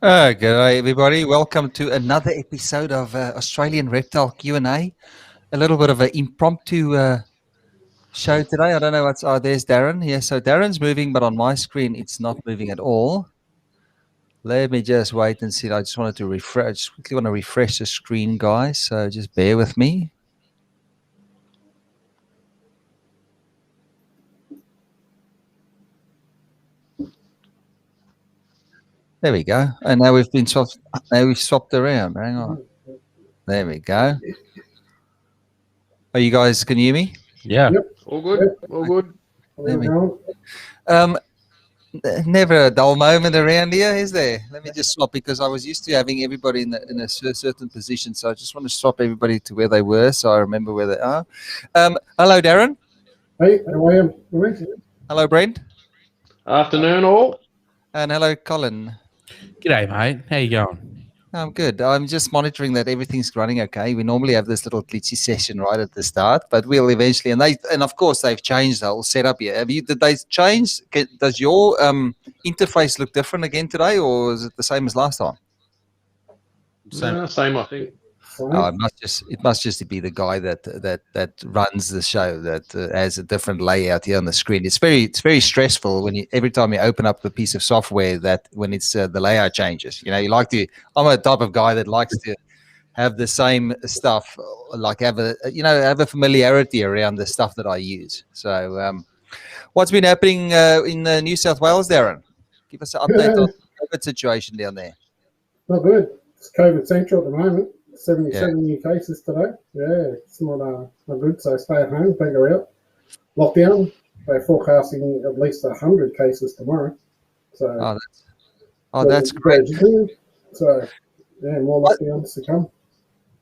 G'day everybody. Welcome to another episode of Australian Reptile Q&A. A little bit of an impromptu show today. I don't know what's... Oh, there's Darren. Yeah, so Darren's moving, but on my screen, it's not moving at all. Let me just wait and see. I just wanted to refresh. I just quickly want to refresh the screen, guys. So just bear with me. There we go. And now we've been swapped. Now we've swapped around. Hang on. There we go. Are you guys? Can you hear me? Yeah. Yep. All good. All good. There we go. Never a dull moment around here, is there? Let me just swap because I was used to having everybody in a certain position, so I just want to swap everybody to where they were, so I remember where they are. Hello, Darren. Hey, how are you? Hello, Brent. Afternoon, all. And hello, Colin. G'day, mate. How you going? I'm good. I'm just monitoring that everything's running okay. We normally have this little glitchy session right at the start, but we'll eventually. And of course they've changed the whole setup here. Did they change? Does your interface look different again today, or is it the same as last time? Same, I think. Oh, it must just be the guy that runs the show that has a different layout here on the screen. It's very stressful when every time you open up a piece of software that when it's the layout changes. You know, you like to. I'm a type of guy that likes to have the same stuff, like have a familiarity around the stuff that I use. So, what's been happening in New South Wales, Darren? Give us an update on the COVID situation down there. Not good. It's COVID central at the moment. 77 new cases today. Yeah, it's not good. So stay at home, don't go out. Lockdown. They're forecasting at least 100 cases tomorrow. So that's great. So yeah, more lockdowns to come.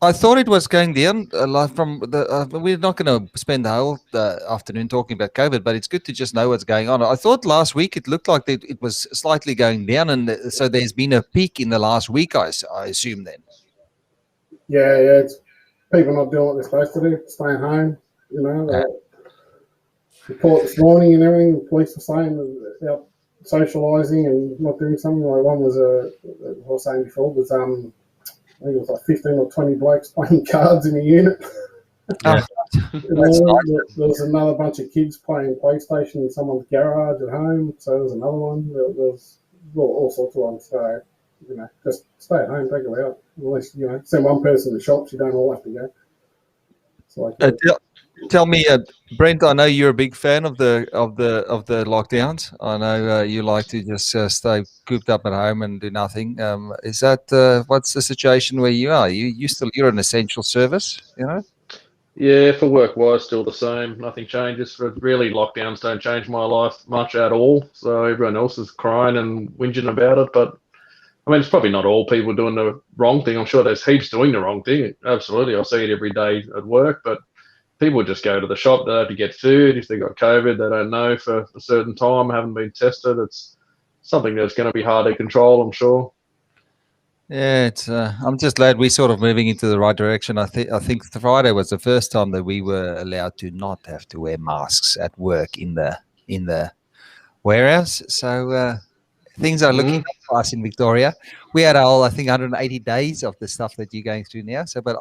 I thought it was going down. We're not going to spend the whole afternoon talking about COVID, but it's good to just know what's going on. I thought last week it looked like it was slightly going down, and so there's been a peak in the last week. I assume then. Yeah, it's people not doing what they're supposed to do, staying home. You know, report this morning and everything. The police were saying about socialising and not doing something. Like one was I was saying before was I think it was like 15 or 20 blokes playing cards in a unit. Yeah. There was another bunch of kids playing PlayStation in someone's garage at home. So there was another one. There was all sorts of ones. So, you know, just stay at home, don't go out. Unless, you know, send one person to the shops, you don't all have to go. It's like, tell me, Brent, I know you're a big fan of the lockdowns. I know you like to just stay cooped up at home and do nothing. Is that what's the situation where you are? You're an essential service, you know? Yeah, for work-wise, still the same. Nothing changes. For really, lockdowns don't change my life much at all. So everyone else is crying and whinging about it. But I mean, it's probably not all people doing the wrong thing. I'm sure there's heaps doing the wrong thing. Absolutely, I see it every day at work. But people just go to the shop. They have to get food. If they got COVID, they don't know for a certain time. Haven't been tested. It's something that's going to be hard to control, I'm sure. Yeah, it's. I'm just glad we're sort of moving into the right direction. I think Friday was the first time that we were allowed to not have to wear masks at work in the warehouse. So things are looking up for us in Victoria. We had our, I think, 180 days of the stuff that you're going through now. So, but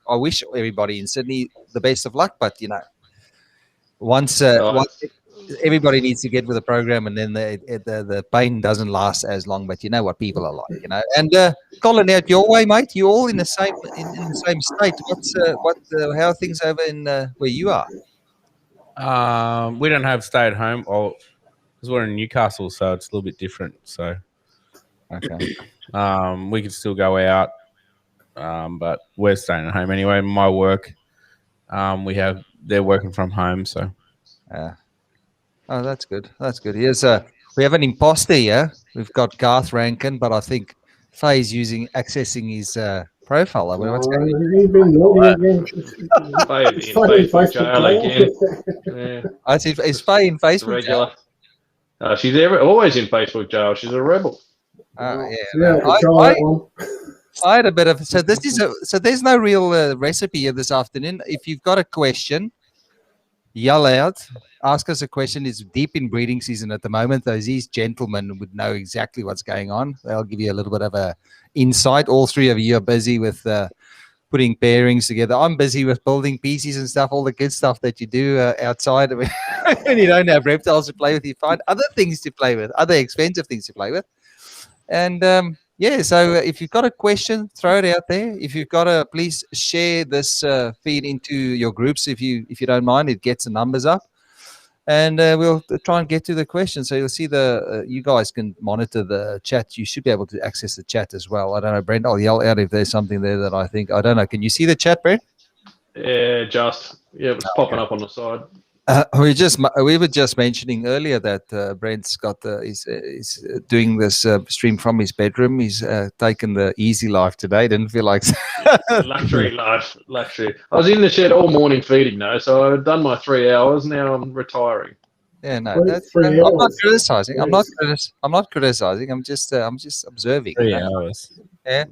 I wish everybody in Sydney the best of luck. But you know, once everybody needs to get with the program, and then the pain doesn't last as long. But you know what people are like, you know. And Colin, out your way, mate. You all in the same state. How are things over in where you are? We don't have stay at home, because we're in Newcastle, so it's a little bit different. So, okay, we can still go out, but we're staying at home anyway. My work, they're working from home, so. Oh, that's good. That's good. Here's we have an imposter here. We've got Garth Rankin, but I think Faye's accessing his profile. What's going on? Faye in Facebook jail again. Yeah. Is Faye in Facebook jail? She's always in Facebook jail. She's a rebel. Yeah. I had a bit of so there's no real recipe here this afternoon. If you've got a question, yell out, ask us a question. It's deep in breeding season at the moment. These gentlemen would know exactly what's going on. They'll give you a little bit of a insight. All three of you are busy with putting pairings together. I'm busy with building pieces and stuff, all the good stuff that you do outside. When you don't have reptiles to play with, you find other things to play with, other expensive things to play with. And yeah, so if you've got a question, throw it out there. If you've got a, please share this feed into your groups if you don't mind. It gets the numbers up, and we'll try and get to the question. So you'll see the you guys can monitor the chat. You should be able to access the chat as well. I don't know, Brent. I'll yell out if there's something there that I think I don't know. Can you see the chat, Brent? Yeah, it's popping up on the side. We were just mentioning earlier that Brent's got is doing this stream from his bedroom. He's taken the easy life today. Didn't feel like Luxury life, luxury. I was in the shed all morning feeding, though, so I've done my 3 hours. Now I'm retiring. Yeah, no, Three I'm not hours. criticizing. I'm not criticizing. I'm just observing. 3 hours. Yeah.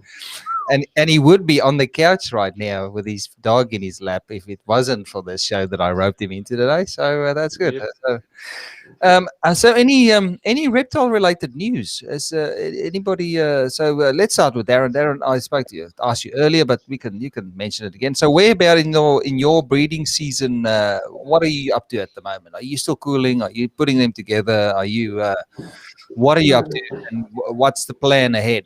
And he would be on the couch right now with his dog in his lap if it wasn't for this show that I roped him into today. So that's good. Yep. So any reptile related news? Is anybody? Let's start with Darren. Darren, I asked you earlier, but you can mention it again. So where about in your breeding season? What are you up to at the moment? Are you still cooling? Are you putting them together? Are you? What are you up to? And what's the plan ahead?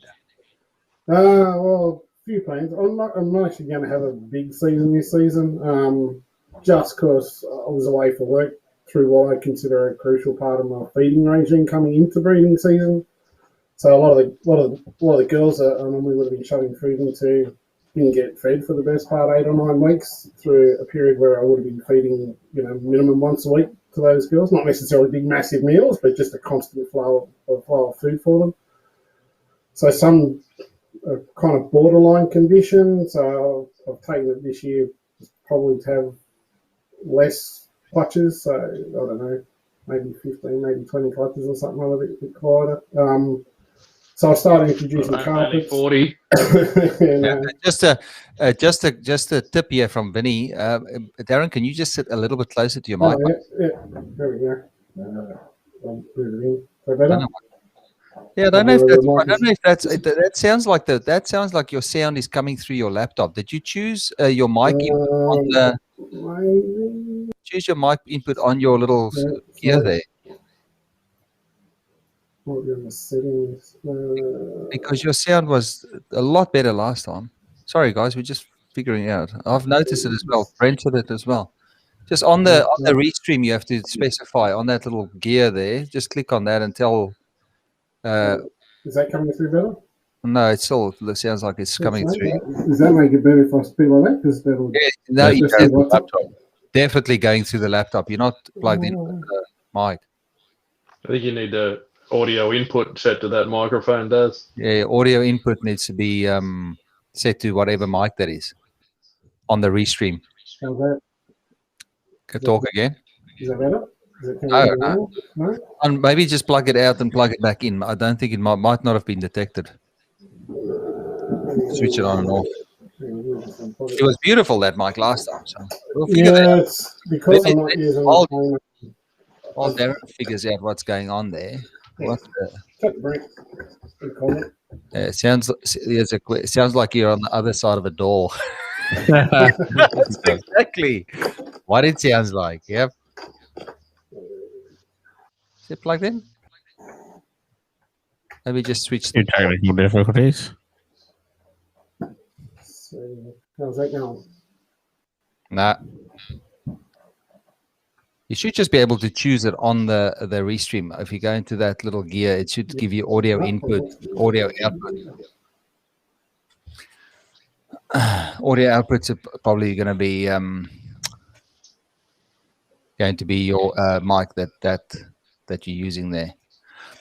Well, a few plans. I'm not actually going to have a big season this season, just because I was away for work through what I consider a crucial part of my feeding regime coming into breeding season. So a lot of the girls that I normally would have been shoving food into didn't get fed for the best part 8 or 9 weeks through a period where I would have been feeding, minimum once a week to those girls. Not necessarily big, massive meals, but just a constant flow of food for them. So some kind of borderline condition. So I've taken it this year probably to have less clutches. So I don't know, maybe 15, maybe 20 clutches or something a bit quieter. So I started introducing carpets. Only 40. Just a tip here from Vinny. Darren, can you just sit a little bit closer to your mic? Yeah. There we go. I'll put it in. So better? Yeah, I don't know if that's. That sounds like your sound is coming through your laptop. Did you choose your mic input on the? Maybe. Choose your mic input on your little gear there. Might be on the settings. Because your sound was a lot better last time. Sorry, guys, we're just figuring it out. I've noticed it as well. Brent did it as well. Just on the restream, you have to specify on that little gear there. Just click on that and tell. Is that coming through better? No, it still sounds like it's coming through. Does that make it better if I speak like that? Because that'll. Yeah, no, you don't. Definitely going through the laptop. You're not plugged in with the mic. I think you need the audio input set to that microphone, does. Yeah, audio input needs to be set to whatever mic that is on the restream. How's that? Can talk again? Is that better? No. And maybe just plug it out and plug it back in. I don't think it might not have been detected. Switch it on and off. It was beautiful, that mic, last time. So we'll figure that out. It's because I'm not using while Darren figures out what's going on there. It sounds like you're on the other side of a door. That's exactly what it sounds like. Yep. Is it plugged in? Maybe just switch. Your technical difficulties. So, how's that going? Nah. You should just be able to choose it on the restream. If you go into that little gear, it should give you audio input, audio output. Audio outputs are probably going to be your mic that you're using there.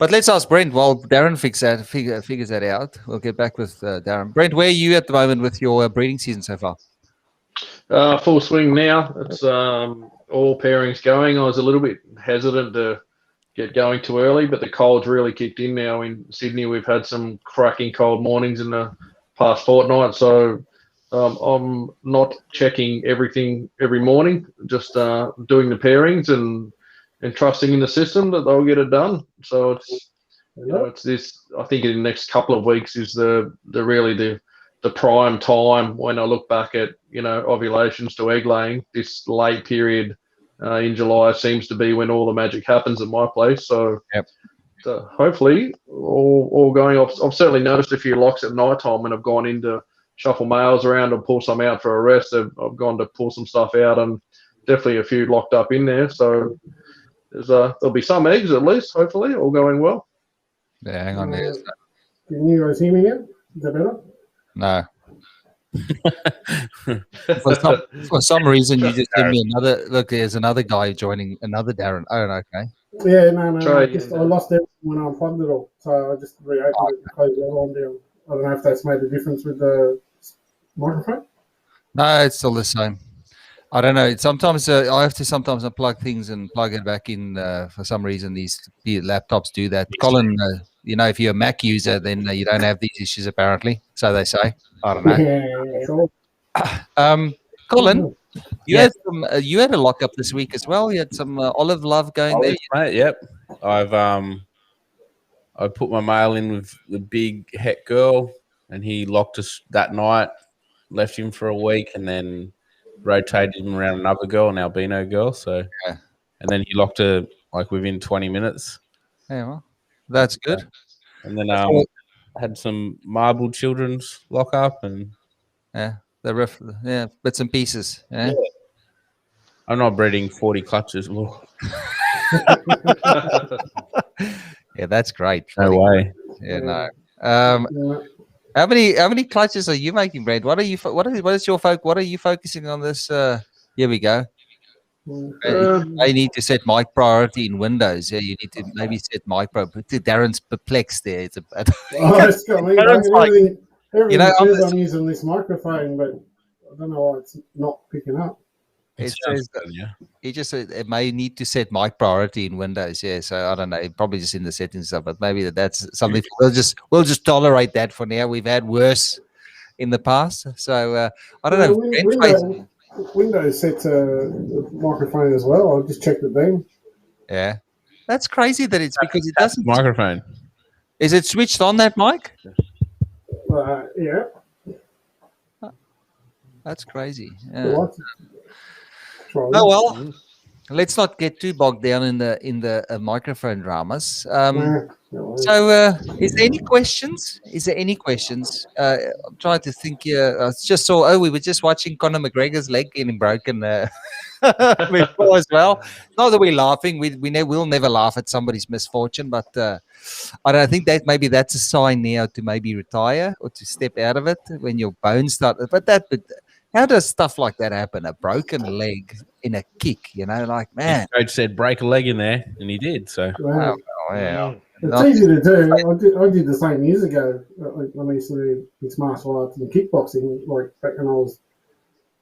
But let's ask Brent while Darren figures that out. We'll get back with Darren. Brent, where are you at the moment with your breeding season so far? Full swing now. It's all pairings going. I was a little bit hesitant to get going too early, but the cold's really kicked in now in Sydney. We've had some cracking cold mornings in the past fortnight, so I'm not checking everything every morning, just doing the pairings and trusting in the system that they'll get it done. So it's this. I think in the next couple of weeks is the prime time when I look back at ovulations to egg laying. This late period in July seems to be when all the magic happens at my place. So, so hopefully all going. I've certainly noticed a few locks at night time when I've gone in to shuffle males around and pull some out for a rest. I've gone to pull some stuff out and definitely a few locked up in there. So there'll be some eggs at least, hopefully, all going well. Yeah, hang on there. Can you guys hear me yet? Is that better? No. For some reason, you just give me another look. There's another guy joining, another Darren. Oh, okay. Yeah, no. I lost it when I unplugged it all, so I just reopened it and closed it all down. I don't know if that's made a difference with the microphone. No, it's still the same. I don't know. Sometimes I have to sometimes unplug things and plug it back in. For some reason, the laptops do that. Colin, if you're a Mac user, then you don't have these issues apparently. So they say. I don't know. Yeah, sure. Colin, you had a lockup this week as well. You had some Olive Love going there. Mate, yep. I put my male in with the big het girl, and he locked us that night. Left him for a week, and then rotated him around another girl, an albino girl. So, and then he locked her like within 20 minutes. Yeah, well, that's good. And then had some marbled children's lock up, and bits and pieces. Yeah. I'm not breeding 40 clutches. Yeah, that's great. No way. Yeah, no. How many clutches are you making, Brad? What are you focusing on this? Here we go. I need to set mic priority in Windows. Yeah, you need to maybe set mic priority. Darren's perplexed there. It's got me. Everything I'm using this microphone, but I don't know why it's not picking up. It says he just said it may need to set mic priority in Windows. Yeah, so I don't know. Probably just in the settings stuff, but maybe that's something we'll just tolerate that for now. We've had worse in the past, so I don't know. Windows sets a microphone as well. I just checked it then. Yeah, that's crazy that it's because it doesn't microphone. Is it switched on that mic? Yeah. That's crazy. Oh well, let's not get too bogged down in the microphone dramas. So, is there any questions? I'm trying to think here. I just saw. We were just watching Conor McGregor's leg getting broken before as well. Not that we're laughing. We'll never laugh at somebody's misfortune, but I don't think that maybe that's a sign now to maybe retire or to step out of it when your bones start. But how does stuff like that happen? A broken leg in a kick, like, man. The coach said break a leg in there, and he did. So, wow. It's easy to do. I did the same years ago. I used to do mixed martial arts and kickboxing, like back when I was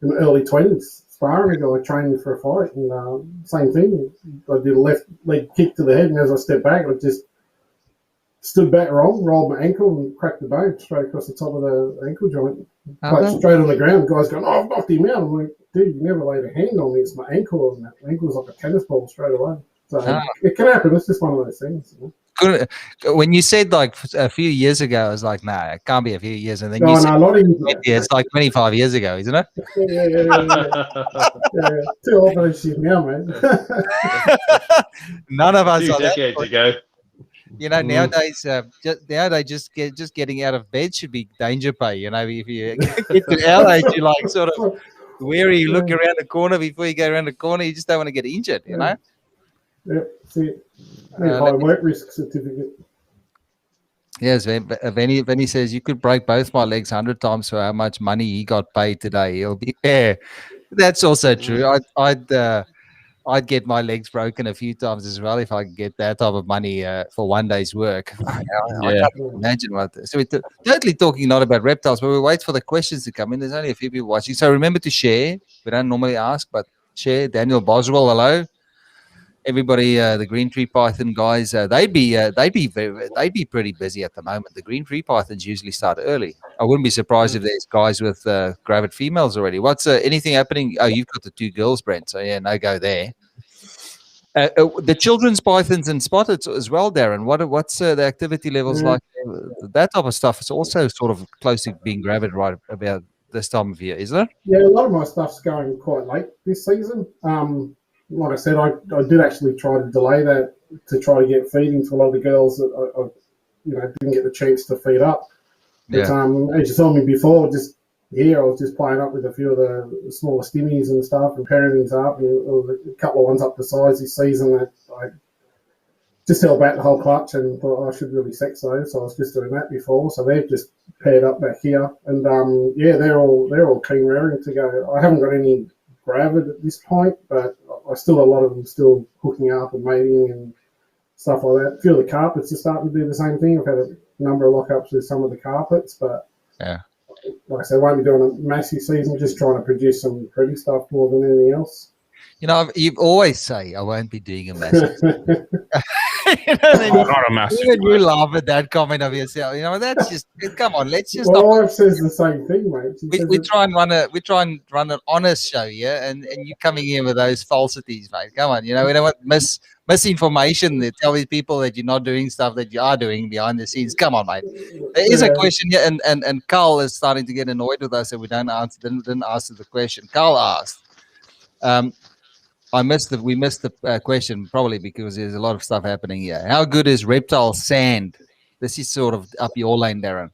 in the early 20s, sparring a guy training for a fight. And same thing. I did a left leg kick to the head, and as I stepped back, I just stood back wrong, rolled my ankle, and cracked the bone straight across the top of the ankle joint. Straight on the ground. The guy's going, I've knocked him out. I'm like, dude, you never laid a hand on me. It's my ankle. And that ankle was like a tennis ball straight away. So it can happen. It's just one of those things. When you said like a few years ago, I was like, nah, it can't be a few years. And then it's like 25 years ago, isn't it? Yeah. Too old for this shit now, man. None of us 2 are decades ago. Nowadays, just getting out of bed should be danger pay. If you get to our age, you like sort of wary. You look around the corner before you go around the corner. You just don't want to get injured. Yeah, see, high work risk certificate. Yes, Benny says you could break both my legs 100 times for how much money he got paid today. He'll be that's also true. I'd get my legs broken a few times as well if I could get that type of money for one day's work. I can't imagine what. So we're totally talking not about reptiles, but we wait for the questions to come in. There's only a few people watching, so remember to share. We don't normally ask, but share. Daniel Boswell, hello. everybody, the green tree python guys, they'd be pretty busy at the moment. The green tree pythons usually start early. I wouldn't be surprised if there's guys with gravid females already. What's anything happening? Oh, you've got the 2 girls, Brent. So yeah, no go there. The children's pythons and spotted as well, Darren. What's the activity levels like? That type of stuff is also sort of close to being gravid right about this time of year, isn't it? Yeah, a lot of my stuff's going quite late this season. Like I said, I did actually try to delay that to try to get feeding to a lot of the girls that I didn't get the chance to feed up. But as you saw me before, just here I was just playing up with a few of the smaller stimmies and stuff and pairing things up. And a couple of ones up to size this season that I just held back the whole clutch and thought I should really sex those. So I was just doing that before. So they've just paired up back here, and they're all keen raring to go. I haven't got any gravid at this point, but I still a lot of them still hooking up and mating and stuff like that. A few of the carpets are starting to do the same thing. I've had a number of lockups with some of the carpets, but like I said, I won't be doing a massive season. Just trying to produce some pretty stuff more than anything else. You always say I won't be doing a massive. Not a massive. Even you laugh at that comment of yourself. That's just come on. Let's just. Well, my wife says the same thing, mate. We try and run an honest show, and you coming in with those falsities, mate. Come on, we don't want misinformation. They tell these people that you're not doing stuff that you are doing behind the scenes. Come on, mate. There is a question here, and Carl is starting to get annoyed with us that we didn't answer the question. Carl asked. We missed the question probably because there's a lot of stuff happening here. How good is reptile sand? This is sort of up your lane, Darren.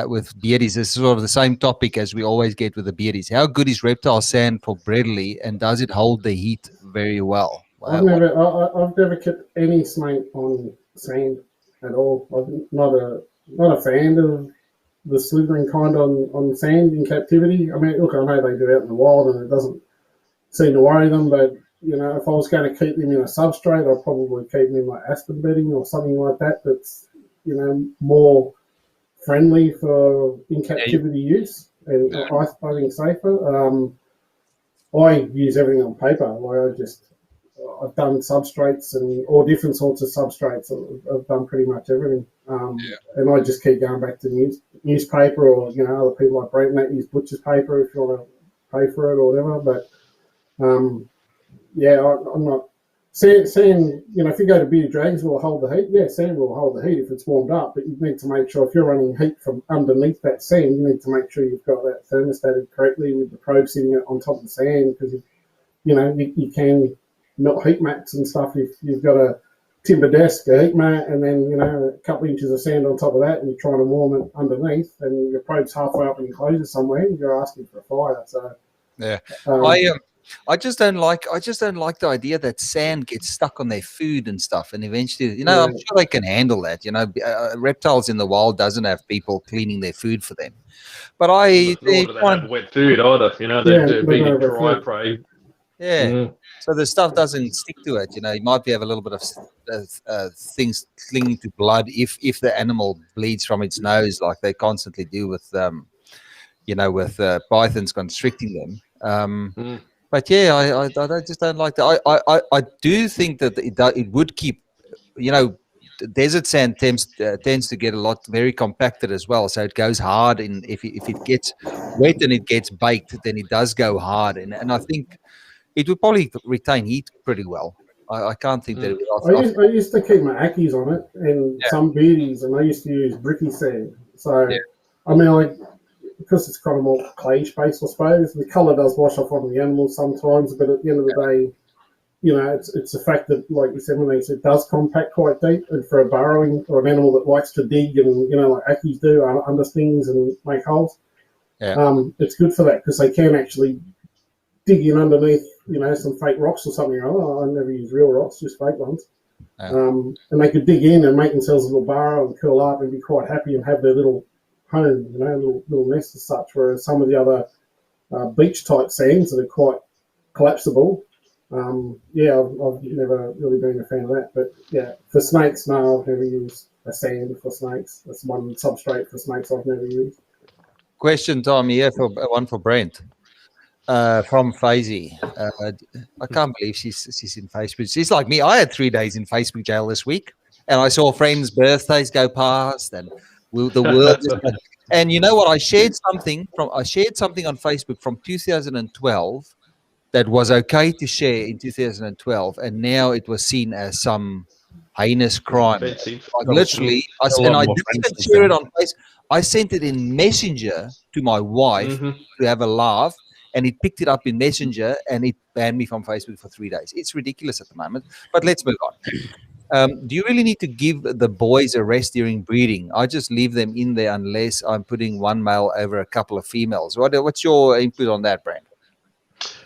With beardies, it's sort of the same topic as we always get with the beardies. How good is reptile sand for bredli, and does it hold the heat very well? I've never kept any snake on sand at all. I'm not a fan of the slithering kind on sand in captivity. I mean, look, I know they do it out in the wild, and it doesn't seem to worry them, but if I was going to keep them in a substrate, I'd probably keep them in like aspen bedding or something like that. That's more friendly for in captivity use, and I think safer. I use everything on paper. I've done substrates and all different sorts of substrates. I've done pretty much everything, and I just keep going back to newspaper or other people like Brent that use butcher's paper if you want to pay for it or whatever, but. I'm not sand. If you go to bearded dragons, will it hold the heat? Yeah, sand will hold the heat if it's warmed up, but you need to make sure if you're running heat from underneath that sand, you need to make sure you've got that thermostated correctly with the probe sitting on top of the sand, because you can melt heat mats and stuff if you've got a timber desk, a heat mat, and then a couple of inches of sand on top of that, and you're trying to warm it underneath, and your probe's halfway up and you close it somewhere, you're asking for a fire. So I just don't like the idea that sand gets stuck on their food and stuff, and eventually, I'm sure they can handle that. Reptiles in the wild doesn't have people cleaning their food for them. But they have wet food either. They're being dry prey. Yeah. Mm-hmm. So the stuff doesn't stick to it. You might have a little bit of things clinging to blood if the animal bleeds from its nose, like they constantly do with pythons constricting them. But I just don't like that. I do think that it would keep, desert sand tends to get very compacted as well. So it goes hard, and if it gets wet and it gets baked, then it does go hard. And I think it would probably retain heat pretty well. I can't think that it would. I used to keep my Ackies on it and some beardies, and I used to use bricky sand. So, I mean, because it's kind of more clayish based, I suppose. The colour does wash off on the animals sometimes, but at the end of the day, it's the fact that, like you said, it does compact quite deep, and for a burrowing or an animal that likes to dig and like Ackies do under things and make holes, it's good for that because they can actually dig in underneath, some fake rocks or something. I never use real rocks, just fake ones. And they could dig in and make themselves a little burrow and curl up and be quite happy and have their little home, little nest as such, whereas some of the other beach type sands that are quite collapsible, I've never really been a fan of that. But for snakes, no, I've never used a sand for snakes. That's one substrate for snakes I've never used. Question time here for one for Brent. From Faisy. I can't believe she's in Facebook. She's like me. I had 3 days in Facebook jail this week, and I saw friends' birthdays go past, and the world. And you know what? I shared something on Facebook from 2012 that was okay to share in 2012, and now it was seen as some heinous crime. Offensive. Like literally, I didn't even share it on Facebook. I sent it in Messenger to my wife Mhm. to have a laugh, and it picked it up in Messenger, and it banned me from Facebook for 3 days. It's ridiculous at the moment, but let's move on. Do you really need to give the boys a rest during breeding? I just leave them in there unless I'm putting one male over a couple of females. What's your input on that, Brand?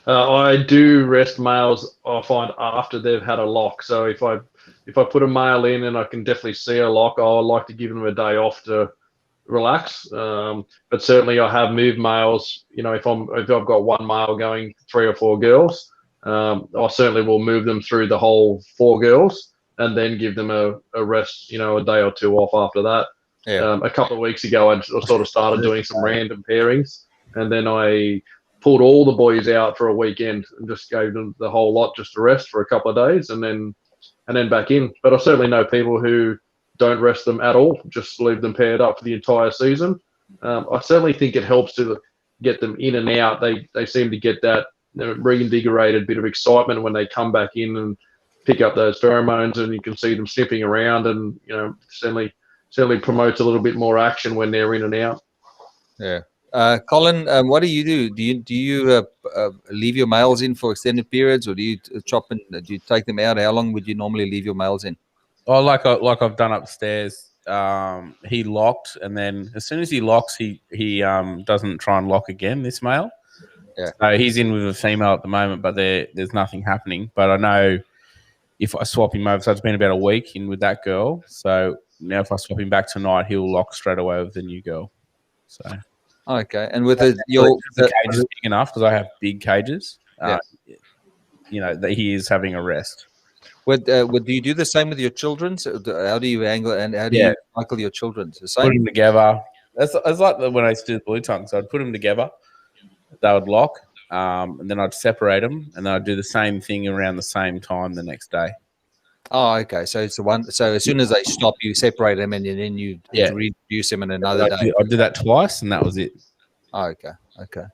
I do rest males, I find, after they've had a lock. So if I put a male in and I can definitely see a lock, I like to give them a day off to relax. But certainly I have moved males. You know, if I've got one male going 3 or 4 girls, I certainly will move them through the whole 4 girls and then give them a rest, you know, a day or 2 off after that. Yeah. A couple of weeks ago, I sort of started doing some random pairings, and then I pulled all the boys out for a weekend and just gave them the whole lot just to rest for a couple of days, and then back in. But I certainly know people who don't rest them at all, just leave them paired up for the entire season. I certainly think it helps to get them in and out. They seem to get that reinvigorated bit of excitement when they come back in and pick up those pheromones, and you can see them sniffing around, and you know, certainly promotes a little bit more action when they're in and out. Yeah. Colin, what do? Do you leave your males in for extended periods, or do you chop and do you take them out? How long would you normally leave your males in? Oh, like I've done upstairs. He locked, and then as soon as he locks, he doesn't try and lock again. This male, Yeah. So he's in with a female at the moment, but there's nothing happening. But I know if I swap him over, so it's been about a week in with that girl. So now if I swap him back tonight, he'll lock straight away with the new girl. So okay, and with the cage is big enough because I have big cages. You know that he is having a rest. Would you do the same with your children's? How do you angle and how do you cycle your children's? The same? Put them together. That's like when I used to do the blue tongue. So I'd put them together. They would lock, and then I'd separate them, and then I'd do the same thing around the same time the next day. Oh, okay. So it's the one. So as soon as they stop, you separate them, and then you reintroduce them in another day. I'd do that twice, and that was it. Oh, okay.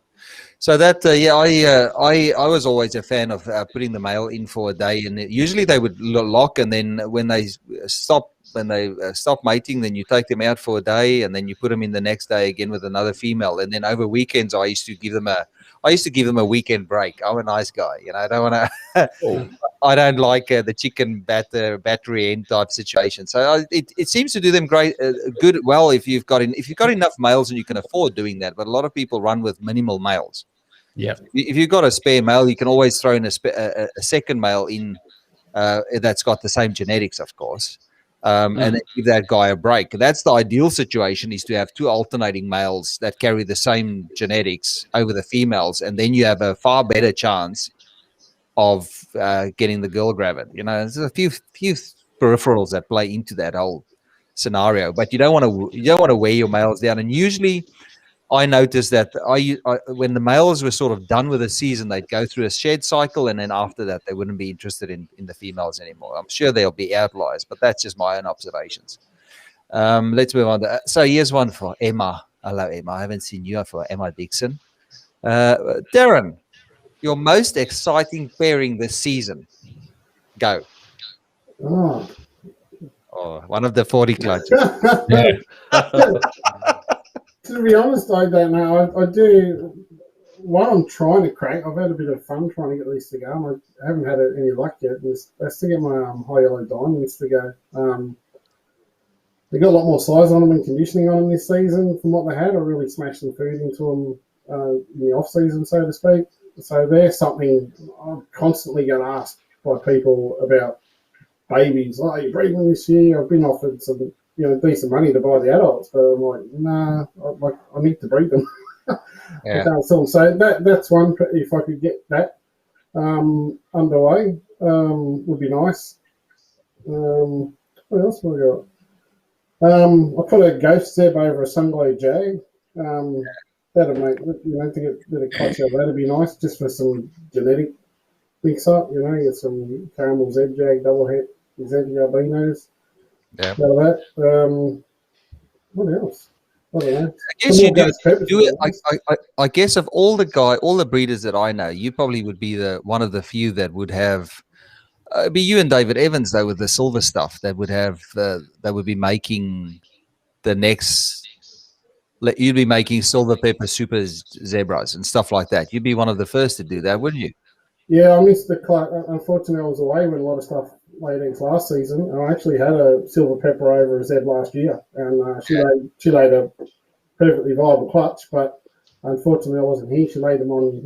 So that I was always a fan of putting the male in for a day, and usually they would lock, and then when they stop mating, then you take them out for a day, and then you put them in the next day again with another female, and then over weekends I used to give them a weekend break. I'm a nice guy, you know. I don't want to. I don't like the chicken battery end type situation. So it seems to do them good. Well, if you've got enough males and you can afford doing that, but a lot of people run with minimal males. Yeah. If you've got a spare male, you can always throw in a second male in that's got the same genetics, of course, and then give that guy a break. That's the ideal situation, is to have 2 alternating males that carry the same genetics over the females, and then you have a far better chance of getting the girl gravid. You know, there's a few peripherals that play into that whole scenario, but you don't want to wear your males down. And usually I noticed that when the males were sort of done with the season, they'd go through a shed cycle, and then after that, they wouldn't be interested in the females anymore. I'm sure there'll be outliers, but that's just my own observations. Let's move on. So here's one for Emma. Hello, Emma. I haven't seen you for Emma Dixon. Darren, your most exciting pairing this season? Go. Oh, one of the 40 clutches. To be honest, I don't know. I do. What I'm trying to crack, I've had a bit of fun trying to get these to go. I haven't had any luck yet. I still get my high yellow diamonds to go. They got a lot more size on them and conditioning on them this season from what they had. I really smashed some food into them in the off season, so to speak. So they're something I'm constantly getting asked by people about babies. Oh, you're breeding this year? I've been offered some, decent money to buy the adults, but I'm like, nah, I need to breed them. I can't sell them. So that's one. If I could get that underway, would be nice. What else have I got? I put a Ghost Zeb over a Sunglow Jag. that'd make, to get a bit of clutch out of that'd be nice, just for some genetic mix up. Get some caramel Z-Jag, double het Z albinos. Yeah. Out of that. What else? I don't know. I guess I guess of all the breeders that I know, you probably would be one of the few that would have. It'd be you and David Evans though with the silver stuff that would have. They would be making the next. You'd be making silver pepper super zebras and stuff like that. You'd be one of the first to do that, wouldn't you? Yeah, I missed the clutch. Unfortunately, I was away when a lot of stuff laid eggs last season, and I actually had a silver pepper over a Z last year, and she laid a perfectly viable clutch, but unfortunately, I wasn't here. She laid them on,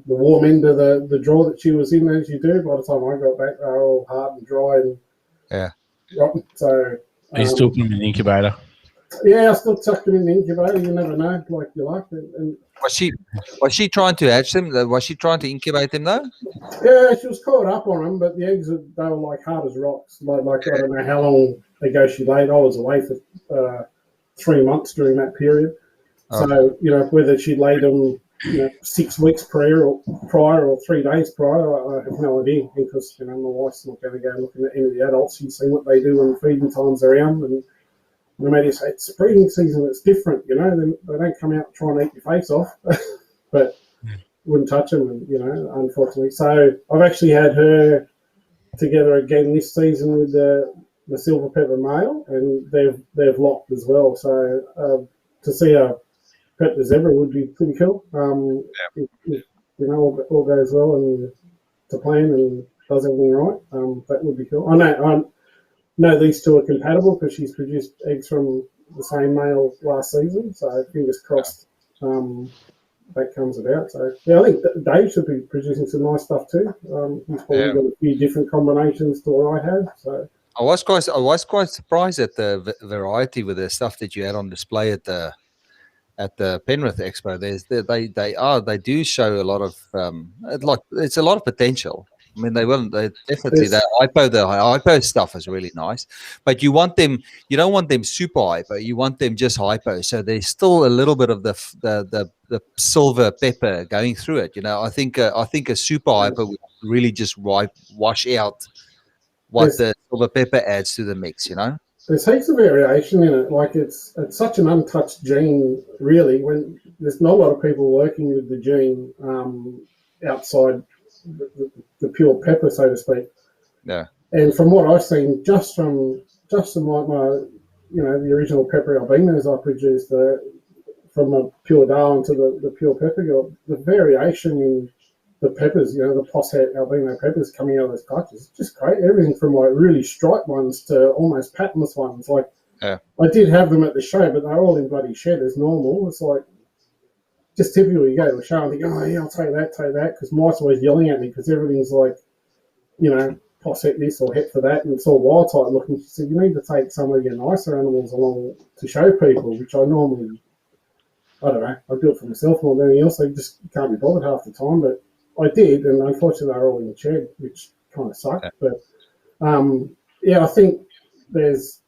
the warm end of the draw that she was in, as you do. By the time I got back, they were all hard and dry and rotten. So you still put them in the incubator. Yeah, I still chucked them in the incubator. You never know, like you like. And was she trying to hatch them? Was she trying to incubate them though? Yeah, she was caught up on them, but the eggs they were like hard as rocks. Like I don't know how long ago she laid. I was away for 3 months during that period. So whether she laid them 6 weeks prior or 3 days prior, I have no idea, because my wife's not going to go looking at any of the adults. She's seen what they do when feeding time's around, and no matter say it's breeding season, it's different. They don't come out trying to eat your face off, but wouldn't touch them, unfortunately. So I've actually had her together again this season with the silver pepper male, and they've locked as well. So to see a pet the zebra would be pretty cool. If all goes well and to plan and does everything right, that would be cool. I know these two are compatible because she's produced eggs from the same male last season, so fingers crossed that comes about. So yeah, I think Dave should be producing some nice stuff too. He's probably got a few different combinations to what I have. So I was quite surprised at the variety with the stuff that you had on display at the Penrith Expo. They do show a lot of it's a lot of potential. I mean, they definitely the hypo stuff is really nice, but you don't want them super hypo. You want them just hypo, so there's still a little bit of the silver pepper going through it. I think a super hypo would really just wash out what the silver pepper adds to the mix. There's heaps of variation in it. Like it's such an untouched gene, really. When there's not a lot of people working with the gene outside the pure pepper, so to speak. Yeah. And from what I've seen, just from like my, the original pepper albinos I produced, from a pure Darwin to the pure pepper girl, the variation in the peppers, the Posset albino peppers coming out of those clutches, just great. Everything from like really striped ones to almost patternless ones. Like I did have them at the show, but they're all in bloody shed as normal. It's like just typical. You go to the show and think, oh yeah, I'll take that, because Mike's always yelling at me because everything's like, Posset this or het for that, and it's all wild type looking. She said, you need to take some of your nicer animals along to show people, which I normally, I don't know, I do it for myself more than anything else. I just can't be bothered half the time, but I did, and unfortunately they're all in the shed, which kind of sucked. But I think there's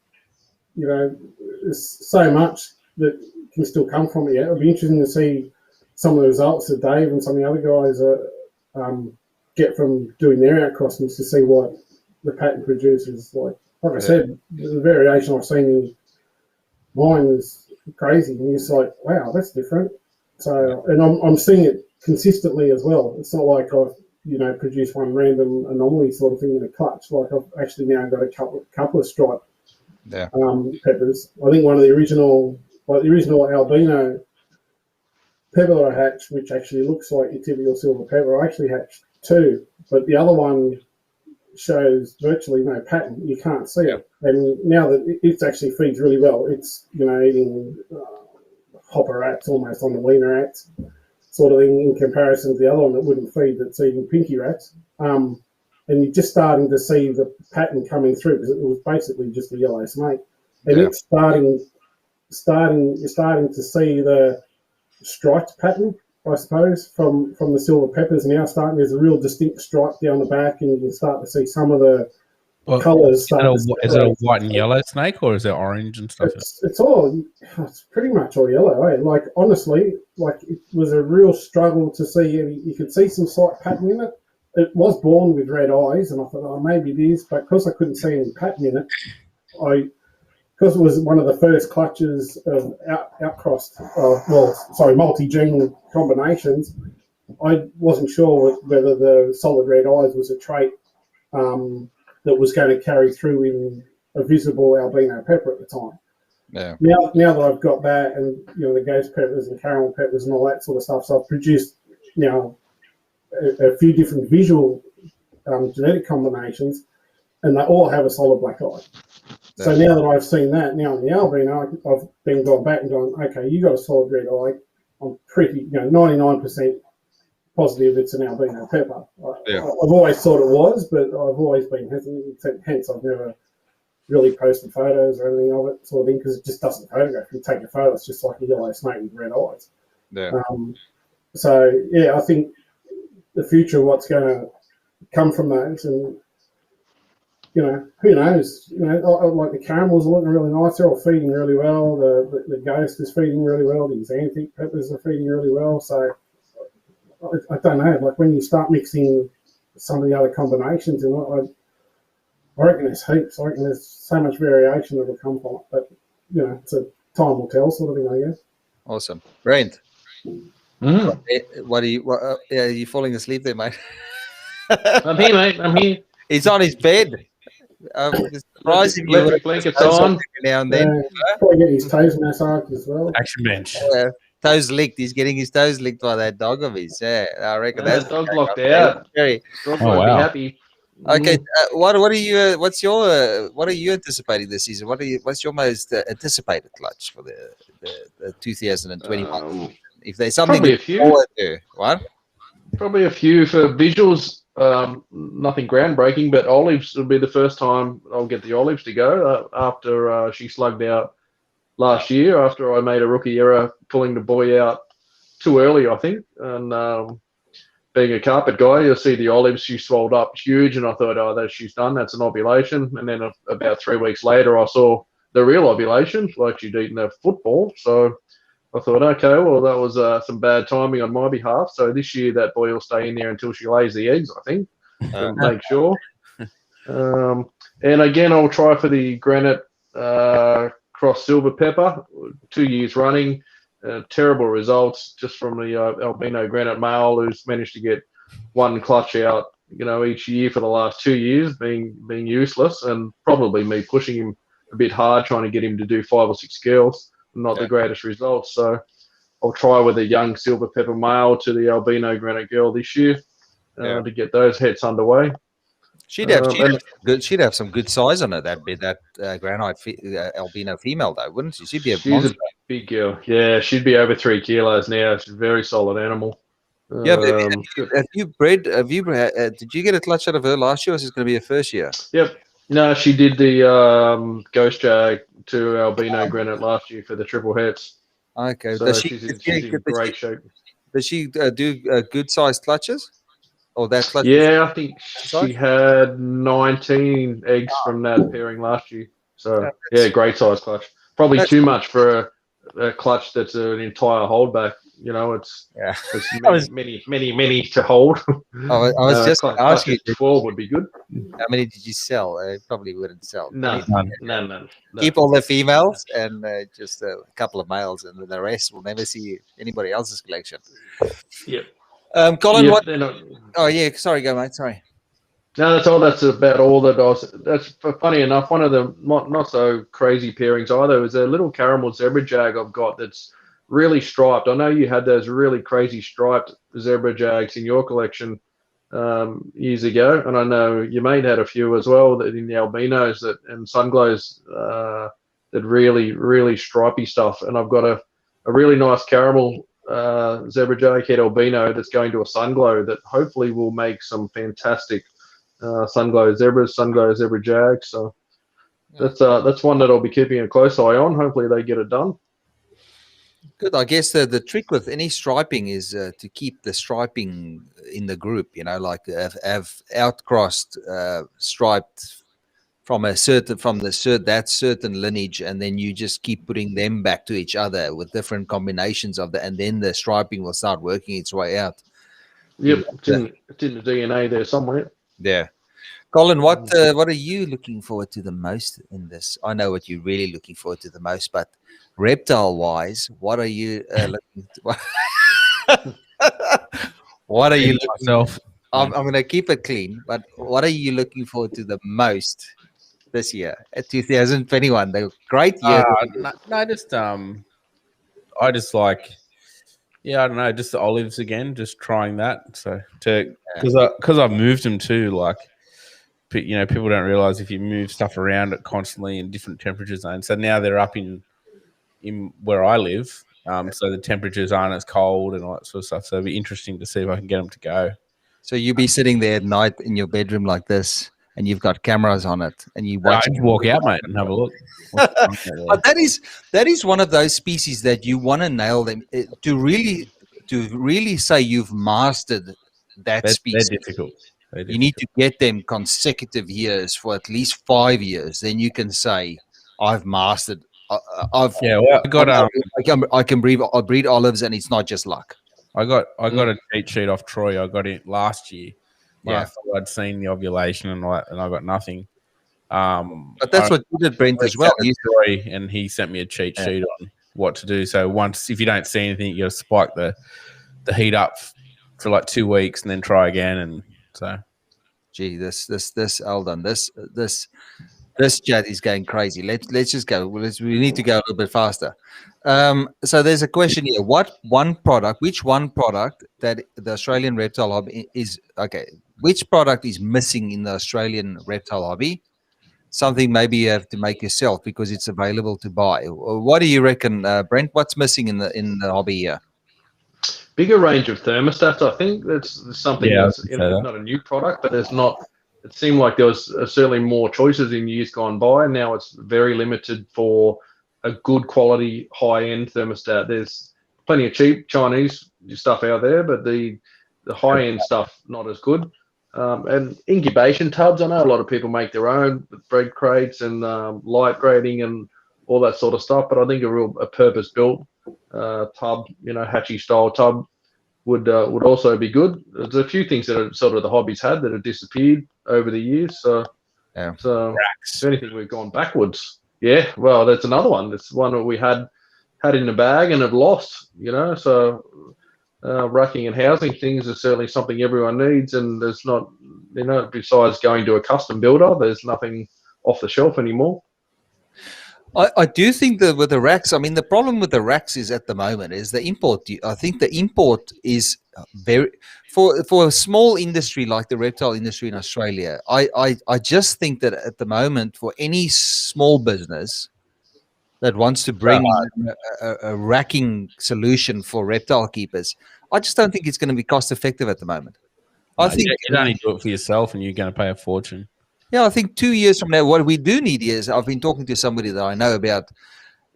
so much that can still come from it. It'll be interesting to see some of the results that Dave and some of the other guys get from doing their outcrossings to see what the pattern produces. Like I said, the variation I've seen in mine is crazy, and you're just like, wow, that's different. So, and I'm seeing it consistently as well. It's not like I've produced one random anomaly sort of thing in a clutch. Like I've actually now got a couple of striped peppers. I think one of the original albino pepper that I hatched, which actually looks like your typical silver pepper, I actually hatched 2, but the other one shows virtually no pattern. You can't see it. And now that it actually feeds really well, it's eating hopper rats almost on the wiener rats sort of thing in comparison to the other one that wouldn't feed, that's eating pinky rats. And you're just starting to see the pattern coming through, because it was basically just a yellow snake. And it's you're starting to see the striped pattern, I suppose, from the silver peppers now. There's a real distinct stripe down the back, and you can start to see some of the Well, colours. is it a white and yellow snake, or is it orange and stuff? It's pretty much all yellow. Eh? Like honestly, like it was a real struggle to see. You could see some slight pattern in it. It was born with red eyes, and I thought, oh, maybe it is. But because I couldn't see any pattern in it, because it was one of the first clutches of outcrossed, multi-gene combinations, I wasn't sure whether the solid red eyes was a trait that was going to carry through in a visible albino pepper at the time. Yeah. Now that I've got that, and the ghost peppers and caramel peppers and all that sort of stuff, so I've produced a few different visual genetic combinations, and they all have a solid black eye. So now that I've seen that, now in the albino, I've been gone back and gone, okay, you got a solid red eye. I'm pretty, 99% positive it's an albino pepper. I've always thought it was, but I've always been hesitant. Hence, I've never really posted photos or anything of it, sort of thing, because it just doesn't photograph. You take a photo, it's just like a yellow snake with red eyes. Yeah. I think the future, what's going to come from those, and who knows? Like the caramels are looking really nice. They're all feeding really well. The ghost is feeding really well. The xanthic peppers are feeding really well. So I don't know. Like when you start mixing some of the other combinations, and I reckon there's heaps. I reckon there's so much variation that will come from it. But it's a time will tell sort of thing, I guess. Awesome, Brent. What are you? Are you falling asleep there, mate? I'm here, mate. I'm here. He's on his bed. Surprising you. Electric blankets on. Now and then. Probably getting his toes massaged as well. Action bench. Toes licked. He's getting his toes licked by that dog of his. Yeah, I reckon that's dog locked out. Very. Dog be happy. Okay, what are you? What are you anticipating this season? What's your most anticipated clutch for the 2021? If there's something, probably a few. What? Probably a few for visuals. Nothing groundbreaking, but Olives will be the first time I'll get the Olives to go after she slugged out last year. After I made a rookie error pulling the boy out too early, I think, and being a carpet guy, you'll see the Olives. She swelled up huge, and I thought, oh, she's done. That's an ovulation. And then about 3 weeks later, I saw the real ovulation, like she'd eaten a football. So I thought, okay, well, that was some bad timing on my behalf. So this year, that boy will stay in there until she lays the eggs, I think, to make sure. And again, I'll try for the Granite Cross Silver Pepper, 2 years running. Terrible results just from the albino Granite male who's managed to get one clutch out, each year for the last 2 years, being useless, and probably me pushing him a bit hard, trying to get him to do 5 or 6 girls. Not the greatest results, so I'll try with a young silver pepper male to the albino granite girl this year to get those hets underway. She'd have some good size on her. That granite albino female though, wouldn't she? She'd be She's a big girl. Yeah, she'd be over 3 kilos now. She's a very solid animal. Yeah, have you bred? Did you get a clutch out of her last year, or is this going to be her first year? Yep. No, she did the Ghost Jag to albino granite last year for the triple hets. Okay. So she's in great shape. Does she do good sized clutches? Or that clutch? Yeah, I think she had 19 eggs from that pairing last year. So yeah, great size clutch. Probably too much for a clutch that's an entire holdback. It's many to hold. I was just asking. 12 would be good. How many did you sell? Probably wouldn't sell. None. Keep all the females and just a couple of males, and then the rest will never see anybody else's collection. Yep. Colin, what? Oh yeah, sorry, go mate. Sorry. No, that's all. That's about all that I was. That's funny enough. One of the not so crazy pairings either is a little caramel zebra jag I've got that's really striped. I know you had those really crazy striped zebra jags in your collection years ago, and I know you may have had a few as well that in the albinos and sunglows that really stripy stuff. And I've got a really nice caramel zebra jag head albino that's going to a sunglow that hopefully will make some fantastic sunglow zebras, sunglow zebra jags. So that's one that I'll be keeping a close eye on. Hopefully they get it done. Good. I guess the trick with any striping is to keep the striping in the group. Like have outcrossed striped from that certain lineage, and then you just keep putting them back to each other with different combinations of and then the striping will start working its way out. Yep, it's in the DNA there somewhere. Yeah. Colin, what are you looking forward to the most in this? I know what you're really looking forward to the most, but reptile-wise, what are you looking what are you looking myself? I'm going to keep it clean, but what are you looking forward to the most this year, 2021? The great year. I just like, I don't know, just the olives again, just trying that. So because I've moved them too, like, people don't realize if you move stuff around it constantly in different temperature zones. So now they're up in where I live, so the temperatures aren't as cold and all that sort of stuff. So it'll be interesting to see if I can get them to go. So you be sitting there at night in your bedroom like this, and you've got cameras on it, and you watch. I just walk out, mate, and have a look. But that is one of those species that you want to nail them to really say you've mastered that species. They're difficult. You need to get them consecutive years for at least 5 years. Then you can say, "I've mastered." I can breed olives, and it's not just luck. I got a cheat sheet off Troy. I got it last year. I thought I'd seen the ovulation and all that, and I got nothing. But that's what you did, Brent, as well. Troy, and he sent me a cheat sheet on what to do. So if you don't see anything, you got to spike the heat up for like 2 weeks, and then try again. And so, gee, this Eldon, this chat is going crazy. Let's just go. We need to go a little bit faster. So there's a question here. Which one product that the Australian reptile hobby is which product is missing in the Australian reptile hobby? Something maybe you have to make yourself because it's available to buy. What do you reckon, Brent? What's missing in the hobby here? Bigger range of thermostats. I think that's something that's not a new product, but there's not. It seemed like there was certainly more choices in years gone by. Now it's very limited for a good quality high-end thermostat. There's plenty of cheap Chinese stuff out there, but the high-end stuff not as good. And incubation tubs. I know a lot of people make their own with bread crates and light grading and all that sort of stuff. But I think a purpose-built tub, hatchie style tub would also be good. There's a few things that are sort of the hobbies had that have disappeared over the years. So if anything, we've gone backwards. Yeah, well, that's another one. That's one that we had in the bag and have lost. So racking and housing things is certainly something everyone needs, and there's not, besides going to a custom builder, there's nothing off the shelf anymore. I do think that with the racks, I mean, the problem with the racks is at the moment is the import. I think the import is very for a small industry like the reptile industry in Australia. I just think that at the moment, for any small business that wants to bring a racking solution for reptile keepers, I just don't think it's going to be cost effective at the moment. I think you can only do it for yourself, and you're going to pay a fortune. Yeah, I think 2 years from now, what we do need is, I've been talking to somebody that I know about,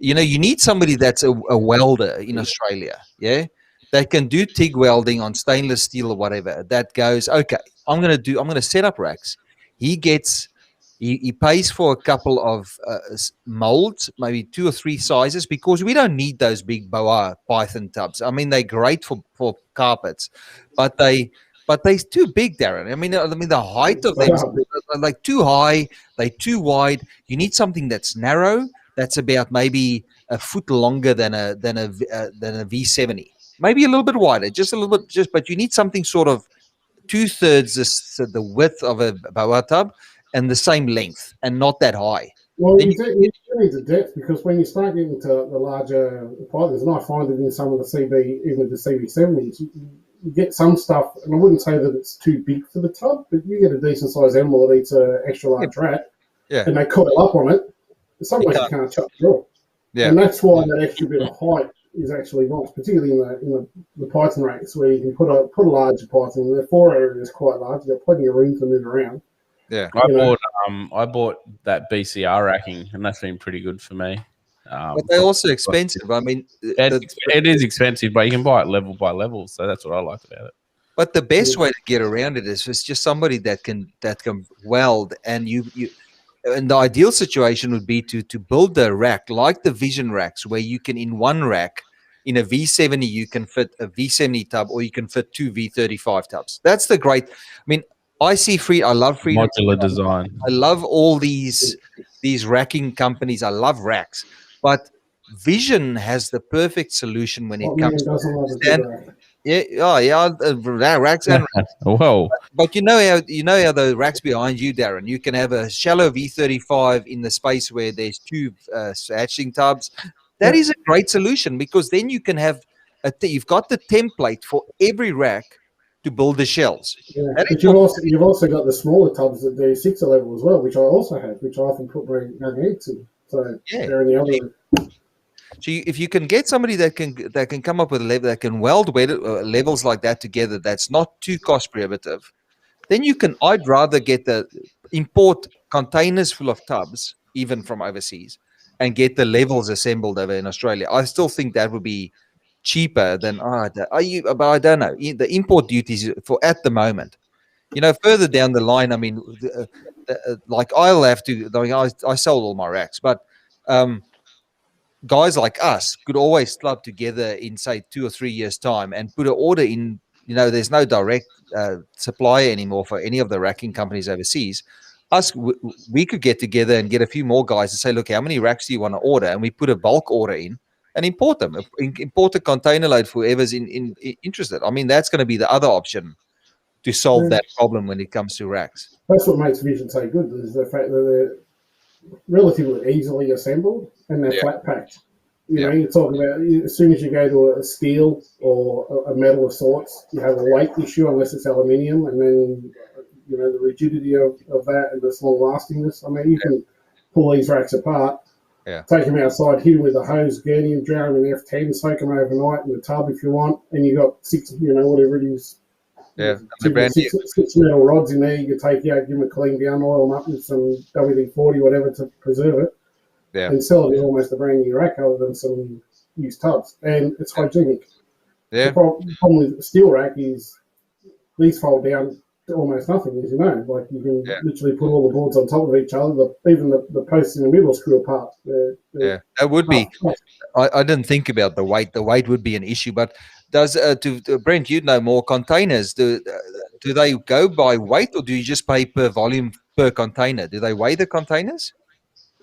you need somebody that's a welder in Australia, that can do TIG welding on stainless steel or whatever, that goes, okay, I'm going to set up racks. He pays for a couple of molds, maybe 2 or 3 sizes, because we don't need those big boa python tubs. I mean, they're great for carpets, but they're too big, Darren. I mean, the height of them are like too high. They're too wide. You need something that's narrow. That's about maybe a foot longer than a V70. Maybe a little bit wider, just a little bit. But you need something sort of 2/3 the width of a boa tub and the same length, and not that high. Well, you do need the depth, because when you start getting to the larger pythons, and I find it in some of the CB, even the CB70s. You get some stuff, and I wouldn't say that it's too big for the tub, but you get a decent sized animal that eats an extra large rat, and they coil up on it. In some ways, you can't shut the door. And that's why that extra bit of height is actually nice, particularly in the python racks, where you can put a larger python. The fore area is quite large. You've got plenty of room to move around. Yeah, I bought that BCR racking, and that's been pretty good for me. But they're also expensive. I mean, it is expensive, but you can buy it level by level. So that's what I like about it. But the best way to get around it is just somebody that can weld, and and the ideal situation would be to build a rack like the Vision racks, where you can, in one rack, in a V70, you can fit a V70 tub, or you can fit two V35 tubs. That's the great. I mean, I love Freedom. Modular design. I love all these racking companies. I love racks, but Vision has the perfect solution when it comes to racks and Whoa. but you know how the racks behind you, Darren. You can have a shallow V35 in the space where there's two hatching tubs. That is a great solution, because then you can have you've got the template for every rack to build the shells. Yeah, but you've also got the smaller tubs at the 6 level as well, which I also have, which I often put my eggs in. So they're in the other. So if you can get somebody that can come up with a level that can weld levels like that together, that's not too cost prohibitive, then I'd rather get import containers full of tubs, even from overseas, and get the levels assembled over in Australia. I still think that would be cheaper than but I don't know, the import duties for at the moment. Further down the line, I mean, like I'll have to. I sold all my racks, but guys like us could always club together in, say, 2 or 3 years' time and put an order in. There's no direct supplier anymore for any of the racking companies overseas. We could get together and get a few more guys and say, look, how many racks do you want to order? And we put a bulk order in and import them. Import a container load for whoever's interested. I mean, that's going to be the other option to solve that problem when it comes to racks. That's what makes Vision so good, is the fact that they're relatively easily assembled and they're flat packed. You're talking about, as soon as you go to a steel or a metal of sorts, you have a weight issue unless it's aluminium, and then the rigidity of that and the long lastingness. I mean, you can pull these racks apart, take them outside, hit them with a hose, gurney them, drown them in F10, soak them overnight in the tub if you want, and you got 6, whatever it is. Yeah, six metal rods in there you can take out, give them a clean down, oil them up with some WD-40, whatever, to preserve it, and sell it as almost a brand new rack other than some used tubs. And it's hygienic. Yeah. The problem with the steel rack is these fold down to almost nothing, as you know. Like, you can literally put all the boards on top of each other. Even the posts in the middle screw apart. That would be. I didn't think about the weight. The weight would be an issue, but does Brent, you'd know more, containers, do they go by weight, or do you just pay per volume per container? Do they weigh the containers?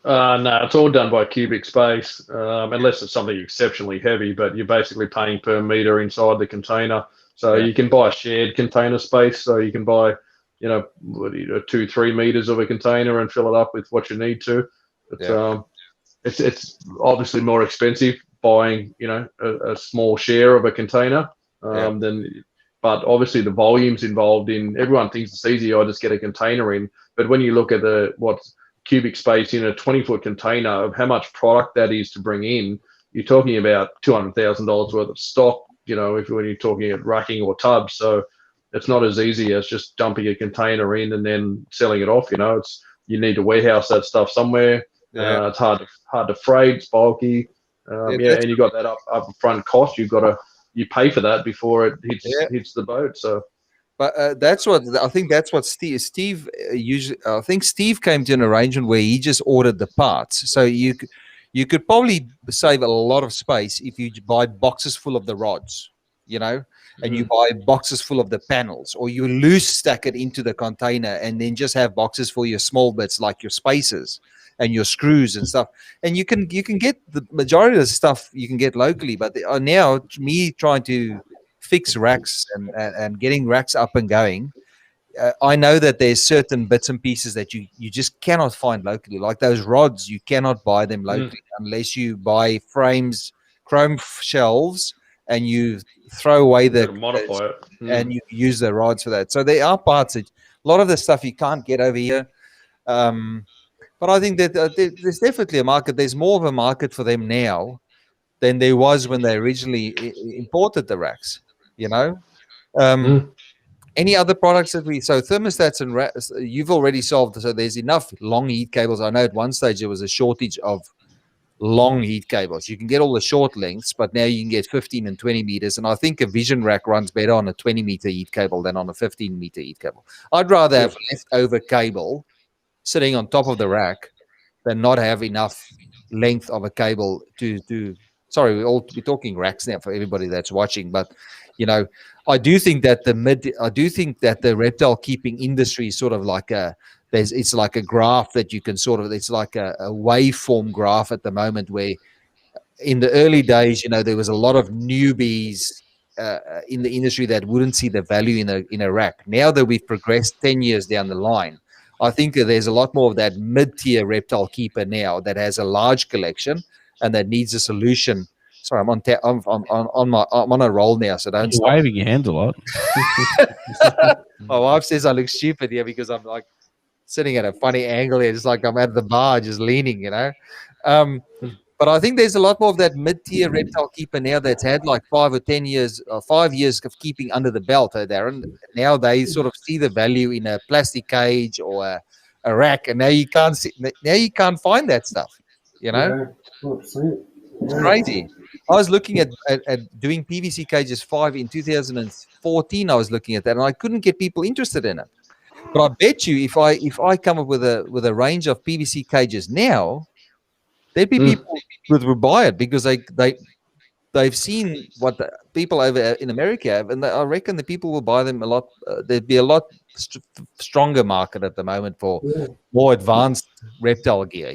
No, it's all done by cubic space, unless it's something exceptionally heavy, but you're basically paying per meter inside the container. So you can buy a shared container space, so you can buy 2-3 meters of a container and fill it up with what you need to. It's obviously more expensive buying a small share of a container but obviously the volumes involved in, everyone thinks it's easy, I just get a container in, but when you look at what's cubic space in a 20-foot container of how much product that is to bring in, you're talking about $200,000 worth of stock, when you're talking at racking or tubs. So it's not as easy as just dumping a container in and then selling it off. You need to warehouse that stuff somewhere. It's hard to freight, it's bulky. And you got that up front cost. You pay for that before it hits the boat. So, but I think that's what Steve usually. I think Steve came to an arrangement where he just ordered the parts. So you could probably save a lot of space if you buy boxes full of the rods, and you buy boxes full of the panels, or you loose stack it into the container and then just have boxes for your small bits like your spacers and your screws and stuff. And you can get the majority of the stuff you can get locally, but now me trying to fix racks and getting racks up and going, I know that there's certain bits and pieces that you just cannot find locally. Like those rods, you cannot buy them locally unless you buy frames, chrome shelves, and you throw away modify it. And you use the rods for that. So there are parts that a lot of the stuff you can't get over here. But I think that there's definitely a market. There's more of a market for them now than there was when they originally imported the racks. Any other products so thermostats and you've already solved. So there's enough long heat cables. I know at one stage there was a shortage of long heat cables. You can get all the short lengths, but now you can get 15 and 20 meters. And I think a Vision rack runs better on a 20-meter heat cable than on a 15-meter heat cable. I'd rather have leftover cable sitting on top of the rack than not have enough length of a cable to sorry, we're talking racks now for everybody that's watching, but I do think that the reptile keeping industry is sort of like it's like a graph that you can it's like a waveform graph at the moment, where in the early days, there was a lot of newbies in the industry that wouldn't see the value in a rack. Now that we've progressed 10 years down the line, I think that there's a lot more of that mid-tier reptile keeper now that has a large collection and that needs a solution. Sorry, I'm on a roll now, so don't You're stop. waving your hands a lot. My wife says I look stupid here because I'm like sitting at a funny angle here, just like I'm at the bar, just leaning, But I think there's a lot more of that mid-tier reptile keeper now that's had like 5 or 10 years, 5 years of keeping under the belt, Darren. Now they sort of see the value in a plastic cage or a rack, and now you can't find that stuff. Yeah, 100%. It's crazy. I was looking at doing PVC cages 5 in 2014. I was looking at that, and I couldn't get people interested in it. But I bet you, if I come up with a range of PVC cages now, there'd be people who would buy it because they've seen what the people over in America have, and I reckon the people will buy them a lot. There'd be a lot stronger market at the moment for more advanced reptile gear.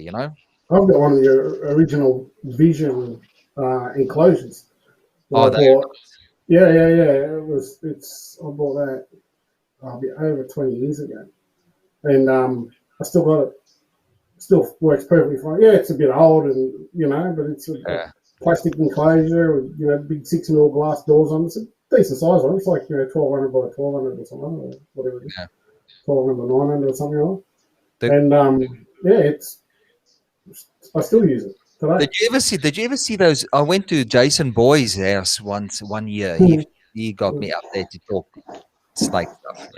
I've got one of the original Vision enclosures. Oh, yeah. I bought that over 20 years ago, and I still got it. Still works perfectly fine. Yeah, it's a bit old, and but it's a plastic enclosure with big 6mm glass doors on it. It's a decent size one. It's like 1200 by 1200 or something, or whatever it is. 1200 by 900 or something like that. I still use it today. Did you ever see those? I went to Jason Boy's house one year. He got me up there to talk snake stuff,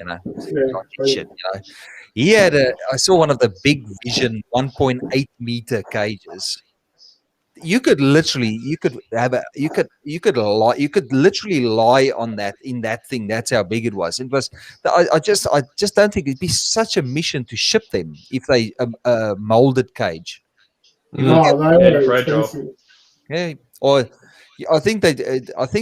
shit, He had I saw one of the big Vision 1.8 meter cages. You could literally lie on that in that thing. That's how big it was. It was. I just don't think it'd be such a mission to ship them if they molded cage. Fragile. Yeah, or I think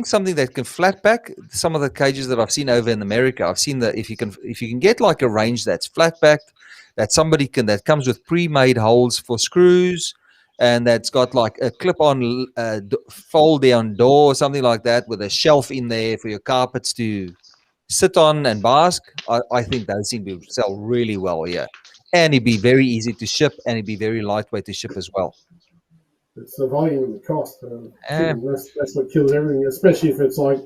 something that can flat back. Some of the cages that I've seen over in America, I've seen that if you can get like a range that's flat backed, that comes with pre-made holes for screws, and that's got like a clip-on fold down door or something like that with a shelf in there for your carpets to sit on and bask. I think those seem to sell really well here. And it'd be very easy to ship, and it'd be very lightweight to ship as well. It's the volume and the cost. That's what kills everything, especially if it's like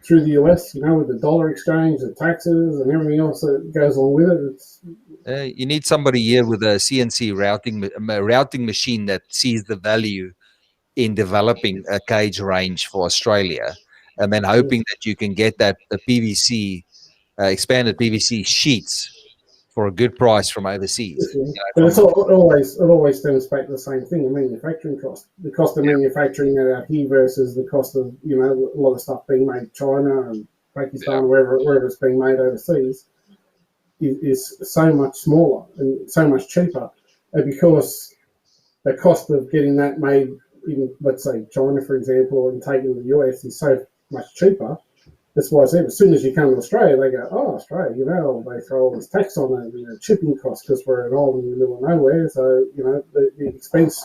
through the US, with the dollar exchange, the taxes, and everything else that goes along with it. You need somebody here with a CNC routing machine that sees the value in developing a cage range for Australia, and then hoping that you can get the PVC, expanded PVC sheets for a good price from overseas. But it always stems back to the same thing: the manufacturing cost. The cost of manufacturing it out here versus the cost of a lot of stuff being made in China and Pakistan, wherever it's being made overseas, is so much smaller and so much cheaper. And because the cost of getting that made in, let's say, China, for example, and taken to the US is so much cheaper. That's why I said as soon as you come to Australia, they go, Australia, they throw all this tax on it, shipping costs because we're an island in the middle of nowhere. So, the expense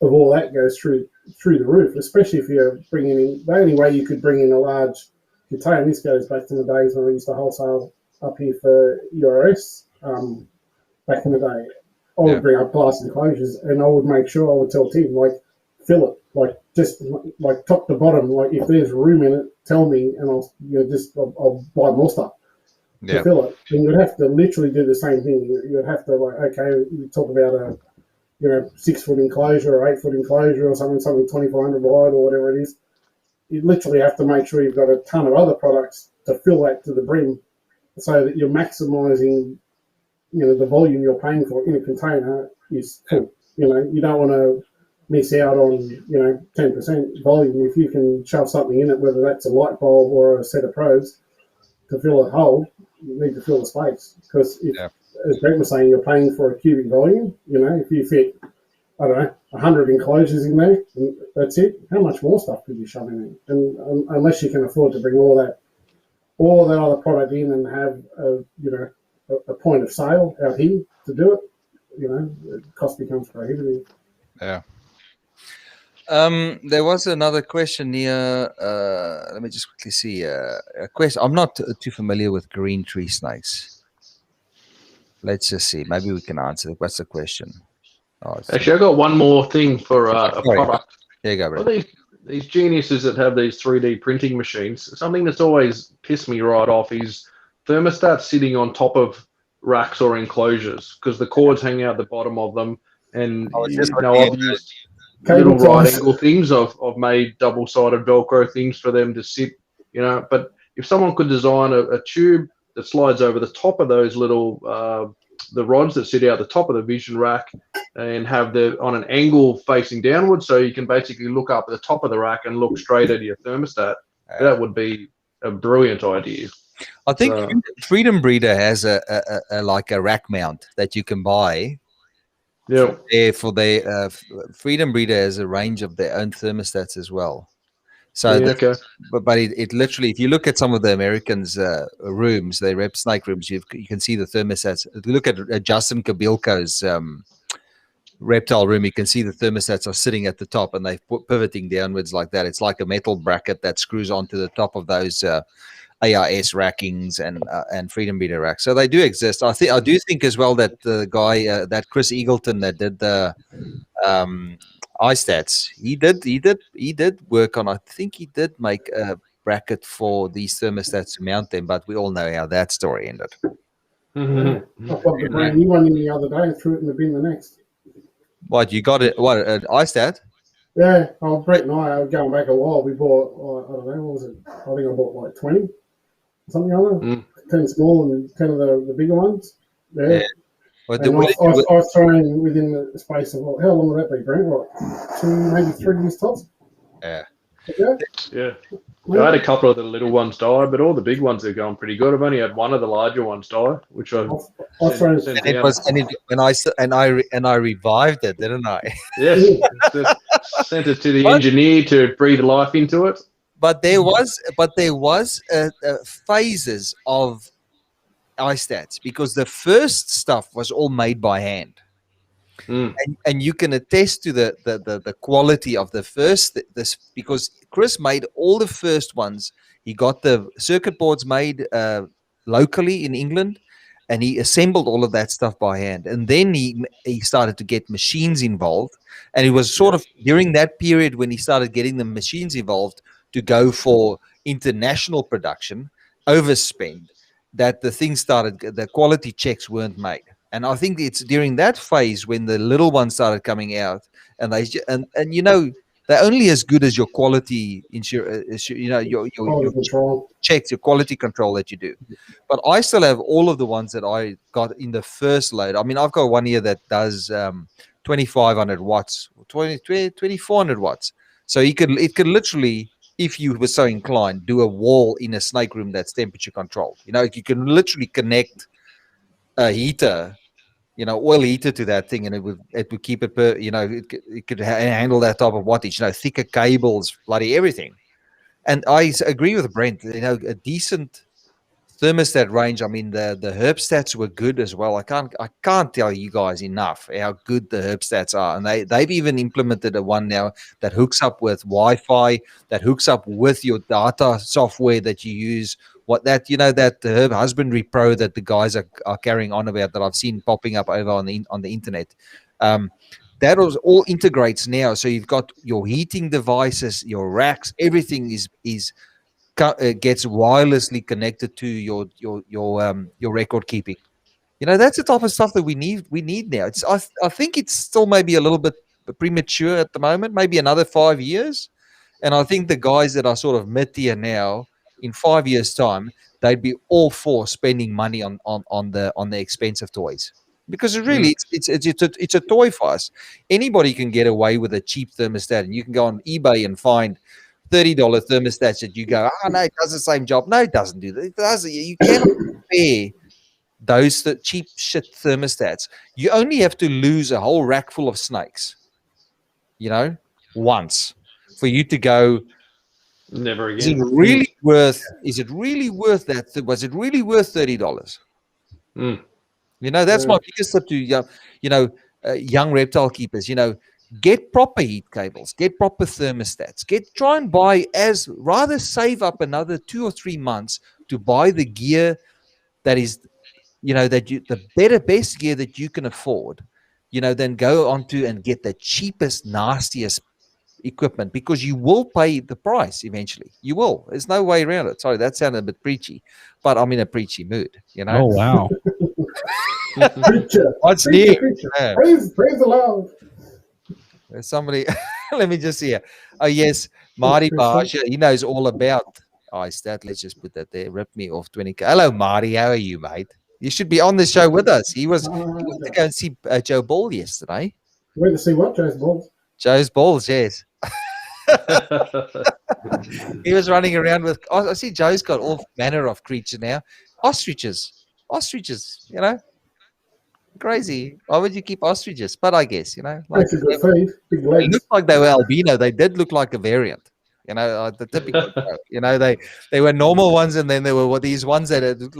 of all that goes through the roof, especially if you're bringing in, the only way you could bring in a large container, this goes back to the days when I used to wholesale up here for URS back in the day. I would bring up glass enclosures and I would make sure, I would tell Tim, fill it, just top to bottom. If there's room in it, tell me, and I'll buy more stuff to fill it. And you'd have to literally do the same thing. You'd have to you talk about a 6-foot enclosure or 8-foot enclosure or something 2,500 wide or whatever it is. You literally have to make sure you've got a ton of other products to fill that to the brim, so that you're maximising, the volume you're paying for in a container is full. You don't want to miss out on 10% volume. If you can shove something in it, whether that's a light bulb or a set of probes to fill a hole, you need to fill the space, because as Brent was saying, you're paying for a cubic volume. If you fit, I don't know, 100 enclosures in there, and that's it. How much more stuff could you shove in there? And unless you can afford to bring all that other product in and have a point of sale out here to do it, the cost becomes prohibitive. Yeah. There was another question here. Let me just quickly see. A question. I'm not too familiar with green tree snakes. Let's just see. Maybe we can answer. What's the question? Actually, I got one more thing for a product. There you go, bro. Well, these geniuses that have these 3D printing machines, something that's always pissed me right off is thermostats sitting on top of racks or enclosures because the cords hang out the bottom of them. And I've used little right angle things. I've made double-sided Velcro things for them to sit, But if someone could design a tube that slides over the top of those little the rods that sit out the top of the vision rack and have on an angle facing downwards, so you can basically look up at the top of the rack and look straight at your thermostat. That would be a brilliant idea. I think Freedom Breeder has a like a rack mount that you can buy. Yeah. For their Freedom Breeder has a range of their own thermostats as well. So, but it literally, if you look at some of the Americans' rooms, their rep snake rooms, you can see the thermostats. If you look at Justin Kabilko's reptile room, you can see the thermostats are sitting at the top and they're pivoting downwards like that. It's like a metal bracket that screws onto the top of those ARS rackings and Freedom Breeder racks. So they do exist. I do think as well that the guy, that Chris Eagleton that did the iStats, he did work on. I think he did make a bracket for these thermostats to mount them, but we all know how that story ended. Mm-hmm. I got the brand new one in the other day and threw it in the bin the next. What you got it? What an iStat? Yeah, Brett and I are going back a while. We bought I don't know, what was it? I think I bought like 20, something like that. 10 small and 10 of the bigger ones. Yeah. I've thrown within the space of, how long would that be, Brent? Like 2, maybe 3 years tops? Yeah. Yeah. I had a couple of the little ones die, but all the big ones are going pretty good. I've only had one of the larger ones die, which I I revived it, didn't I? Yes. Sent it to the engineer to breathe life into it. But there was phases of iStats because the first stuff was all made by hand, and you can attest to the quality of the first because Chris made all the first ones. He got the circuit boards made locally in England, and he assembled all of that stuff by hand. And then he started to get machines involved, and it was sort of during that period when he started getting the machines involved to go for international production, overspend, that the thing started, the quality checks weren't made. And I think it's during that phase when the little ones started coming out, and they're only as good as your quality your checks, your quality control that you do. But I still have all of the ones that I got in the first load. I mean, I've got one here that does 2,500 watts, 2,400 watts. So it could literally, if you were so inclined, do a wall in a snake room that's temperature controlled. You can literally connect a heater, oil heater to that thing, and it would keep it it could handle that type of wattage, thicker cables, bloody everything. And I agree with Brent, a decent thermostat range. I mean, the Herbstats were good as well. I can't tell you guys enough how good the Herbstats are, and they've even implemented a one now that hooks up with Wi-Fi, that hooks up with your data software that you use. That the Herb Husbandry Pro that the guys are carrying on about, that I've seen popping up over on the internet. That all integrates now, so you've got your heating devices, your racks, everything gets wirelessly connected to your record keeping. That's the type of stuff that we need now. I think it's still maybe a little bit premature at the moment, maybe another 5 years. And I think the guys that are sort of mid-tier now, in 5 years' time, they'd be all for spending money on the expensive toys, because it's a toy for us. Anybody can get away with a cheap thermostat, and you can go on eBay and find $30 thermostats that you go, no, it does the same job. No, it doesn't do that. It does. You cannot compare those cheap shit thermostats, you only have to lose a whole rack full of snakes, once for you to go, Never is it again. really worth that? Was it really worth $30? Mm. That's my biggest tip to young reptile keepers. Get proper heat cables, get proper thermostats, try and buy rather save up another 2 or 3 months to buy the gear that is, the best gear that you can afford, then go onto and get the cheapest, nastiest equipment, because you will pay the price eventually. You will. There's no way around it. Sorry, that sounded a bit preachy, but I'm in a preachy mood, Oh, wow. Preacher. What's Preacher, new? preacher. Yeah. Praise the Lord. There's somebody, let me just see here. Oh, yes, Marty Baja, he knows all about iStat. Let's just put that there. Rip me off 20K. Hello, Marty. How are you, mate? You should be on the show with us. He went to go and see Joe Ball yesterday. Went to see what, Joe's balls? Joe's Balls, yes. He was running around with, I see Joe's got all manner of creatures now. Ostriches, crazy. Why would you keep ostriches? But I guess, That's a good feed. Big they legs. looked like they were albino. They did look like a variant. The typical. They were normal ones, and then there were these ones that looked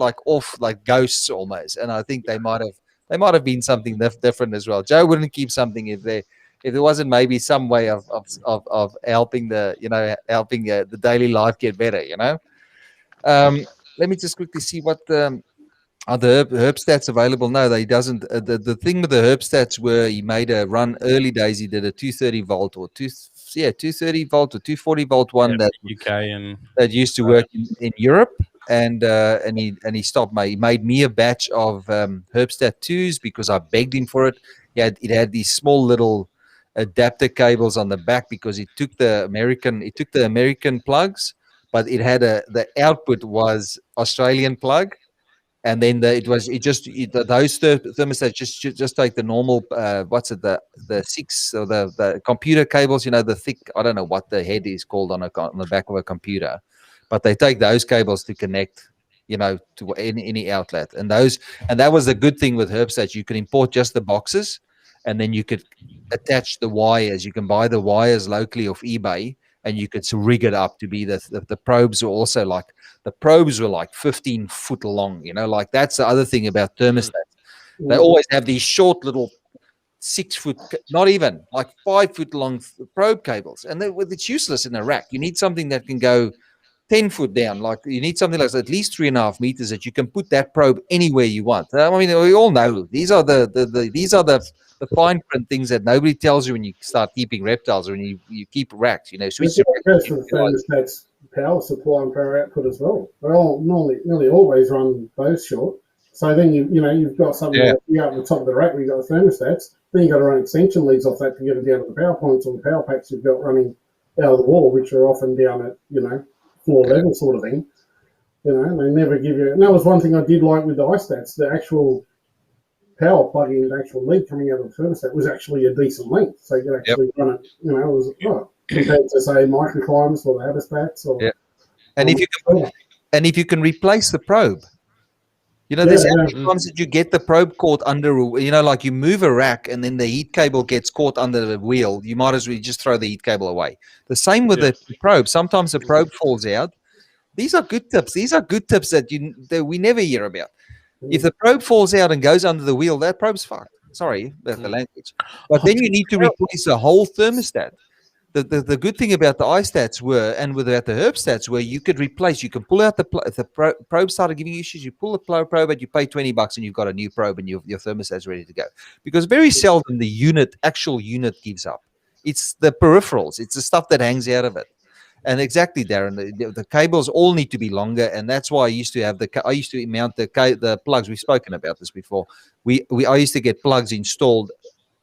like ghosts almost. And I think they might have been something different as well. Joe wouldn't keep something if there wasn't maybe some way of helping the daily life get better. Let me just quickly see what are the herb stats available? No, they doesn't. The thing with the herb stats were he made a run early days. He did a 230 volt or 230 volt or 240 volt one that UK and that used to work in Europe, and he stopped. He made me a batch of Herbstat 2s because I begged him for it. It had these small little adapter cables on the back because it took the American plugs, but it had the output was Australian plug. And then those thermostats just take the normal the 6 or the computer cables, the thick, I don't know what the head is called on the back of a computer, but they take those cables to connect to any outlet, and that was the good thing with Herbstats. You could import just the boxes, and then you could attach the wires. You can buy the wires locally off eBay, and you could rig it up to be the probes were also the probes were 15 foot long, that's the other thing about thermostats. They always have these short little 6 foot, not even 5 foot long probe cables, and it's useless in a rack. You need something that can go 10 foot down. You need something like at least 3.5 meters that you can put that probe anywhere you want. I mean, we all know these are the fine print things that nobody tells you when you start keeping reptiles or when you keep racks. Switch to thermostats, power supply and power output as well. They all nearly always run both short. So then you've got something up the top of the rack where you've got the thermostats. Then you've got to run extension leads off that to get it down to the power points or the power packs you've got running out of the wall, which are often down at floor level sort of thing. They never give you. And that was one thing I did like with the iStats. The actual power plug-in, the actual lead coming out of the thermostat was actually a decent length, so you could actually run it. It was compared to say microclimates or the Habistats. And if you can replace the probe, there's times that you get the probe caught under, you move a rack and then the heat cable gets caught under the wheel. You might as well just throw the heat cable away. The same with the probe. Sometimes the probe falls out. These are good tips. These are good tips that we never hear about. If the probe falls out and goes under the wheel, that probe's fucked. Sorry about the language. But then you need to replace the whole thermostat. The good thing about the iStats and without the Herbstats you could replace. You can pull out if the probe started giving you issues, you pull the probe out, you pay $20 and you've got a new probe and your thermostat's ready to go. Because very seldom the actual unit gives up. It's the peripherals. It's the stuff that hangs out of it. And exactly, Darren, the cables all need to be longer, and that's why I used to mount the plugs. We've spoken about this before. I used to get plugs installed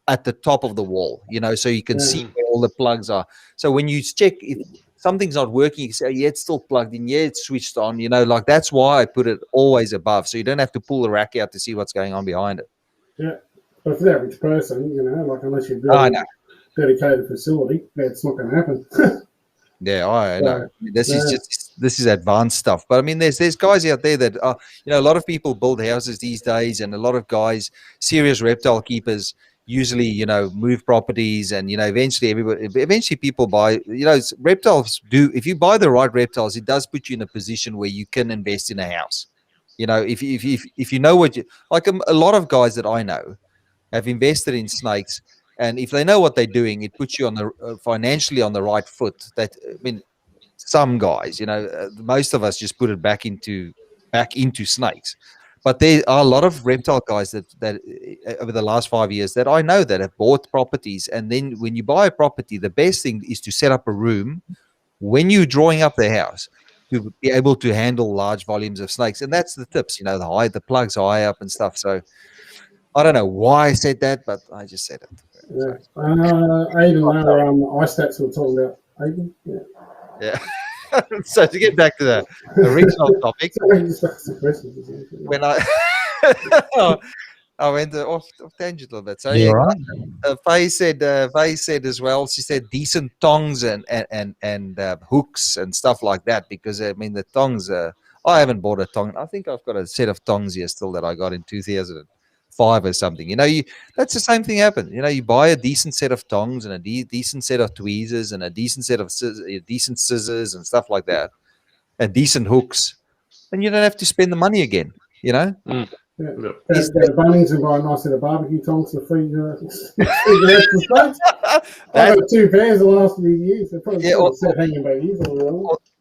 at the top of the wall, so you can see where all the plugs are. So when you check if something's not working, you say, it's still plugged in, it's switched on, that's why I put it always above, so you don't have to pull the rack out to see what's going on behind it. Yeah, but for the average person, unless you've got a dedicated facility, it's not going to happen. Yeah, I know. This is just this is advanced stuff. But I mean, there's guys out there that are, a lot of people build houses these days, and a lot of guys, serious reptile keepers, usually move properties, and eventually people buy. Reptiles do. If you buy the right reptiles, it does put you in a position where you can invest in a house. If you know what you like, a lot of guys that I know have invested in snakes, and if they know what they're doing, it puts you on the financially on the right foot. Some guys, most of us just put it back into snakes, but there are a lot of reptile guys that over the last 5 years that I know that have bought properties, and then when you buy a property, the best thing is to set up a room when you're drawing up the house to be able to handle large volumes of snakes, and that's the tips. The plugs high up and stuff. So I don't know why I said that, but I just said it. Yeah. Aiden, ice stats we're talking about. Aiden? Yeah. So to get back to the original topic, when I went off tangent a little bit. So Faye said as well. She said decent tongs and hooks and stuff like that, because I mean the tongs. I haven't bought a tong. I think I've got a set of tongs here still that I got in 2005 or something. That's the same thing happens. You buy a decent set of tongs and a decent set of tweezers and a decent set of decent scissors and stuff like that, and decent hooks, and you don't have to spend the money again. Yeah. Go to Bunnings and buy a nice set of barbecue tongs to feed the snakes. I've got 2 pairs the last few years. They're probably hanging back here.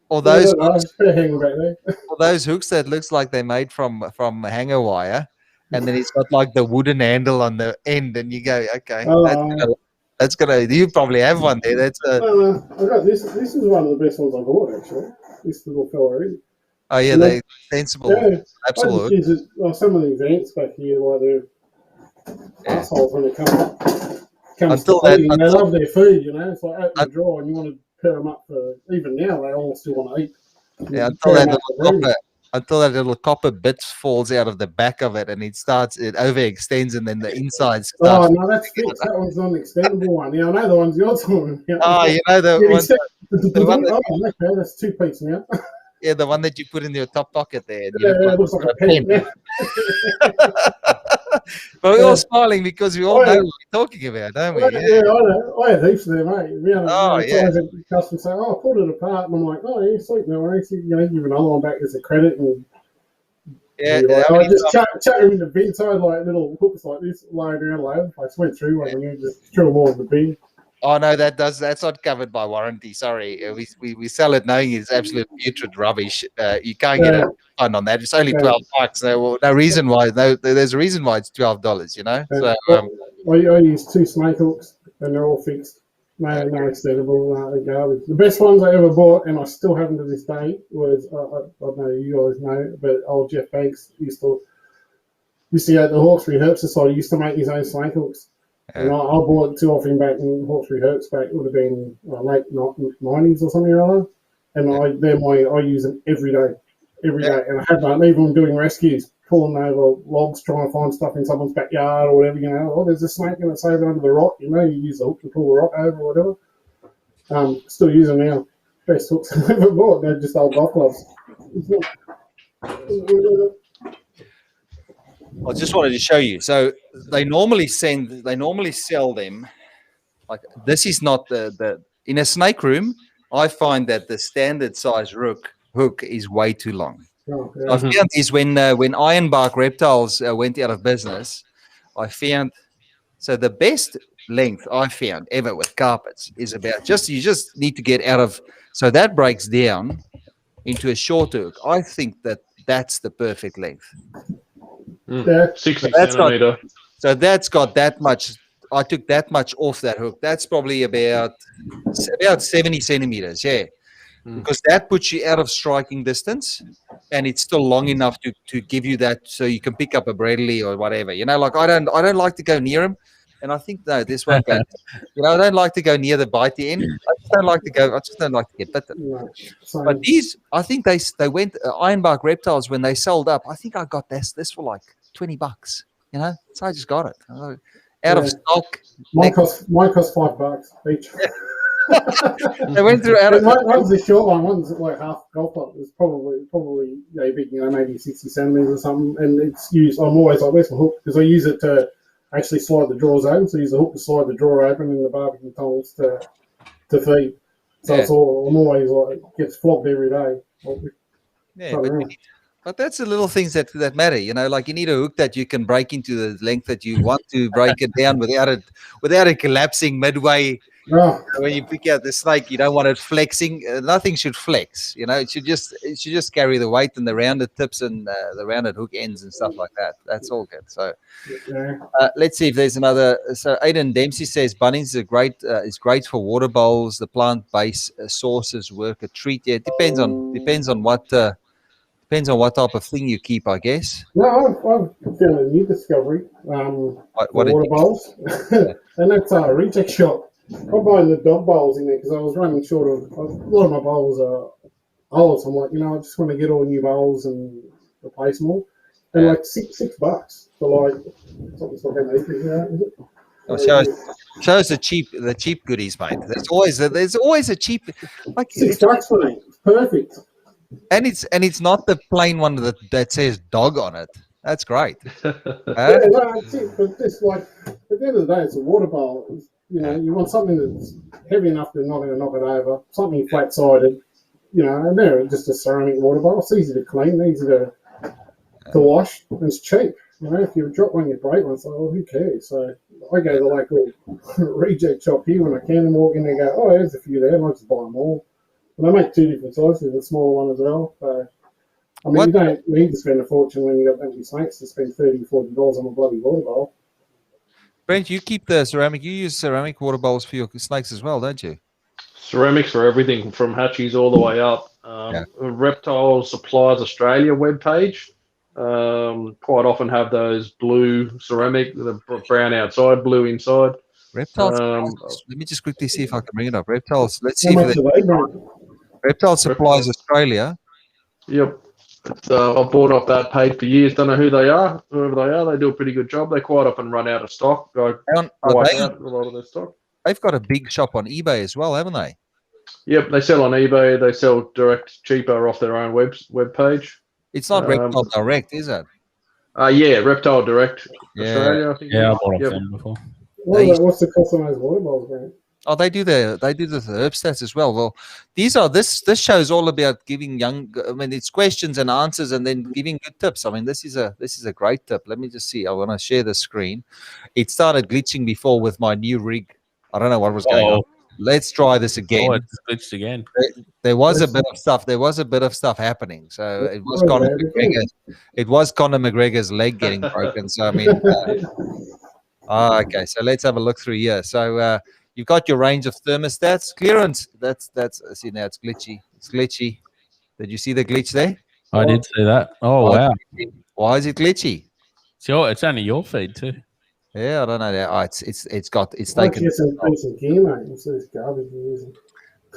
Or those hanging back there. Or those hooks that looks like they're made from hanger wire, and then it's got like the wooden handle on the end, and you go, okay, that's gonna. You probably have one there. That's I got this. This is one of the best ones I bought, actually. This little fella here. Oh yeah, they're sensible. Yeah, absolutely. Some of the events back here, like they're assholes when it comes to eating. They love their food, It's like open the drawer and you want to pair them up for. Even now, they all still want to eat. Yeah, until that little copper bit falls out of the back of it, and it overextends, and then the inside starts. Oh no, that's fixed. That one's not an extendable one. Yeah, I know the ones you're talking about. Oh, the one. Okay, that's 2 pieces now. Yeah, the one that you put in your top pocket there. It looks like a pen. But we're all smiling because we all know what we're talking about, don't we? Yeah, I know. I had heaps of them, mate. Yeah. Customers say, I pulled it apart. And I'm like, yeah, sweet, no worries. Give another one back as a credit. And I just chuck them in the bin. So I had like little hooks like this lying around all over the place. Went through one and then just threw them all in the bin. Oh no, that's not covered by warranty. Sorry, we sell it knowing it's absolute putrid rubbish. You can't get a fund on that. It's only $12. No reason why. There's a reason why it's $12. So I use 2 snake hooks and they're all fixed. No extendable. They're garbage. The best ones I ever bought, and I still have them to this day, was I don't know you guys know, but old Jeff Banks used to go at the Hawkesbury Herp Society. Used to make his own snake hooks. And I bought 2 off him back in Hawkesbury Herps back. It would have been late 90s or something or other. And I use them every day. And I have done, even doing rescues, pulling over logs, trying to find stuff in someone's backyard or whatever, there's a snake and it's over under the rock, you use the hook to pull the rock over or whatever. Still use them now. Best hooks I've ever bought. They're just old golf clubs. I just wanted to show you. So they normally sell them like this. Is not the in a snake room. I find that the standard size hook is way too long. Oh, yeah. I found is when Ironbark Reptiles went out of business. I found the best length I found ever with carpets is about you just need to get out of. So that breaks down into a short hook. I think that's the perfect length. 60 centimeter. So that's got that much. I took that much off that hook. That's probably about 70 centimeters. Yeah, because that puts you out of striking distance, and it's still long enough to give you that, so you can pick up a Bradley or whatever. Like I don't like to go near them, and I think this won't go. I don't like to go near the bitey end. I just don't like to get bitten. Right. But these, I think they went Ironbark Reptiles when they sold up. I think I got this for like $20. So I just got it out of stock. Mine cost $5 each. They went through out of One's a short one, one's like half golf club. It's probably big, maybe 60 centimeters or something. And it's used. I'm always like, where's my hook? Because I use it to actually slide the drawers open. So I use the hook to slide the drawer open and the barbecue tunnels to feed. So it's all. I'm always like, gets flogged every day. Yeah, but that's the little things that matter, like you need a hook that you can break into the length that you want to break it down without it collapsing midway. Oh. When you pick out the snake, you don't want it flexing. Nothing should flex. It should just carry the weight and the rounded tips and the rounded hook ends and stuff like that. That's all good. So let's see if there's another. So Aidan Dempsey says Bunnings is great for water bowls. The plant-based sources work a treat. Yeah, it depends on what type of thing you keep, I guess. No, I've done a new discovery. What water bowls, and that's a reject shop. I'm buying the dog bowls in there because I was running short of a lot of my bowls are old. So I'm like, I just want to get all new bowls and replace them all. And like $6 for like something's like that. Show us the cheap goodies, mate. There's always a cheap, like $6 for me. It's perfect. And it's not the plain one that says dog on it. That's great. Yeah, no, it's it. But just like at the end of the day, it's a water bowl. You want something that's heavy enough to not going to knock it over, something flat-sided, and they're just a ceramic water bowl. It's easy to clean, easy to wash, and it's cheap. If you drop one, you break one, it's like, well, who cares? So I go to the local reject shop here when I can and walk in there and go, oh, there's a few there, I just buy them all. And they make two different sizes, a smaller one as well. So, you don't need to spend a fortune when you've got that many snakes to spend $30, $40 on a bloody water bowl. Brent, you keep the ceramic. You use ceramic water bowls for your snakes as well, don't you? Ceramics for everything from hatchies all the way up. Reptile Supplies Australia webpage quite often have those blue ceramic, the brown outside, blue inside. Reptiles. Let me just quickly see if I can bring it up. Reptiles. Let's see if Reptile Supplies Australia. Yep. I've bought off that page for years. Don't know who they are. Whoever they are, they do a pretty good job. They quite often run out of stock. Out a lot of their stock. They've got a big shop on eBay as well, haven't they? Yep, they sell on eBay. They sell direct, cheaper off their own web page. It's not Reptile Direct, is it? Yeah, Reptile Direct Australia. I think I bought off them before. What's the cost of those water bowls, man? Oh, they do the herb stats as well. Well, this show is all about giving it's questions and answers and then giving good tips. This is a great tip. Let me just see. I want to share the screen. It started glitching before with my new rig. I don't know what was going on. Let's try this again. Oh, it's glitched again. There was a bit of stuff. There was a bit of stuff happening. So it was Conor McGregor. It was Conor McGregor's leg getting broken. So okay. So let's have a look through here. So you've got your range of thermostats. Clearance. That's see now it's glitchy. It's glitchy. Did you see the glitch there? I did see that. Oh wow. Why is it glitchy? It's only your feed too. Yeah, I don't know that. It's taken some gear, mate. It's this garbage you're using.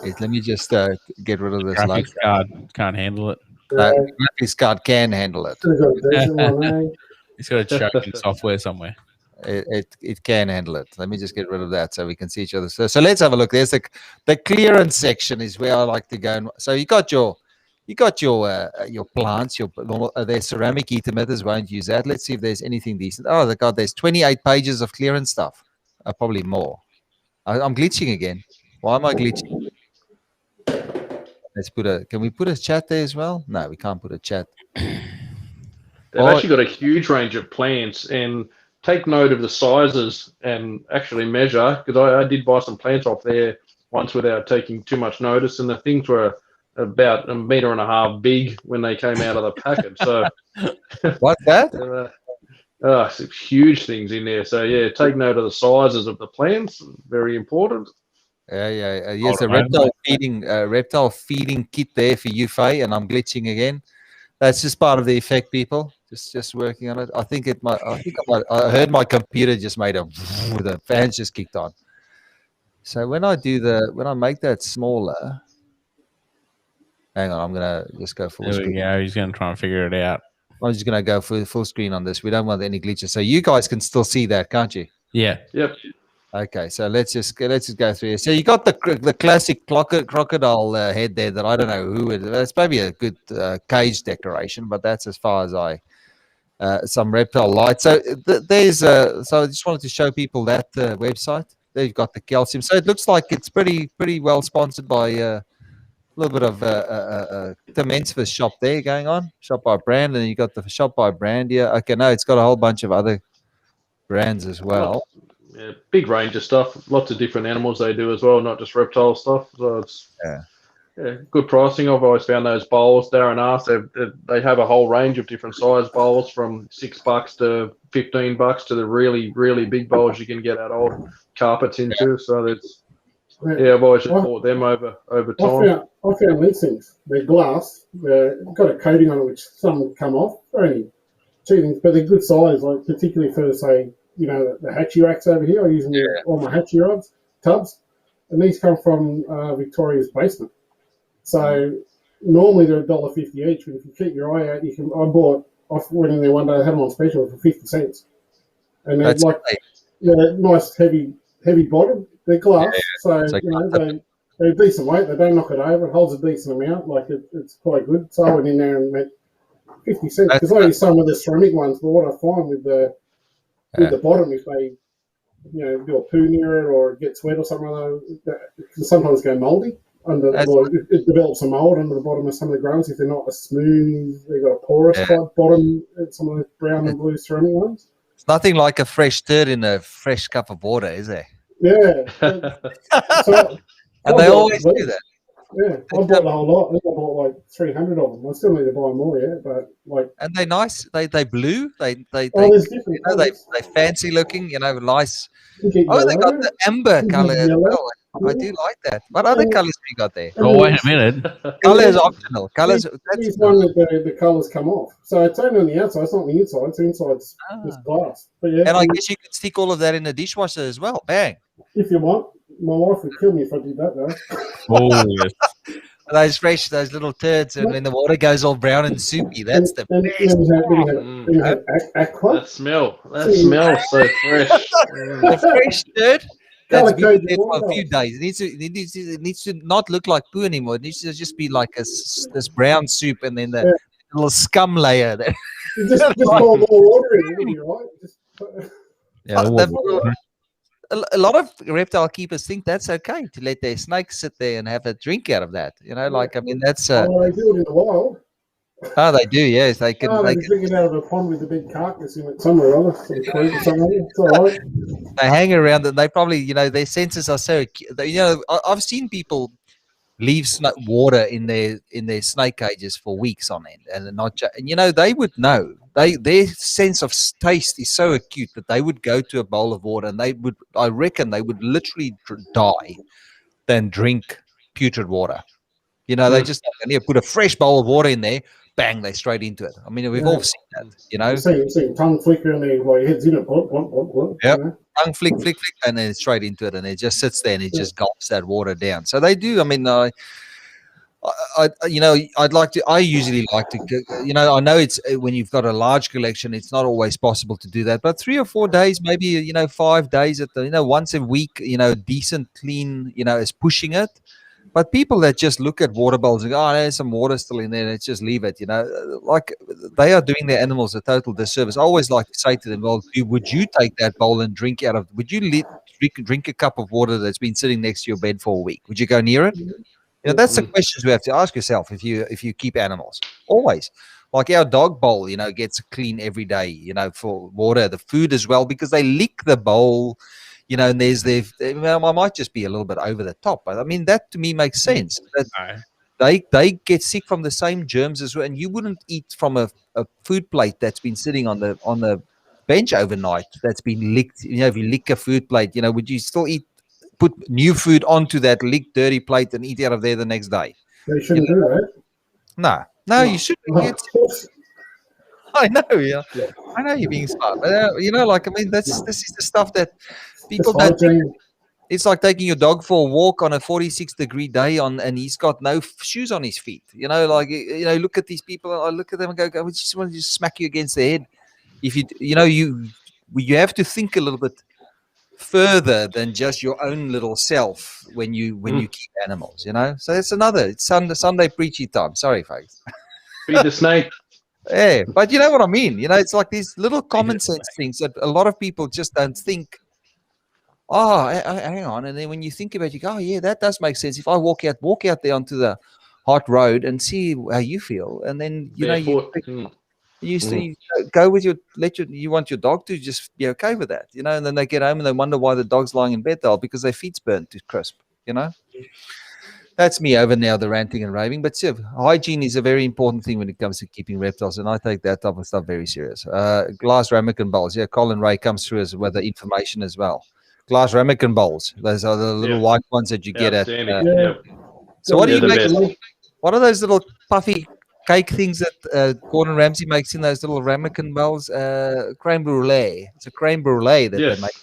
Let me just get rid of this. Graphics card can't handle it. Graphics card can handle it. It's got a choking software somewhere. It can handle it. Let me just get rid of that so we can see each other. So let's have a look. There's the clearance section is where I like to go. So you got your plants, your normal. Their ceramic heat emitters won't use that. Let's see if there's anything decent. Oh, God, there's 28 pages of clearance stuff. Probably more. I'm glitching again. Why am I glitching? Can we put a chat there as well? No, we can't put a chat. They've actually got a huge range of plants, and take note of the sizes and actually measure, because I did buy some plants off there once without taking too much notice, and the things were about 1.5 meters big when they came out of the packet. So what's that? Some huge things in there. So yeah, take note of the sizes of the plants. Very important. Yes, a reptile feeding kit there for you, Faye, and I'm glitching again. That's just part of the effect, people. Just working on it. I I heard my computer just made the fans just kicked on. So when I make that smaller, hang on, I'm gonna just go full screen. There we go. He's gonna try and figure it out. I'm just gonna go full screen on this. We don't want any glitches. So you guys can still see that, can't you? Yeah. Yep. Okay, so let's just go through here. So you got the classic crocodile head there that I don't know who it is. It's maybe a good cage decoration, but that's as far as I some reptile light. So there's so I just wanted to show people that website. They've got the calcium. So it looks like it's pretty well sponsored by a little bit of Tim Ensforth's shop there going on. Shop by brand, and you got the shop by brand here. Okay, no, it's got a whole bunch of other brands as well. Yeah, big range of stuff. Lots of different animals they do as well, not just reptile stuff. So it's good pricing. I've always found those bowls. Darren asked, they have a whole range of different size bowls from $6 to $15 to the really big bowls you can get out old carpets into. So there's I've always just bought them over time. I found these things. They're glass. They've got a coating on it, which some come off. They're only two things, but they're good size. Like particularly for say, the hatchie racks over here. I use them all my hatchie rods, tubs, and these come from Victoria's Basement. So normally they're $1.50 each, but if you keep your eye out, you can. I went in there one day. I had them on special for 50 cents, and they're nice heavy bottom. They're glass, so they're a decent weight. They don't knock it over. It holds a decent amount. Like it's quite good. So I went in there and met 50 cents because I use some of the ceramic ones. But what I find with the bottom, if they do a poo near it or it gets wet or something like that, it can sometimes go mouldy. It develops a mould under the bottom of some of the grounds if they're not as smooth. They've got a porous bottom. Some of the brown and blue ceramic ones. It's nothing like a fresh turd in a fresh cup of water, is there? Yeah. And they always do that. Yeah, I bought the whole lot. I think I bought like 300 of them. I still need to buy more, but and they're nice. They blue. They there's different they fancy looking. Nice. They got the amber color as well. I do like that. What other colors we got there? Oh, wait a minute. Color is optional. Colors. This one that the colors come off. So it's only on the outside. It's not on the inside. The inside's just glass. But and I guess you could stick all of that in the dishwasher as well. Bang. If you want. My wife would kill me if I did that, though. Oh, yes. Those little turds, and when the water goes all brown and soupy, that's the best. Aqua. That smells so fresh. The fresh turd. That's been there for a few days. It needs to not look like poo anymore. It needs to just be like this brown soup, and then the little scum layer there. Just pour more water in, it'll be right? A lot of reptile keepers think that's okay to let their snakes sit there and have a drink out of that. That's. They do it in the wild. Oh, they do. Yes, they can. They drink it out of a pond with a big carcass in it somewhere or other. It's all right. They hang around, and they probably, their senses are so. I've seen people leave water in their snake cages for weeks on end, and not. They would know. Their sense of taste is so acute that they would go to a bowl of water, and I reckon they would literally die than drink putrid water. They just put a fresh bowl of water in there, bang, they straight into it. I mean, we've all seen that. You've seen tongue flicker and their heads in it. Yep. Tongue flick, and then straight into it, and it just sits there and it just gulps that water down. So they do. I mean, I usually like to, I know it's when you've got a large collection, it's not always possible to do that, but 3 or 4 days, maybe, 5 days at the, once a week, decent, clean, is pushing it. But people that just look at water bowls and go, oh, there's some water still in there, let's just leave it, like they are doing their animals a total disservice. I always like to say to them, well, would you take that bowl and drink out of, would you drink a cup of water that's been sitting next to your bed for a week? Would you go near it? That's the questions we have to ask yourself if you keep animals. Always. Like our dog bowl, gets clean every day, for water, the food as well, because they lick the bowl, and I might just be a little bit over the top, but I mean, that to me makes sense. That they get sick from the same germs as well, and you wouldn't eat from a food plate that's been sitting on the bench overnight that's been licked. If you lick a food plate, would you still put new food onto that licked dirty plate and eat out of there the next day? They shouldn't do that. No, you shouldn't. I know, I know you're being smart, but this is the stuff that people don't. It's like taking your dog for a walk on a 46-degree day and he's got no shoes on his feet. Look at these people. I look at them and go, we just want to smack you against the head. If you have to think a little bit further than just your own little self when you keep animals, you know. So it's Sunday preachy time. Sorry, folks. Feed the snake. Yeah, but you know what I mean. You know, it's like these little common sense things that a lot of people just don't think. Oh, hang on. And then when you think about it, you go, oh, yeah, that does make sense. If I walk out there onto the hot road and see how you feel. And then, you Barefoot. know, you go with you want your dog to just be okay with that, you know, and then they get home and they wonder why the dog's lying in bed, because their feet's burnt to crisp, you know. That's me over now, the ranting and raving. But yeah, hygiene is a very important thing when it comes to keeping reptiles, and I take that type of stuff very serious. Glass ramekin bowls. Yeah, Colin Ray comes through with the information as well. Glass ramekin bowls. Those are the little white ones that you get at. So what do you make? What are those little puffy cake things that Gordon Ramsay makes in those little ramekin bowls? Creme brulee. It's a creme brulee that they make.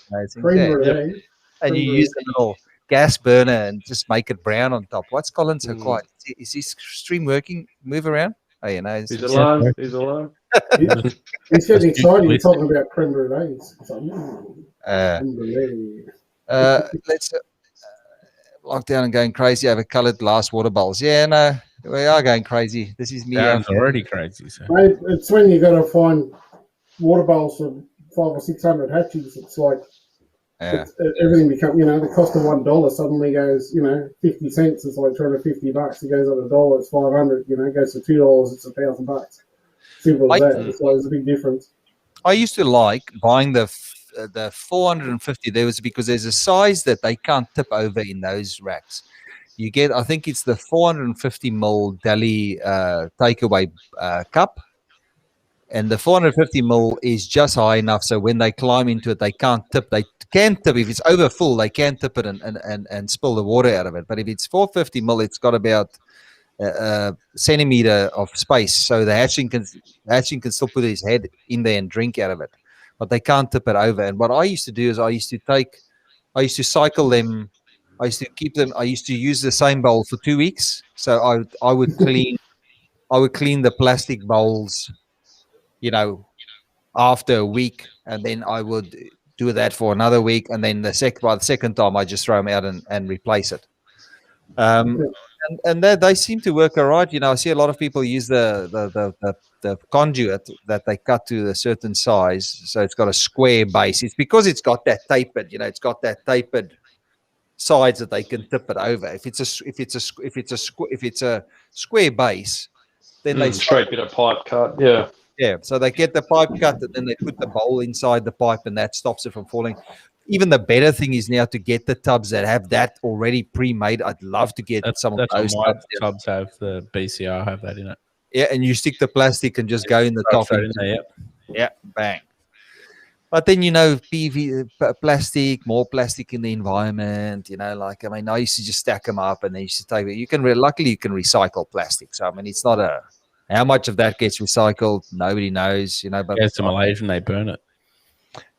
Creme brulee. And you use a little gas burner and just make it brown on top. What's Colin so quiet? Is his stream working? Move around? Oh, you know. He's alive. He's alive. He's getting excited. He's talking about creme brulees. Let's lockdown and going crazy over coloured glass water bowls. Yeah, no, we are going crazy. This is me. Sounds already crazy. So. Mate, it's when you got to find water bowls for 500 or 600 hatchies. It's like everything becomes, you know, the cost of $1 suddenly goes, you know, 50 cents. It's like $250. It goes up $1. It's 500. You know, it goes to $2. It's $1,000. Simple as that. So there's a big difference. I used to like buying the 450. There was because there's a size that they can't tip over in those racks. You get, I think it's the 450 ml deli takeaway cup, and the 450 ml is just high enough so when they climb into it, they can't tip. They can tip if it's over full. They can tip it and spill the water out of it. But if it's 450 ml, it's got about a centimeter of space, so the hatchling can still put his head in there and drink out of it. But they can't tip it over. And what I used to do is I used to cycle them. I used to keep them. I used to use the same bowl for 2 weeks. So I would clean the plastic bowls, you know, after a week, and then I would do that for another week, and then by the second time I just throw them out and replace it. And they seem to work all right. You know, I see a lot of people use the conduit that they cut to a certain size, so it's got a square base. It's because it's got that tapered, you know, it's got that tapered sides that they can tip it over. If it's a square base, then they straight bit of pipe cut. Yeah. So they get the pipe cut, and then they put the bowl inside the pipe, and that stops it from falling. Even the better thing is now to get the tubs that have that already pre-made. I'd love to get some of those tubs have the BCR have that in it. Yeah, and you stick the plastic and just go in the top. Yeah, bang. But then, you know, plastic, more plastic in the environment, you know, like, I mean, I used to just stack them up and then you used to take it. Luckily you can recycle plastic. So, I mean, it's not how much of that gets recycled, nobody knows, you know. But it's to Malaysia and they burn it.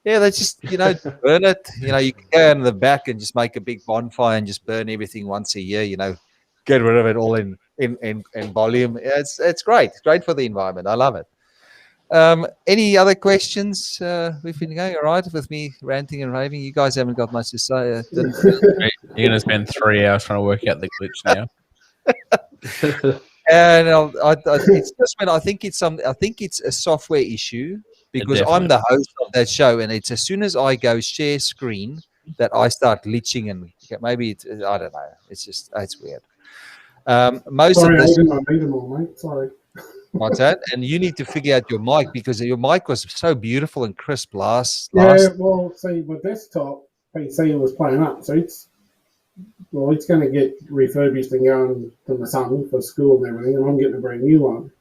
Yeah, they just, you know, burn it. You know, you can go in the back and just make a big bonfire and just burn everything once a year, you know, get rid of it all in volume. Yeah, it's great. It's great for the environment. I love it. Any other questions? We've been going all right with me ranting and raving. You guys haven't got much to say. You're going to spend 3 hours trying to work out the glitch now. And it's just when I think it's a software issue. Because I'm the host of that show, and it's as soon as I go share screen that I start glitching, and maybe I don't know. It's weird. Sorry, I didn't read them all, mate. Sorry. What's that? And you need to figure out your mic because your mic was so beautiful and crisp last. Yeah, well, see, my desktop PC was playing up, so it's going to get refurbished and going to my son for school and everything, and I'm getting a brand new one.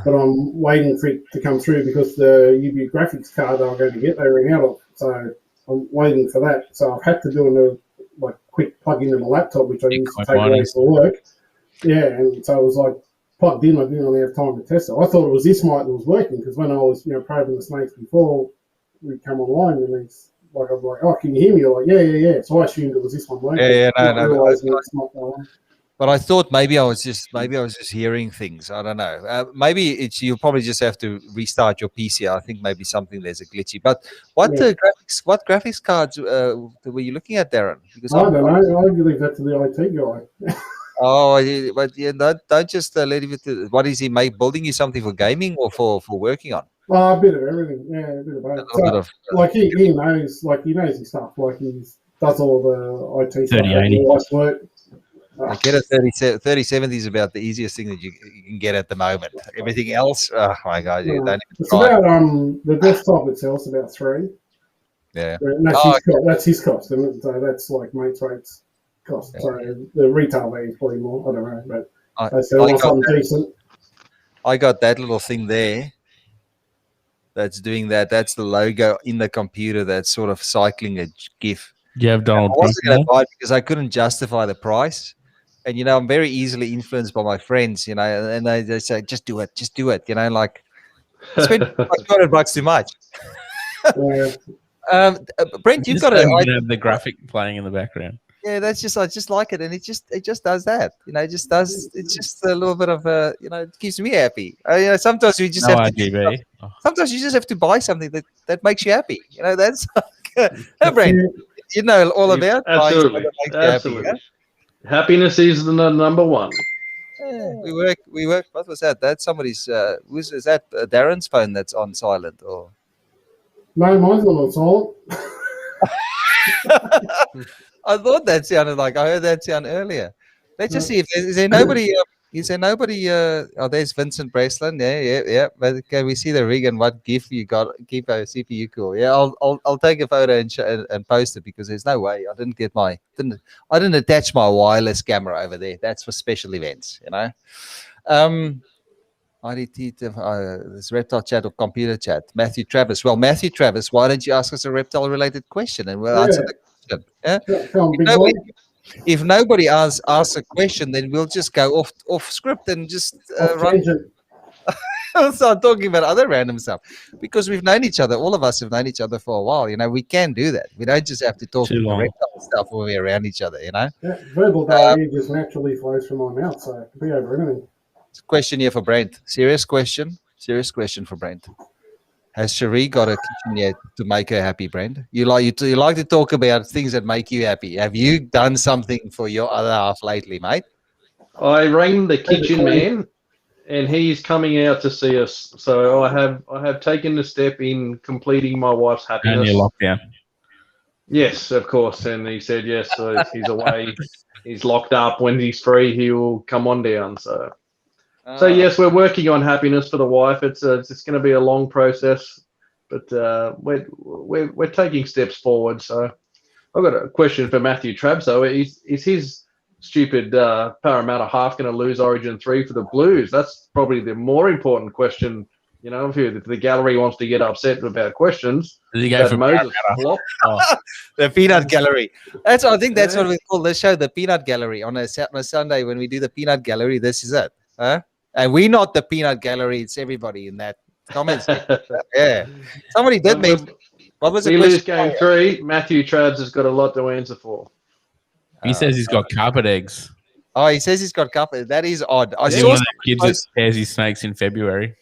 But I'm waiting for it to come through because the UB graphics card I'm going to get, they ran out of. So I'm waiting for that. So I've had to do a quick plug into my laptop, which I used to take away for work. Yeah, and so I was like plugged in. I didn't really have time to test it. I thought it was this mic that was working because when I was, you know, probing the snakes before we come online, and it's like I was like, "Oh, can you hear me?" You're like, "Yeah." So I assumed it was this one working. Yeah. No. It's not that one. But I thought maybe I was just hearing things. I don't know. Maybe it's you'll probably just have to restart your PC. I think maybe something there's a glitchy. But what graphics cards were you looking at, Darren? Because I don't know. I believe that to the IT guy. Oh, but yeah, don't just leave it to. What is he building you something for gaming or for working on? A bit of everything. Yeah, a bit of both. A bit of, like he knows his stuff. Like he does all the IT stuff. 3080. Nice work. I get a 3070 is about the easiest thing that you can get at the moment. Everything else, oh my god, you don't even it's try. about the desktop itself's about $3. Yeah, and that's his cost, and so that's like mate's rate's cost. Yeah. So the retail value is probably more. I don't know, but they still want something decent. I got that little thing there. That's doing that. That's the logo in the computer. That's sort of cycling a GIF. You have Donald Trump. I wasn't going to buy it because I couldn't justify the price. And, I'm very easily influenced by my friends, and they say, just do it. Like, spend $200 too much. Yeah. Brent, you've got have the graphic playing in the background. Yeah, I just like it. And it just does that. It's just a little bit of it keeps me happy. Sometimes we just sometimes you just have to buy something that makes you happy. That's like, Brent, you know all about absolutely. Happy, Happiness is the number one. Yeah, we work. What was that? That's somebody's. Is that Darren's phone that's on silent or? No, mine's not on silent. I thought that sounded like I heard that sound earlier. Let's just see if is there nobody. Is there nobody? Oh, there's Vincent Breslin. Yeah. But can we see the rig and what GIF you got? GIF CPU cool. Yeah, I'll take a photo and post it because there's no way I didn't attach my wireless camera over there. That's for special events, IDT, this reptile chat or computer chat. Matthew Travis. Well, Matthew Travis, why don't you ask us a reptile-related question and we'll answer the question? Yeah? If nobody asks a question, then we'll just go off script and just run. Start talking about other random stuff because we've known each other. All of us have known each other for a while. We can do that. We don't just have to talk reptile stuff when we're around each other. Yeah, verbal diarrhea just naturally flows from my mouth, so it can be over anything. Question here for Brent. Serious question for Brent. Has Cherie got a kitchen yet to make her happy, Brent? You like to talk about things that make you happy. Have you done something for your other half lately, mate? I rang the kitchen man, and he's coming out to see us. So I have taken the step in completing my wife's happiness. And you're locked down. Yes, of course. And he said yes. So he's away. He's locked up. When he's free, he will come on down. So yes, we're working on happiness for the wife. It's going to be a long process, but we're taking steps forward. So I've got a question for Matthew Trabb. So is his stupid Parramatta half going to lose Origin 3 for the Blues? That's probably the more important question. If the gallery wants to get upset about questions. Does he go for Moses the Peanut Gallery? I think that's what we call this show, the Peanut Gallery. On a Sunday when we do the Peanut Gallery, this is it. Huh? And we're not the Peanut Gallery. It's everybody in that comments. Yeah. Somebody did me. What was it? We lose game 3. Matthew Trabbs has got a lot to answer for. He says he's got carpet eggs. Oh, he says he's got carpet. That is odd. I saw one of the kids that spares his snakes in February.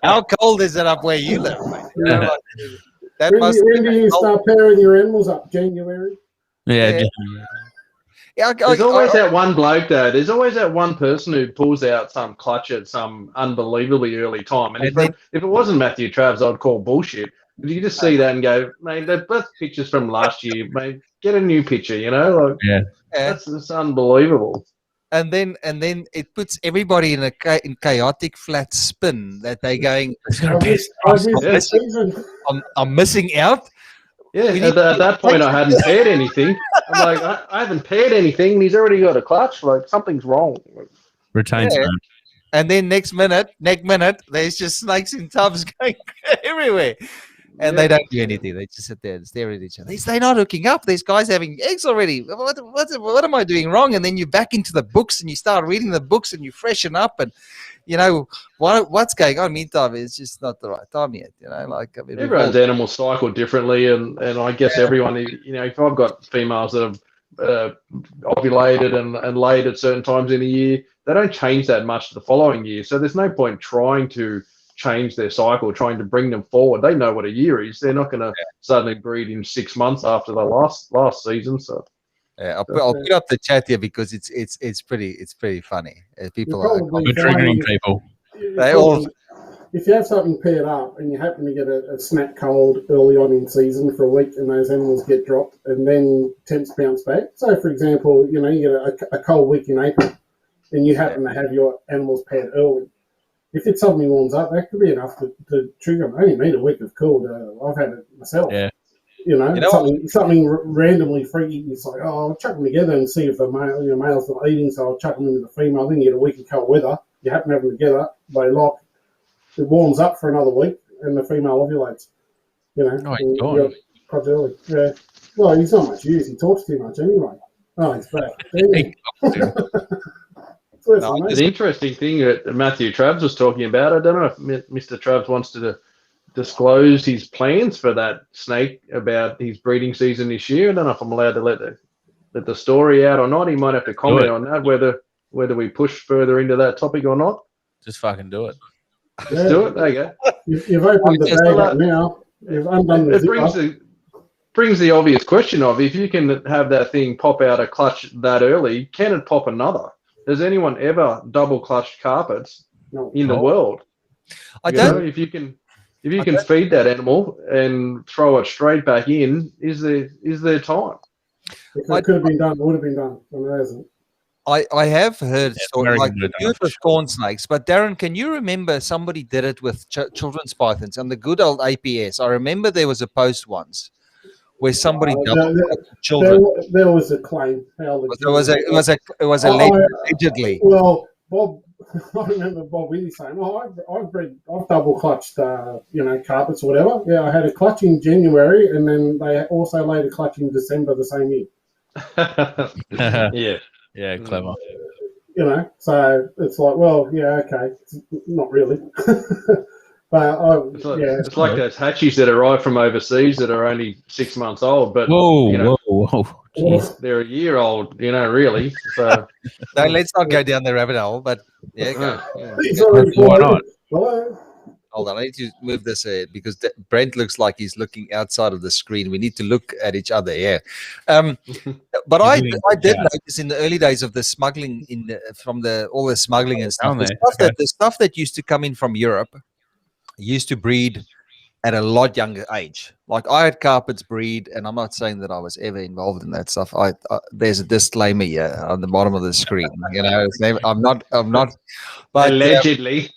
How cold is it up where you live, mate? When do you start pairing your animals up? January? Yeah. There's always that one bloke, though. There's always that one person who pulls out some clutch at some unbelievably early time. And if it wasn't Matthew Trabbs, I'd call bullshit. But you just see that and go, mate, that's pictures from last year, mate. Get a new picture, That's unbelievable. And then it puts everybody in a chaotic flat spin that they're going, I'm missing out. Yeah, at that point I hadn't paired anything. I'm like, I haven't paired anything, and he's already got a clutch. Like, something's wrong. Retains man. And then next minute, there's just snakes in tubs going everywhere. And they don't do anything. They just sit there and stare at each other. They're not hooking up. These guys having eggs already. What am I doing wrong? And then you back into the books and you start reading the books and you freshen up and what's going on. Meantime, it's just not the right time yet. Everyone's animal cycle differently, and I guess everyone. If I've got females that have ovulated and laid at certain times in a year, they don't change that much the following year. So there's no point trying to change their cycle, trying to bring them forward. They know what a year is. They're not going to suddenly breed in 6 months after the last season. So I'll put up the chat here because it's pretty funny. People are Probably We're triggering people. they all If you have something paired up and you happen to get a snap cold early on in season for a week and those animals get dropped and then temps bounce back. So, for example, you get a cold week in April and you happen to have your animals paired early. If it suddenly warms up, that could be enough to trigger them. I only need a week of cold. I've had it myself. Yeah. Something randomly freaky. It's like, I'll chuck them together and see if the male's not eating, so I'll chuck them into the female. Then you get a week of cold weather. You happen to have them together, they lock. It warms up for another week, and the female ovulates. Oh, Quite early. Yeah. Well, he's not much use. He talks too much anyway. Oh, he's back. the interesting thing that Matthew Travs was talking about, I don't know if Mr. Travs wants to disclose his plans for that snake about his breeding season this year. I don't know if I'm allowed to let the story out or not. He might have to comment on that, whether we push further into that topic or not. Just fucking do it. Let's do it. There you go. You've opened the bag up now. You've undone the zipper. Brings the obvious question of, if you can have that thing pop out a clutch that early, can it pop another? Has anyone ever double clutched carpets in the world? If you can feed that animal and throw it straight back in, is there time? If it could have been done, it would have been done. And it hasn't. I have heard stories like good you do it with corn snakes, but Darren, can you remember somebody did it with children's pythons and the good old APS? I remember there was a post once where somebody doubled children. There was a claim. It was allegedly. Well, Bob, I remember Bob Whitty saying, I've double clutched, carpets or whatever. Yeah, I had a clutch in January, and then they also laid a clutch in December the same year. Yeah, clever. So it's like, well, yeah, okay, not really. But it's like those hatchies that arrive from overseas that are only 6 months old, but whoa. they're a year old, really. So No, let's not go down the rabbit hole. But go. Why not? Hold on, I need to move this because Brent looks like he's looking outside of the screen. We need to look at each other. Yeah, but I did notice in the early days of the smuggling all the smuggling and stuff. The stuff that used to come in from Europe used to breed at a lot younger age. Like I had carpets breed, and I'm not saying that I was ever involved in that stuff. There's a disclaimer here on the bottom of the screen. I'm not. But allegedly.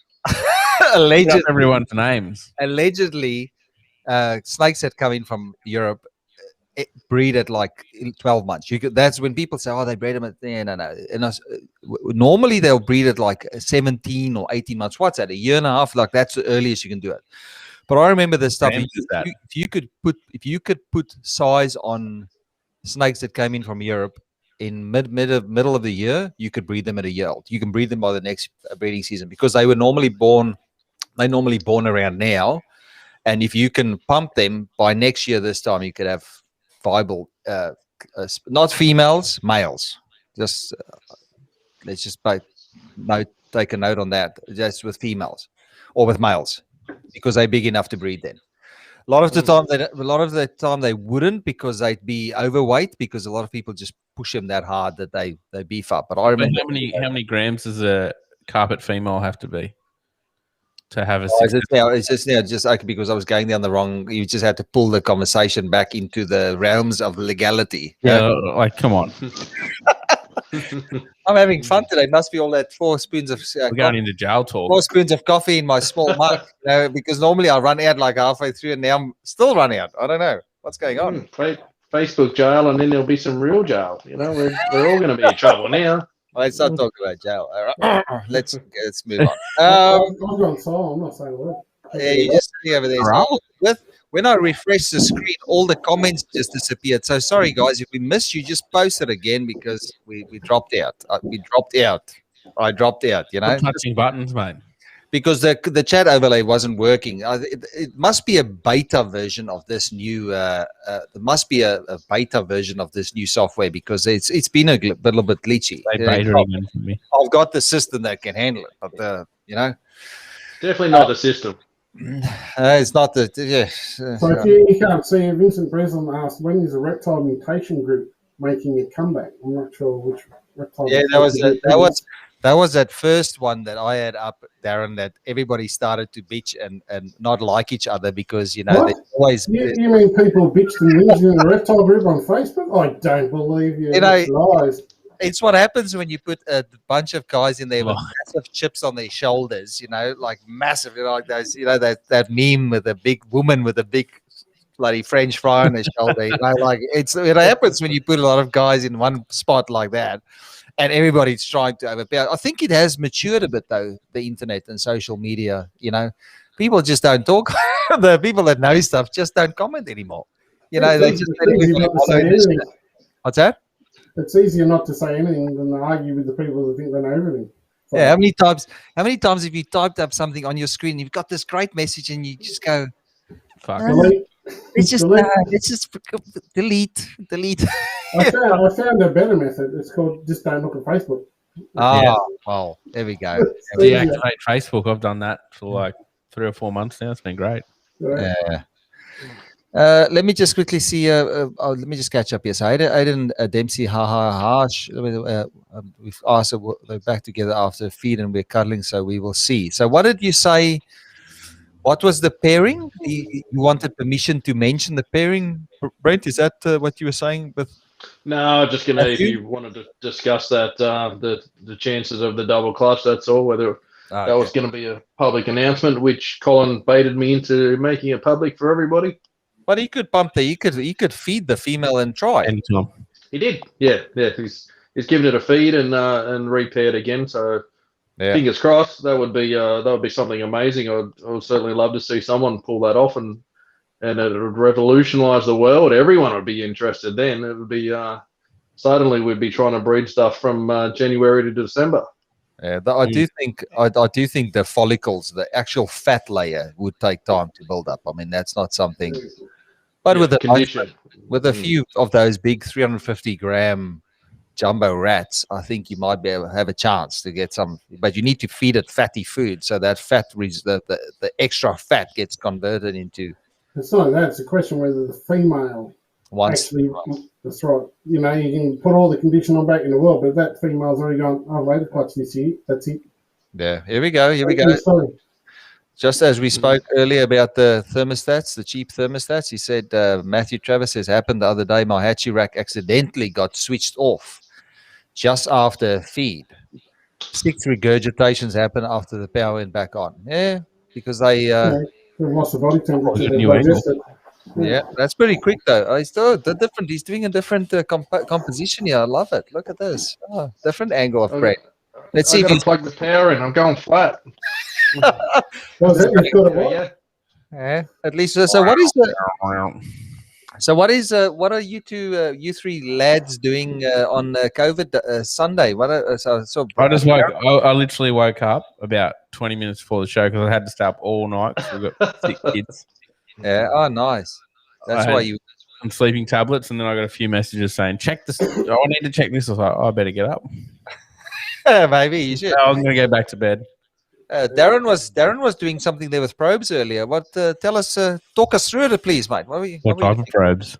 Allegedly, everyone's names. Allegedly, snakes that come in from Europe breed at like 12 months. That's when people say, "Oh, they breed them at no." And normally they'll breed at like 17 or 18 months. What's that? A year and a half? Like that's the earliest you can do it. But I remember this stuff. If you could put size on snakes that came in from Europe in middle of the year, you could breed them at a year old. You can breed them by the next breeding season because they were normally born. They're normally born around now, and if you can pump them by next year, this time you could have viable, not females, males. Just let's just take a note on that. Just with females or with males, because they're big enough to breed then. A lot of the time they wouldn't because they'd be overweight because a lot of people just push them that hard that they beef up. But I remember how many grams does a carpet female have to be to have a? It's just okay because I was going down the wrong. You just had to pull the conversation back into the realms of legality. Yeah, like come on. I'm having fun today. Must be all that 4 spoons of we're going into jail talk. 4 spoons of coffee in my small mug. Because normally I run out like halfway through, and now I'm still running out. I don't know what's going on. Facebook jail, and then there'll be some real jail. We're all going to be in trouble now. Let's not talk about jail. All right. Let's move on. I've gone silent. I'm not saying a word. Yeah, you're just sitting over there. When I refresh the screen, all the comments just disappeared. So sorry, guys, if we missed you, just post it again because we dropped out. I dropped out. Touching buttons, mate. because the chat overlay wasn't working. It must be a beta version of this new. There must be a beta version of this new software because it's been a little bit glitchy. They beta again for me. I've got the system that can handle it, but Definitely not the system. it's not the So if you can't see, Vincent Breslin asked, when is the reptile mutation group making a comeback? I'm not sure which reptile. Yeah, that was that first one that I had up, Darren, that everybody started to bitch and not like each other because, What? they always... You mean people bitched and whinged in the reptile group on Facebook? I don't believe you. That's lies. It's what happens when you put a bunch of guys in there with Oh. massive chips on their shoulders, like massive, like those, that meme with a big woman with a big bloody French fry on their shoulder. Like it happens when you put a lot of guys in one spot like that. And everybody's trying to overpower. I think it has matured a bit, though, the internet and social media. People just don't talk. The people that know stuff just don't comment anymore. They just What's that? It's easier not to say anything than to argue with the people that think they know everything. So, Yeah. How many times have you typed up something on your screen? You've got this great message, and you just go, Fuck. delete. "It's just Delete. let's just delete." I found a better method. It's called just don't look at Facebook. Oh, well, there we go. Deactivate Facebook. I've done that for like 3 or 4 months now. It's been great. Yeah. Let me just quickly see. Let me just catch up here. So Aiden Dempsey, we've asked they're back together after feed and we're cuddling, so we will see. So what did you say? What was the pairing? You wanted permission to mention the pairing, Brent? Is that what you were saying? No, just gonna if you wanted to discuss that the chances of the double clutch. That's all. Whether that was going to be a public announcement, which Colin baited me into making it public for everybody. But he could bump he could feed the female and try. Anytime. He did. Yeah. He's given it a feed and repaired again. So fingers crossed. That would be something amazing. I would certainly love to see someone pull that off and it would revolutionize the world. Everyone would be interested then. It would be suddenly we'd be trying to breed stuff from January to December. Yeah, I do think the follicles, the actual fat layer, would take time to build up. I mean, that's not something. But with a few of those big 350-gram jumbo rats, I think you might be able to have a chance to get some. But you need to feed it fatty food, so that fat, the extra fat, gets converted into. It's not that. It's a question whether the female actually. That's right. You can put all the condition back in the world, but if that female's already gone, I've laid a clutch this year. That's it. Yeah. Here we go. Just as we spoke earlier about the thermostats, the cheap thermostats, he said, Matthew Travis says, happened the other day, my hatchie rack accidentally got switched off just after feed. 6 regurgitations happened after the power went back on. Yeah, because they lost the body temperature. Yeah, that's pretty quick though. He's doing a different composition here. I love it. Look at this. Oh, different angle of Brett. Let's see if you plug the power in. I'm going flat. Yeah, at least. So what is what are you two, you three lads doing on COVID Sunday? I literally woke up about 20 minutes before the show because I had to stay up all night because we've got 6 kids. Yeah. Oh, nice. That's why you. Some sleeping tablets, and then I got a few messages saying, "Check this. I need to check this." I was like, I better get up. Maybe you should. I'm going to go back to bed. Darren was doing something there with probes earlier. What? Tell us. Talk us through it, please, mate. What type of probes?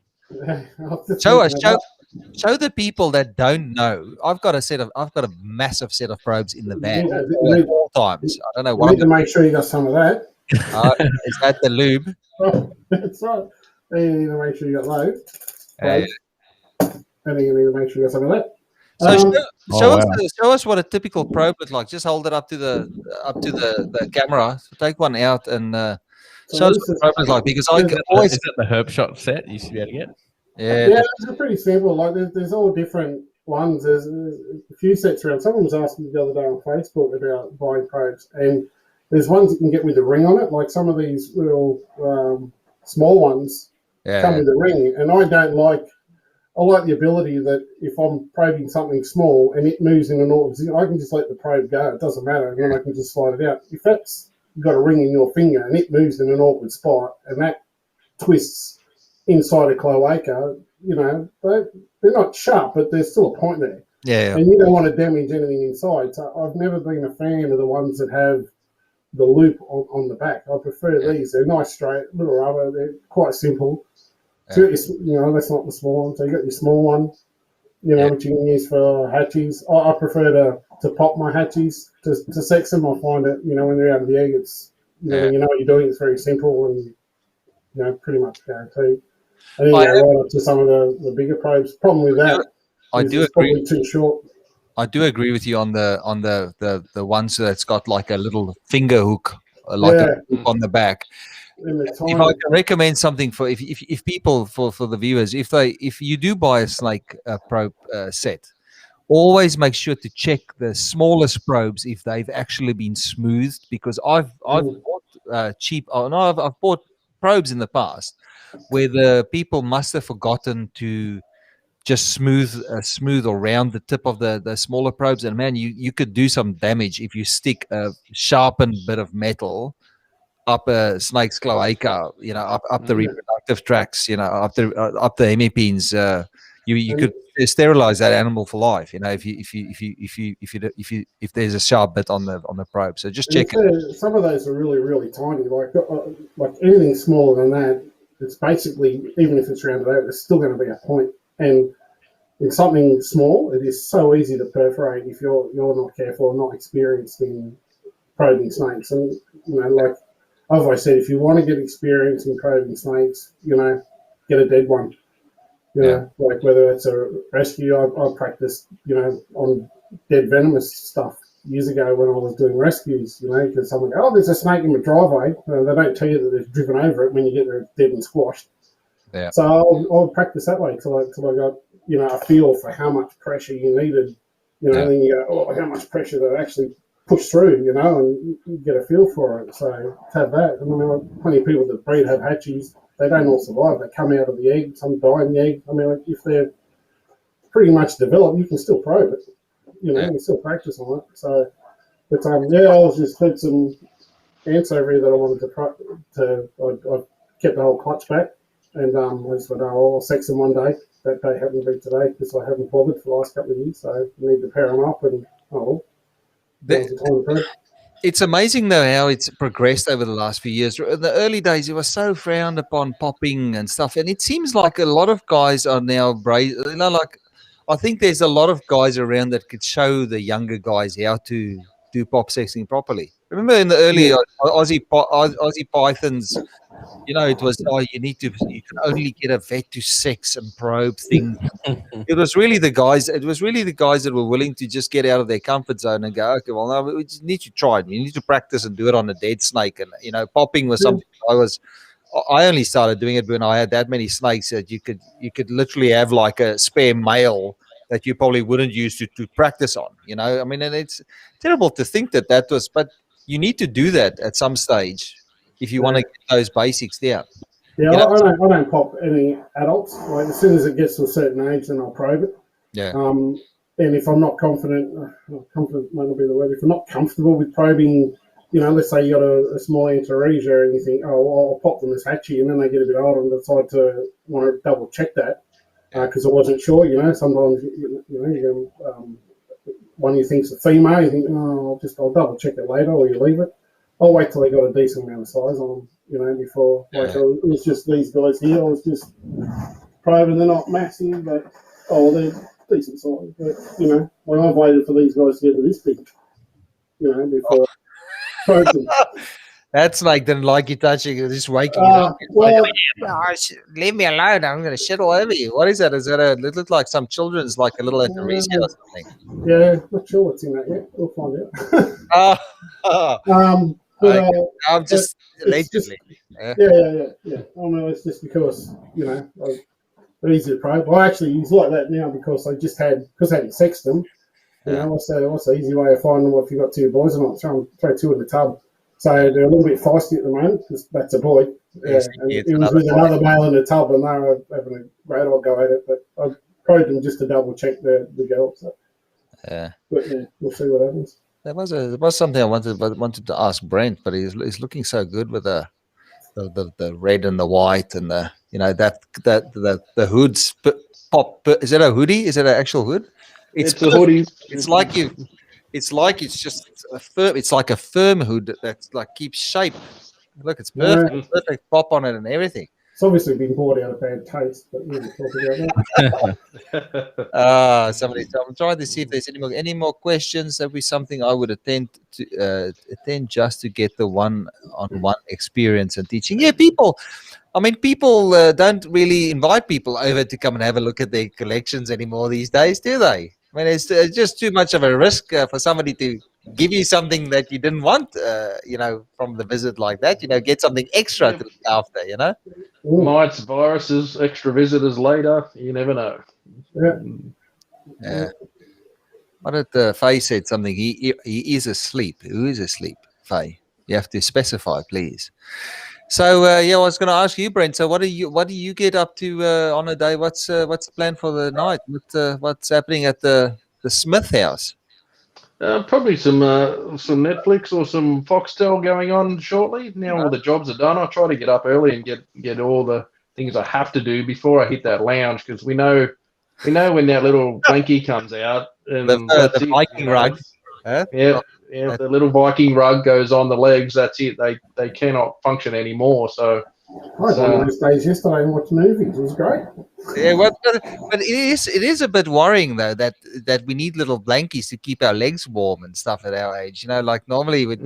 Show the people that don't know. I've got a massive set of probes in the van at all times. I don't know what. You need to make sure you got some of that. Is that the lube? That's right. You need to make sure you got load. And you need to make sure you got some of that. So show us what a typical probe looks like. Just hold it up to the camera. So take one out and show us what the probe looks like. Because I can always. Is that the Herb Shot set you used to be able to get? Yeah, it's pretty simple. Like there's all different ones. There's a few sets around. Someone was asking me the other day on Facebook about buying probes, and there's ones you can get with a ring on it. Like some of these little small ones come with a ring, and I don't like I like the ability that if I'm probing something small and it moves in an awkward position, I can just let the probe go. It doesn't matter, and then I can just slide it out. If that's you've got a ring in your finger and it moves in an awkward spot and that twists inside a cloaca, you know, they're not sharp, but there's still a point there. Yeah. And you don't want to damage anything inside. So I've never been a fan of the ones that have the loop on the back. I prefer these. They're nice, straight, little rubber. They're quite simple. So you know, that's not the small one. So you got your small one, you know, which you can use for hatchies. I prefer to pop my hatchies to sex them. I find it, you know, when they're out of the egg, it's, you know, when you know what you're doing, it's very simple and, you know, pretty much guaranteed. And then you go right up to some of the bigger probes. Problem with that, I do it's agree. probably too short. I do agree with you on the ones that's got like a little finger hook, like a hook on the back. If I can recommend something for if people for the viewers, if you do buy a snake probe set, always make sure to check the smallest probes if they've actually been smoothed, because I've bought cheap. Oh no, I've bought probes in the past where the people must have forgotten to just smooth around the tip of the smaller probes, and man, you could do some damage if you stick a sharpened bit of metal up a snake's cloaca, you know, up the reproductive tracts, you know, up the hemipens. You could sterilize that animal for life, you know, if there's a sharp bit on the probe. So just check it. Some of those are really, really tiny. Like anything smaller than that, it's basically, even if it's rounded out, it's still going to be a point. And in something small, it is so easy to perforate if you're not careful or not experienced in probing snakes. And you know, like I've always said, if you want to get experience in probing snakes, you know, get a dead one. You know, like whether it's a rescue, I practiced, you know, on dead venomous stuff years ago when I was doing rescues, you know, because someone goes, oh, there's a snake in the driveway. They don't tell you that they've driven over it when you get there, it's dead and squashed. Yeah. So I'll practice that way till I got, you know, a feel for how much pressure you needed, you know, and then you go, oh, how much pressure they actually push through, you know, and you get a feel for it. So to have that, I mean, plenty of people that breed have hatchies, they don't all survive. They come out of the egg, some die in the egg. I mean, like, if they're pretty much developed, you can still probe it, you know, you can still practice on it. So, but I was just had some ants over here that I wanted I kept the whole clutch back. And I just went, oh, I'll sex them one day. That day happened to be today because I haven't bothered for the last couple of years. So I need to pair them up and, it's amazing though how it's progressed over the last few years. In the early days, it was so frowned upon popping and stuff. And it seems like a lot of guys are now, you know, like I think there's a lot of guys around that could show the younger guys how to do pop sexing properly. Remember in the early Aussie Pythons, you know, it was, you can only get a vet to sex and probe things. It was really the guys that were willing to just get out of their comfort zone and go, okay, well, no, we just need to try it. You need to practice and do it on a dead snake. And, you know, popping was something I only started doing it when I had that many snakes that you could literally have like a spare male that you probably wouldn't use to practice on, you know. I mean, and it's terrible to think that was, but you need to do that at some stage if you want to get those basics down. Yeah, I don't pop any adults. Like as soon as it gets to a certain age, then I'll probe it. Yeah. And if I'm not confident might not be the word. If I'm not comfortable with probing, you know, let's say you got a small Antaresia and you think, oh, I'll pop them as hatchy, and then they get a bit older and decide to want to double check that because I wasn't sure. You know, sometimes one of you thinks a female, you think, oh, I'll double check it later, or you leave it. I'll wait till they got a decent amount of size on them, you know, before. Like it was just these guys here. I was just probing. They're not massive, but they're decent size. But you know, when I've waited for these guys to get to this big, you know, before probed them. That's like didn't like you touching, just waking up. Well, leave me alone. I'm going to shit all over you. What is that? Is that it looks like some children's, like a little Antaresia or something? Yeah, not sure what's in that yet. We'll find out. I'm just allegedly. Yeah. I mean, it's just because, you know, they're easy to probe. Well, actually, he's like that now because I hadn't sexed them. You know, what's the easy way of finding them if you've got two boys or not? Throw two in the tub. So they're a little bit feisty at the moment. That's a boy. Yeah, Yes, and it's it was another with boy. another male in the tub, and they were having a great old go at it. But I probed them just to double check the girl. So, Yeah. but yeah, we'll see what happens. There was something I wanted to ask Brent, but he's looking so good with the red and the white and the the hoods pop. Is that a hoodie? Is that an actual hood? It's a hoodie. It's like it's just a firm. It's like a firm hood that like keeps shape. Look, it's perfect. Yeah. Perfect pop on it and everything. It's obviously been bought out of bad taste, but we didn't talk about that. So I'm trying to see if there's any more questions. That would be something I would attend just to get the one-on-one experience and teaching. Yeah, people don't really invite people over to come and have a look at their collections anymore these days, do they? I mean, it's just too much of a risk for somebody to give you something that you didn't want, from the visit like that. Get something extra to look after, Mites, viruses, extra visitors later. You never know. Yeah. What did Faye said something? He is asleep. Who is asleep, Faye? You have to specify, please. So I was going to ask you, Brent. So what do you get up to on a day? What's the plan for the night? What's happening at the Smith house? Probably some Netflix or some Foxtel going on shortly. Now all the jobs are done. I try to get up early and get all the things I have to do before I hit that lounge, because we know when that little blankie comes out and the Viking rug. Huh? Yeah, if the little Viking rug goes on the legs, that's it. They cannot function anymore. So I was on those days yesterday and watched movies. It was great. Yeah, but it is a bit worrying though that we need little blankies to keep our legs warm and stuff at our age. Like normally we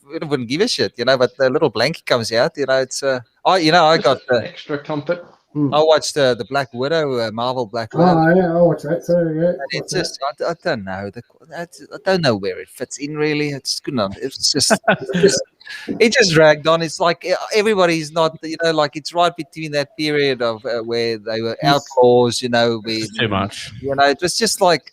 wouldn't give a shit, but the little blankie comes out. It's I got extra comfort. I watched the Black Widow, Marvel Black Widow. Oh yeah, I watched that too. Yeah, and it's just I don't know I don't know where it fits in really. It's good enough. It's just it just dragged on. It's like everybody's not like it's right between that period of where they were outlaws. It's too much. It was just like.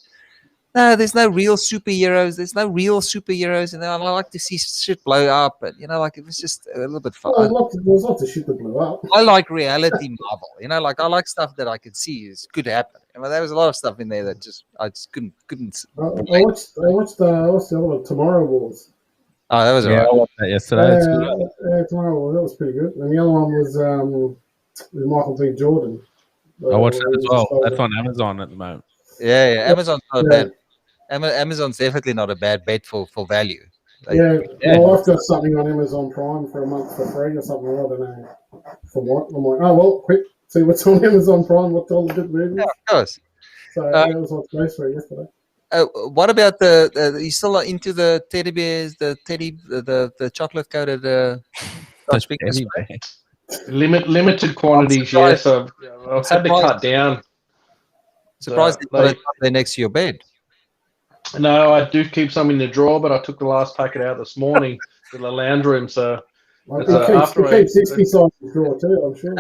No, there's no real superheroes. There's no real superheroes, and I like to see shit blow up. And like it was just a little bit fun. Well, there's lots of shit that blew up. I like reality Marvel. Like I like stuff that I could see could happen. There was a lot of stuff in there that I just couldn't. I watched the other one, Tomorrow Wars. Oh, that was I watched that yesterday. Tomorrow Wars, that was pretty good. And the other one was with Michael B. Jordan. I watched that as well. That's on Amazon at the moment. Yeah. Amazon's not bad. Amazon's definitely not a bad bet for value. Well, I've got something on Amazon Prime for a month for free or something. I don't know for what. I'm like, oh well, quick, see what's on Amazon Prime. What's all the good movies? Yeah, of course. So that was on grocery yesterday. What about the? You still into the teddy bears? The chocolate coated. Limited quantities. Yes, I've had to cut down. Surprised they're next to your bed. No, I do keep some in the drawer, but I took the last packet out this morning to the lounge room. So it keeps 60 size the drawer too, I'm sure.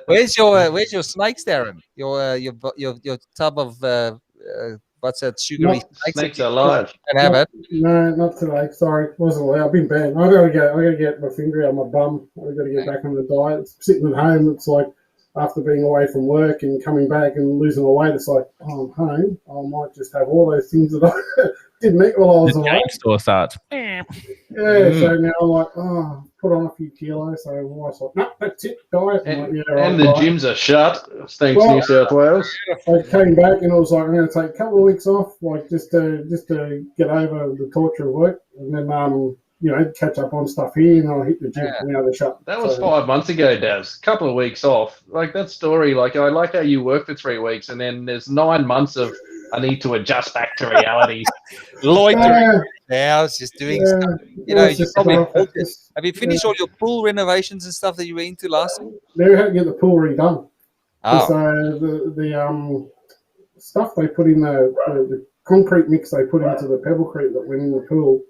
Where's your snakes, Darren? Your tub of what's that sugary snakes are alive. No, not today. Sorry, wasn't allowed. I've been banned. I gotta get my finger out of my bum. I gotta get back on the diet. Sitting at home, it's like. After being away from work and coming back and losing my weight, it's like, I'm home. I might just have all those things that I didn't eat while I was away. The game store starts. Yeah, so now I'm like, put on a few kilos. So my wife's like, no, that's it, diet. And the gyms are shut, thanks New South Wales. I came back and I was like, I'm going to take a couple of weeks off, like just to get over the torture of work, and then catch up on stuff here, and I'll hit the gym. Now they're shut. That was 5 months ago, Daz. A couple of weeks off. Like that story, like I like how you work for 3 weeks, and then there's 9 months of I need to adjust back to reality. Loitering now, just doing stuff. Have you finished all your pool renovations and stuff that you were into last week? They had to get the pool redone. Oh. So the stuff they put in the concrete mix they put into the Pebblecrete that went in the pool.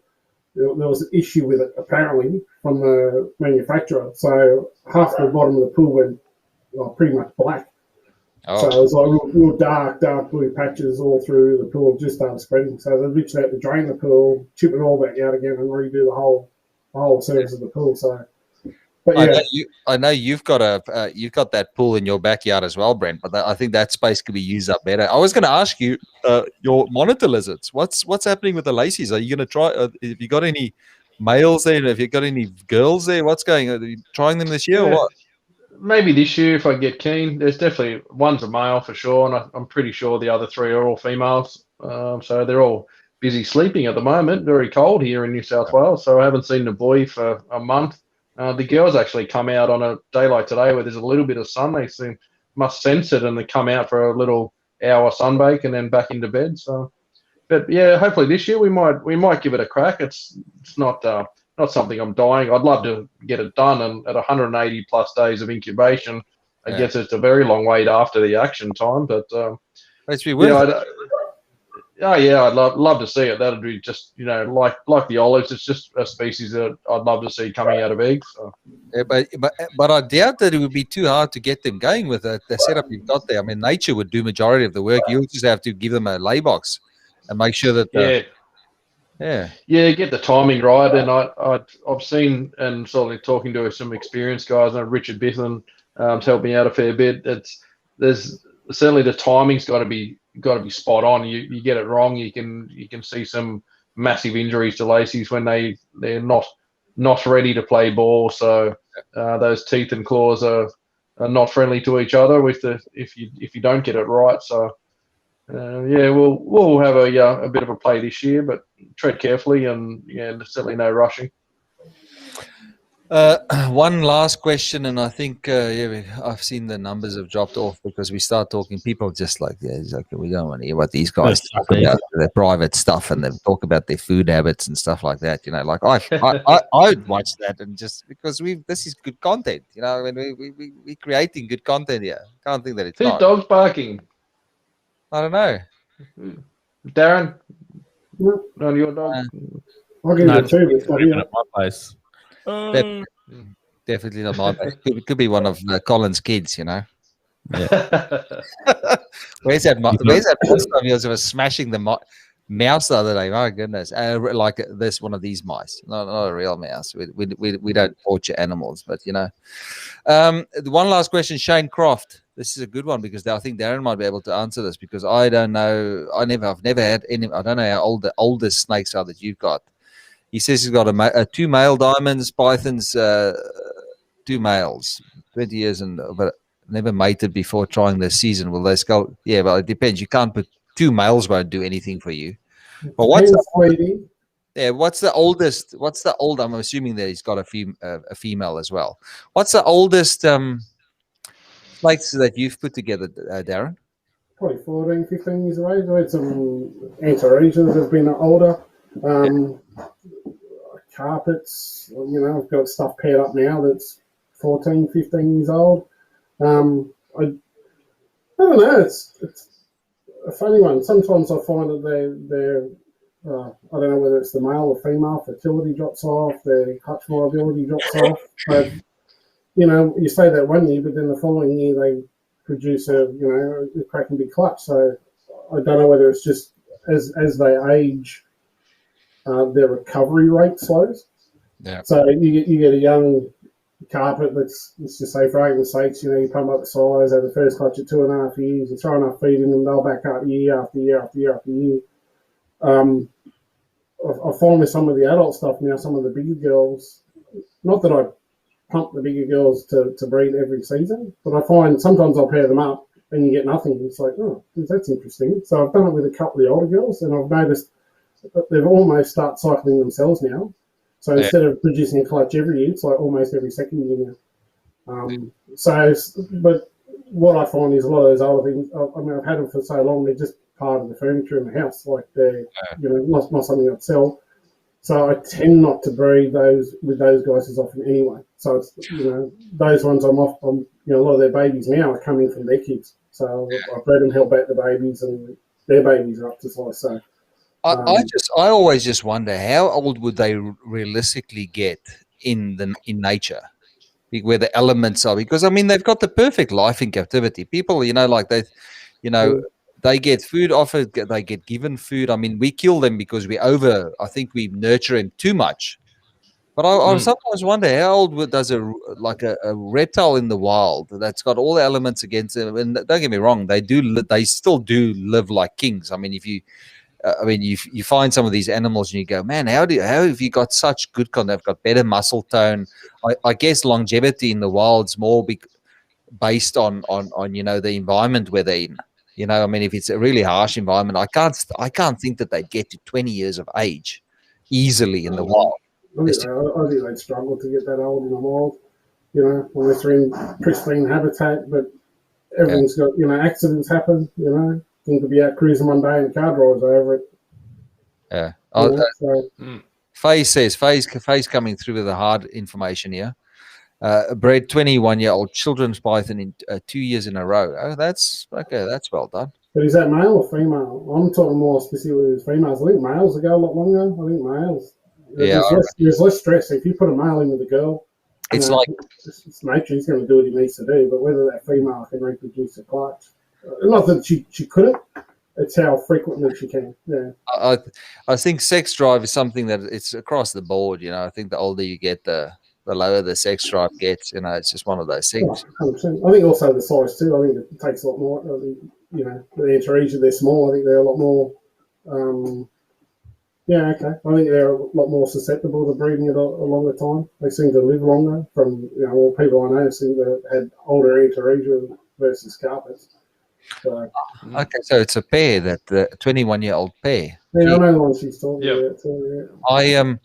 There was an issue with it, apparently, from the manufacturer. So half the bottom of the pool went pretty much black. Oh, So it was like real dark blue patches all through the pool, just started spreading. So they literally had to drain the pool, chip it all back out again, and redo the whole surface of the pool. So, but yeah, I know you've got that pool in your backyard as well, Brent. But I think that space could be used up better. I was going to ask you, your monitor lizards. What's happening with the lacies? Are you going to try? Have you got any males there? Have you got any girls there? What's going? Are you trying them this year or what? Maybe this year if I get keen. There's definitely one's a male for sure, and I'm pretty sure the other three are all females. So they're all busy sleeping at the moment. Very cold here in New South Wales, so I haven't seen the boy for a month. The girls actually come out on a day like today where there's a little bit of sun. They must sense it, and they come out for a little hour sunbake and then back into bed. So, but yeah, hopefully this year we might give it a crack. It's not something I'm dying. I'd love to get it done, and at 180 plus days of incubation, I guess it's a very long wait after the action time. But Let's be worth it. I'd love to see it. That'd be just like the olives. It's just a species that I'd love to see coming out of eggs. So. Yeah, but I doubt that it would be too hard to get them going with the setup you've got there. I mean, nature would do majority of the work. You just have to give them a lay box and make sure that get the timing right. And I've seen and sort of talking to some experienced guys. Richard Bithman helped me out a fair bit. There's certainly the timing's got to be spot on. You get it wrong, you can see some massive injuries to lacies when they're not ready to play ball. So those teeth and claws are not friendly to each other if you don't get it right. So we'll have a bit of a play this year, but tread carefully and certainly no rushing. One last question, and I think I've seen the numbers have dropped off because we start talking. People just like, we don't want to hear what these guys talk about their private stuff, and they talk about their food habits and stuff like that. Like I would watch that, and just because this is good content. I mean, we're creating good content here. Can't think that it's Whose dog's barking? I don't know. Darren, not your dog. I'll give it two. It's not here. At my place. Definitely not my best. It could be one of Colin's kids, Yeah. Where's that monster of yours was smashing the mouse the other day? My goodness. Like this, one of these mice. Not a real mouse. We don't torture animals, but the one last question, Shane Croft. This is a good one because I think Darren might be able to answer this because I don't know. I've never had any. I don't know how old the oldest snakes are that you've got. He says he's got two male diamonds, pythons, two males, 20 years, but never mated before trying this season. Will they go? Yeah, well, it depends. You can't put two males won't do anything for you. But what's the oldest? I'm assuming that he's got a female as well. What's the oldest snakes that you've put together, Darren? Probably 14, 15 years of age. I had some Antarcticians that's been older. Carpets, I've got stuff paired up now that's 14, 15 years old. I don't know, it's a funny one. Sometimes I find that they're I don't know whether it's the male or female, fertility drops off, their clutch viability drops off. But, you say that one year, but then the following year they produce a cracking big clutch. So I don't know whether it's just as they age, their recovery rate slows. Yeah. So you get a young carpet that's, let's just say for argument's sakes, you pump up the size, have the first clutch at 2.5 years, you throw enough feed in them, they'll back up year after year after year after year. I find with some of the adult stuff now, some of the bigger girls, not that I pump the bigger girls to breed every season, but I find sometimes I'll pair them up and you get nothing. It's like, oh, that's interesting. So I've done it with a couple of the older girls, and I've noticed they've almost start cycling themselves now. So instead of producing a clutch every year, it's like almost every second year now. But what I find is a lot of those older things, I've had them for so long, they're just part of the furniture in the house. Like they're, not something I'd sell. So I tend not to breed those with those guys as often anyway. So it's, those ones I'm off, a lot of their babies now are coming from their kids. So I bred them, help out the babies, and their babies are up to size. So. I always just wonder how old would they realistically get in nature? where the elements are, because I mean they've got the perfect life in captivity. People, like they, they get food offered, they get given food. I mean, we kill them because I think we nurture them too much. But I sometimes wonder how old does a reptile in the wild that's got all the elements against them. And don't get me wrong, they still do live like kings. I mean, if you you find some of these animals and you go, man, how have you got such good they've got better muscle tone. I guess longevity in the wild's more based on the environment where they're in. I mean, if it's a really harsh environment, I can't think that they get to 20 years of age easily in the wild. I think they'd struggle to get that old in the wild, unless they're in pristine habitat. But everything's got, accidents happen, Things could be out cruising one day and the car drives over it. Yeah. Faye's coming through with the hard information here. Bred 21-year-old children's python in 2 years in a row. Oh, that's okay. That's well done. But is that male or female? I'm talking more specifically with females. I think males will go a lot longer. I think males. There's less stress. If you put a male in with a girl, it's it's nature. He's going to do what he needs to do. But whether that female can reproduce a clutch, not that she couldn't. It's how frequently she can. Yeah. I think sex drive is something that it's across the board. I think the older you get, the lower the sex drive gets. It's just one of those things. 100%. I think also the size too. I think it takes a lot more. The Antaresia, they're small. I think they're a lot more. I think they're a lot more susceptible to breeding at a longer time. They seem to live longer. From all people I know seem to have had older Antaresia versus carpets. So, okay, so it's a pair, that the 21-year-old pair. Yeah, I know the one she's talking about. Yeah.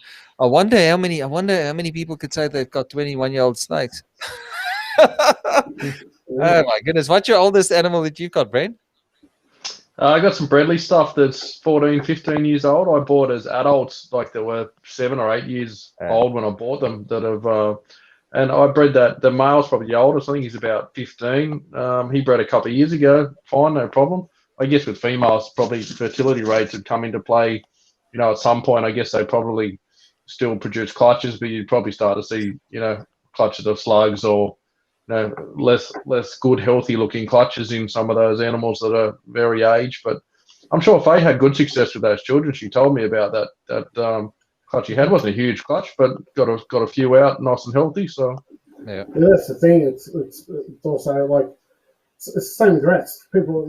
I wonder how many people could say they've got 21-year-old snakes. Oh my goodness! What's your oldest animal that you've got, Brent? I got some Bredli stuff that's 14, 15 years old. I bought as adults, like they were 7 or 8 years old when I bought them. And I bred that. The male's probably the oldest. I think he's about 15. He bred a couple of years ago. Fine, no problem. I guess with females, probably fertility rates would come into play. At some point, I guess they probably still produce clutches, but you'd probably start to see, clutches of slugs or less good, healthy looking clutches in some of those animals that are very aged. But I'm sure Faye had good success with those children. She told me about that clutch he had. Wasn't a huge clutch, but got a few out, nice and healthy. So yeah, that's the thing. It's also like it's the same with rats. People,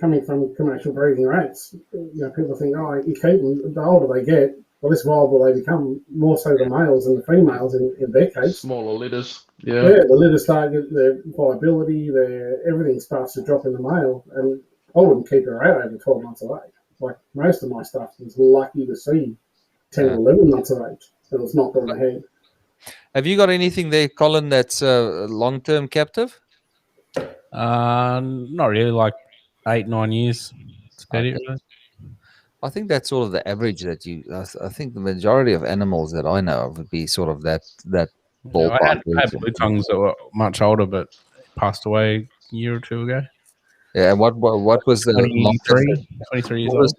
coming from commercial breeding rats, people think, you keep them. The older they get, the less viable they become. More so the males than the females in their case. Smaller litters. Yeah, the litters start getting their viability. Everything starts to drop in the male, and I wouldn't keep a rat over 12 months of age. Like most of my stuff is lucky to see 10 or 11 months of age, and it's not on the head. Have you got anything there, Colin, that's long-term captive? Not really, like 8-9 years. It's about it, really. I think that's sort of the average that I think the majority of animals that I know of would be sort of that ballpark. I had blue tongues that were much older, but passed away a year or two ago. Yeah, and what was the 23 years old.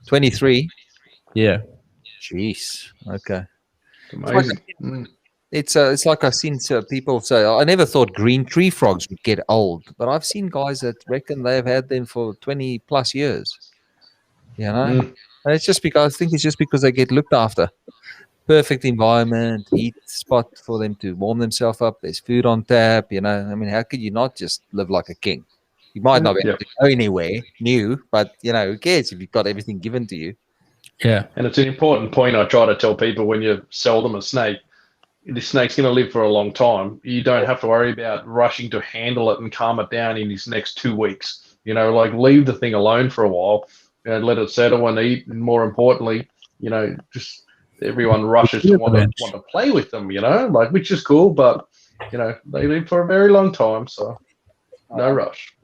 23? Yeah. Jeez. Okay. Amazing. It's like I've seen people say, I never thought green tree frogs would get old, but I've seen guys that reckon they've had them for 20 plus years. And it's just because they get looked after. Perfect environment, heat spot for them to warm themselves up. There's food on tap. I mean, how could you not just live like a king? You might not be able to go anywhere new, but who cares if you've got everything given to you? Yeah. And it's an important point I try to tell people when you sell them a snake. This snake's going to live for a long time. You don't have to worry about rushing to handle it and calm it down in these next 2 weeks. Leave the thing alone for a while and let it settle and eat. And more importantly, just everyone rushes to want to play with them, which is cool, but, they live for a very long time. So no rush.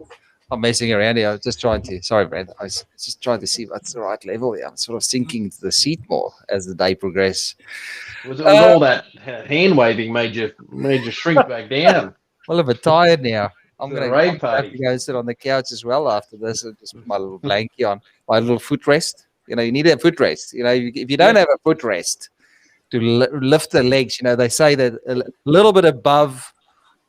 I'm messing around here. I was just trying to. Sorry, Brad. I was just trying to see what's the right level here. I'm sort of sinking into the seat more as the day progresses. Was all that hand waving made you shrink back down? Well, I'm a bit tired now. I'm going to have to go sit on the couch as well after this and just put my little blankie on, my little footrest. You need a footrest. If you don't have a footrest to lift the legs, they say that a little bit above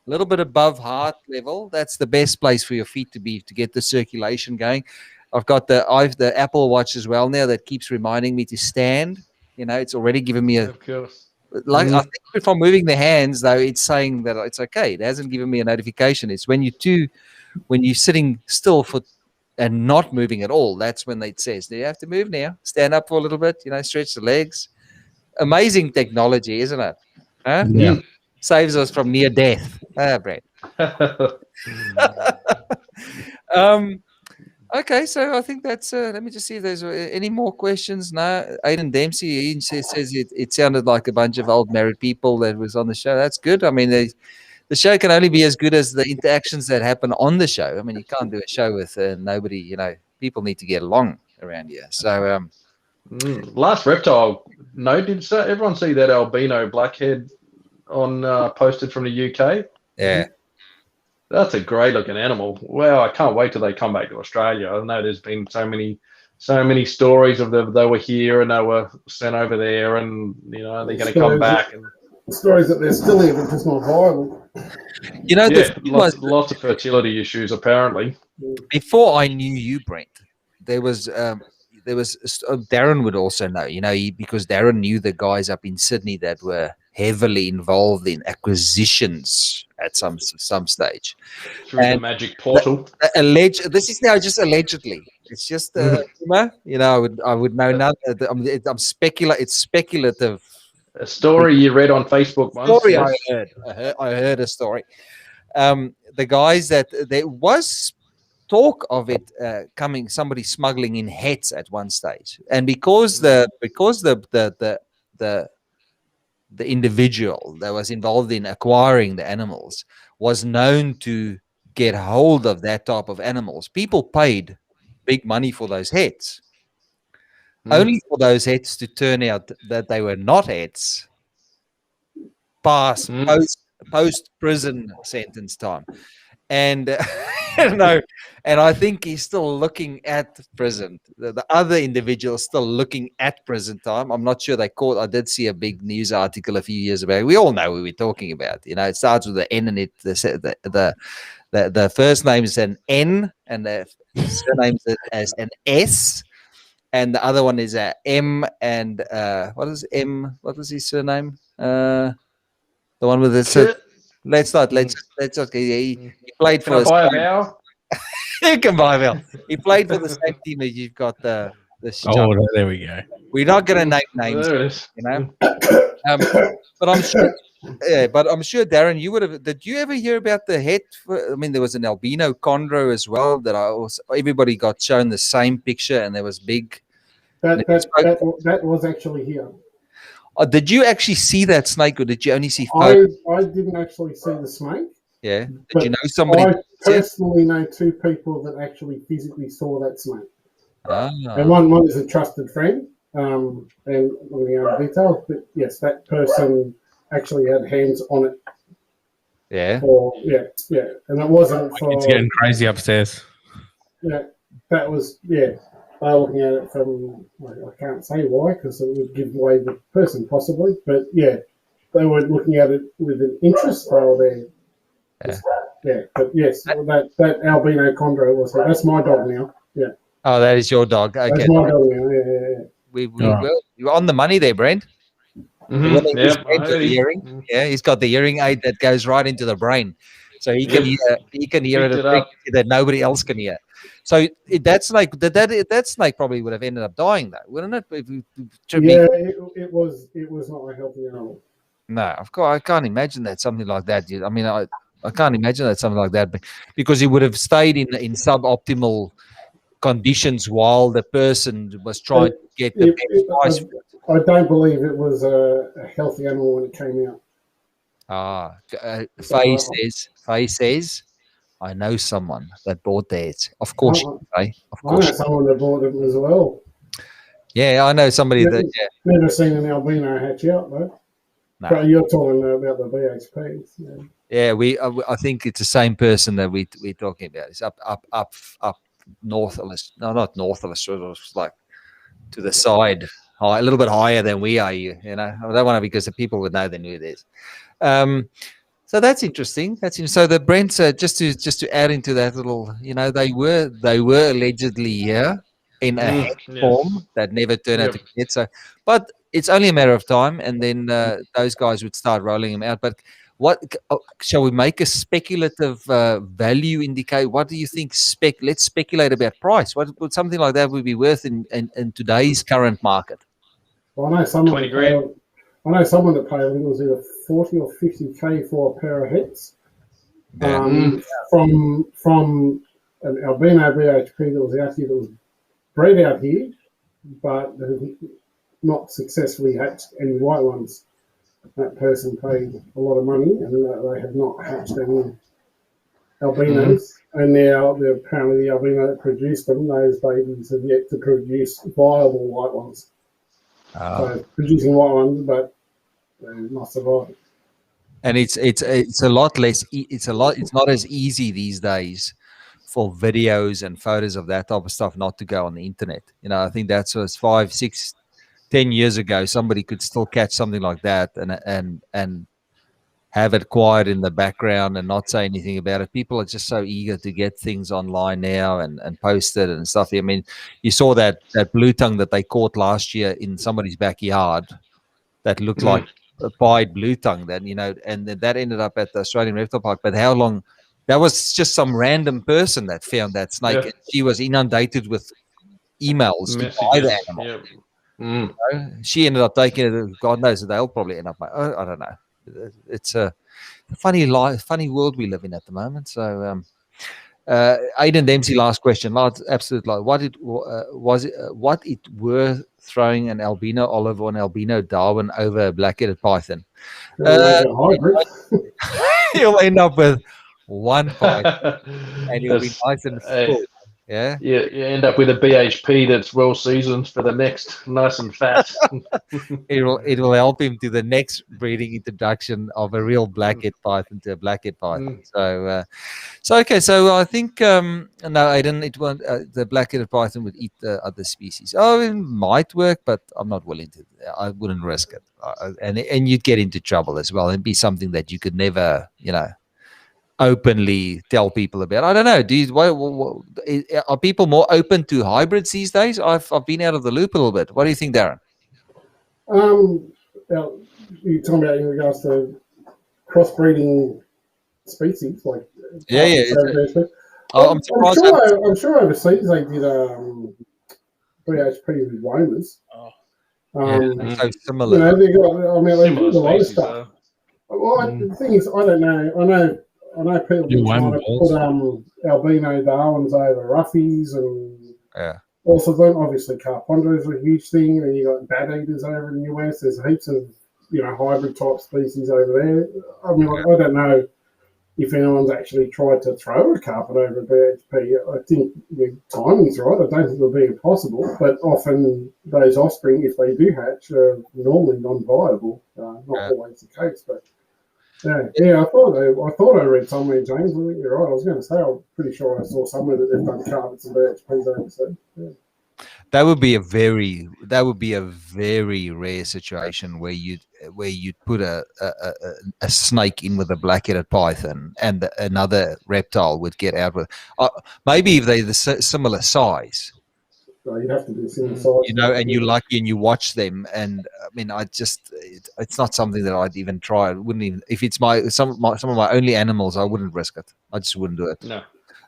a little bit above heart level. That's the best place for your feet to be to get the circulation going. I've got the Apple Watch as well now that keeps reminding me to stand. You know, it's already given me a Of course. like. I think if I'm moving the hands though, it's saying that it's okay. It hasn't given me a notification. It's when you're sitting still and not moving at all. That's when it says, "Do you have to move now? Stand up for a little bit. You know, stretch the legs." Amazing technology, isn't it? Huh? Yeah. Saves us from near death. Brad. Okay, so I think that's. Let me just see if there's any more questions. No, Aidan Dempsey he says it sounded like a bunch of old married people that was on the show. That's good. I mean, the show can only be as good as the interactions that happen on the show. I mean, you can't do a show with nobody. You know, people need to get along around here. So, Last reptile. No, did everyone see that albino blackhead on posted from the UK? yeah. That's a great looking animal. Wow, I can't wait till they come back to Australia. I know there's been so many stories of them. They were here and they were sent over there, and you know they're going to come back. And stories that they're still here, but just not violent. You know, yeah, lots of fertility issues apparently. Before I knew you, Brent, there was Darren would also know, you know, because Darren knew the guys up in Sydney that were heavily involved in acquisitions at some stage. Through the magic portal. This is now just allegedly. It's just rumor. You know, I would know nothing. It's speculative. A story you read on Facebook once. Story yes. I heard a story. The guys that there was talk of it coming, somebody smuggling in hets at one stage, and because the individual that was involved in acquiring the animals was known to get hold of that type of animals, people paid big money for those hets, only for those hets to turn out that they were not hets post prison sentence time. And you know, and I think he's still looking at prison. The other individual is still looking at prison time. I'm not sure they caught. I did see a big news article a few years ago. We all know who we're talking about. You know, it starts with the N, and the first name is an N, and the surname is as an S, and the other one is a M. And what is M? What was his surname? The one with the. Let's not. He played for. Can I buy a vowel? You can buy a vowel. He played for the same team as you've got the. Oh, there we go. We're not going to name names, you know. But I'm sure. Yeah, but I'm sure, Darren, you would have. Did you ever hear about the het? I mean, there was an albino chondro as well. Everybody got shown the same picture, and there was big. That was actually here. Did you actually see that snake, or did you only see photos? I didn't actually see the snake. Yeah. Did you know somebody? I personally know two people that actually physically saw that snake. Ah. And one is a trusted friend. And I'm going to go into details, but yes, that person actually had hands on it. Yeah. Yeah. And it wasn't for. It's getting crazy upstairs. Yeah, that was They were looking at it from, I can't say why because it would give away the person possibly, but yeah, they were looking at it with an interest. They were there. Yeah, but yes, that albino chondro was there. That's my dog now. Yeah. Oh, that is your dog. Okay. That's my dog now. Yeah. You're on the money there, Brent. Mm-hmm. Yeah, he's got the hearing aid that goes right into the brain, so he can hear it that nobody else can hear. So that snake probably would have ended up dying, though, wouldn't it? It was not a healthy animal. No, of course, I can't imagine that something like that. I mean, I can't imagine that something like that, because he would have stayed in suboptimal conditions while the person was trying to get the best price. I don't believe it was a healthy animal when it came out. Faye says, I know someone that bought theirs. Of course, Faye. Of course. I know someone that bought them as well. Yeah, I know somebody that. Yeah. Never seen an albino hatch out though. No. But you're talking about the BHPs. Yeah, I think it's the same person that we're talking about. It's up north of us. No, not north of us. Sort of like to the side, a little bit higher than we are. You know, I don't want to, because the people would know they knew this. So that's interesting. So the Brents, just to add into that little, they were allegedly here in a head Yes. form that never turned out Yep. to be it. So, but it's only a matter of time, and then those guys would start rolling them out. But shall we make a speculative value indicate? What do you think? Let's speculate about price. What would something like that would be worth in today's current market? Well, I know someone 20 that grand. paid, I know someone that paid, I think it was either 40 or 50K for a pair of hits. Yeah. From an albino BHP that was out here, that was bred out here, but has not successfully hatched any white ones. That person paid a lot of money, and they have not hatched any albinos. And now apparently the albino that produced them, those babies have yet to produce viable white ones. So producing white ones, but they're not surviving. And it's a lot less. It's not as easy these days for videos and photos of that type of stuff not to go on the internet. I think that's was 5, 6, 10 years ago. Somebody could still catch something like that and have it quiet in the background and not say anything about it. People are just so eager to get things online now and post it and stuff. I mean, you saw that blue tongue that they caught last year in somebody's backyard that looked like a pied blue tongue, and that ended up at the Australian Reptile Park. But how long? That was just some random person that found that snake. Yeah. And she was inundated with emails to buy the Messages. animal. Yep. She ended up taking it. God knows they'll probably end up. I don't know. It's a funny world we live in at the moment. So, Aidan Dempsey, last question. Absolute. What it worth throwing an albino olive or an albino Darwin over a black-headed python? You'll end up with one python, and you'll be nice and full. Yeah. You end up with a BHP that's well seasoned for the next, nice and fat. It will help him to the next breeding introduction of a real blackhead python to a blackhead python. So okay. So I think no, Aidan, it won't. The black-headed python would eat the other species. Oh, it might work, but I'm not willing to. I wouldn't risk it, and you'd get into trouble as well. It'd be something that you could never, openly tell people about. I don't know. Are people more open to hybrids these days? I've been out of the loop a little bit. What do you think, Darren? You're talking about in regards to crossbreeding species, like I'm surprised. I'm sure overseas they did BHP with Womas. So similar. They got. I mean, they did a lot of species, stuff. Well, the thing is, I don't know. I know people trying to put albino Darwins over roughies and also them. Obviously, Carpondros are a huge thing, and you got bat eaters over in the US. There's heaps of hybrid type species over there. I mean, I don't know if anyone's actually tried to throw a carpet over a BHP. I think the timing's right. I don't think it'll be impossible, but often those offspring, if they do hatch, are normally non-viable. Not always the case, but. Yeah, I thought I read somewhere, James. I think you're right. I was going to say, I'm pretty sure I saw somewhere that they've done carpets and BHPs overseas. Yeah. That would be a very rare situation where you'd put a snake in with a black-headed python and another reptile would get out with. Maybe if they're the similar size. So you'd have to do similar size. And you're lucky and you watch them. And I mean, it's not something that I'd even try. I wouldn't even, if it's some of my only animals, I wouldn't risk it. I just wouldn't do it. No.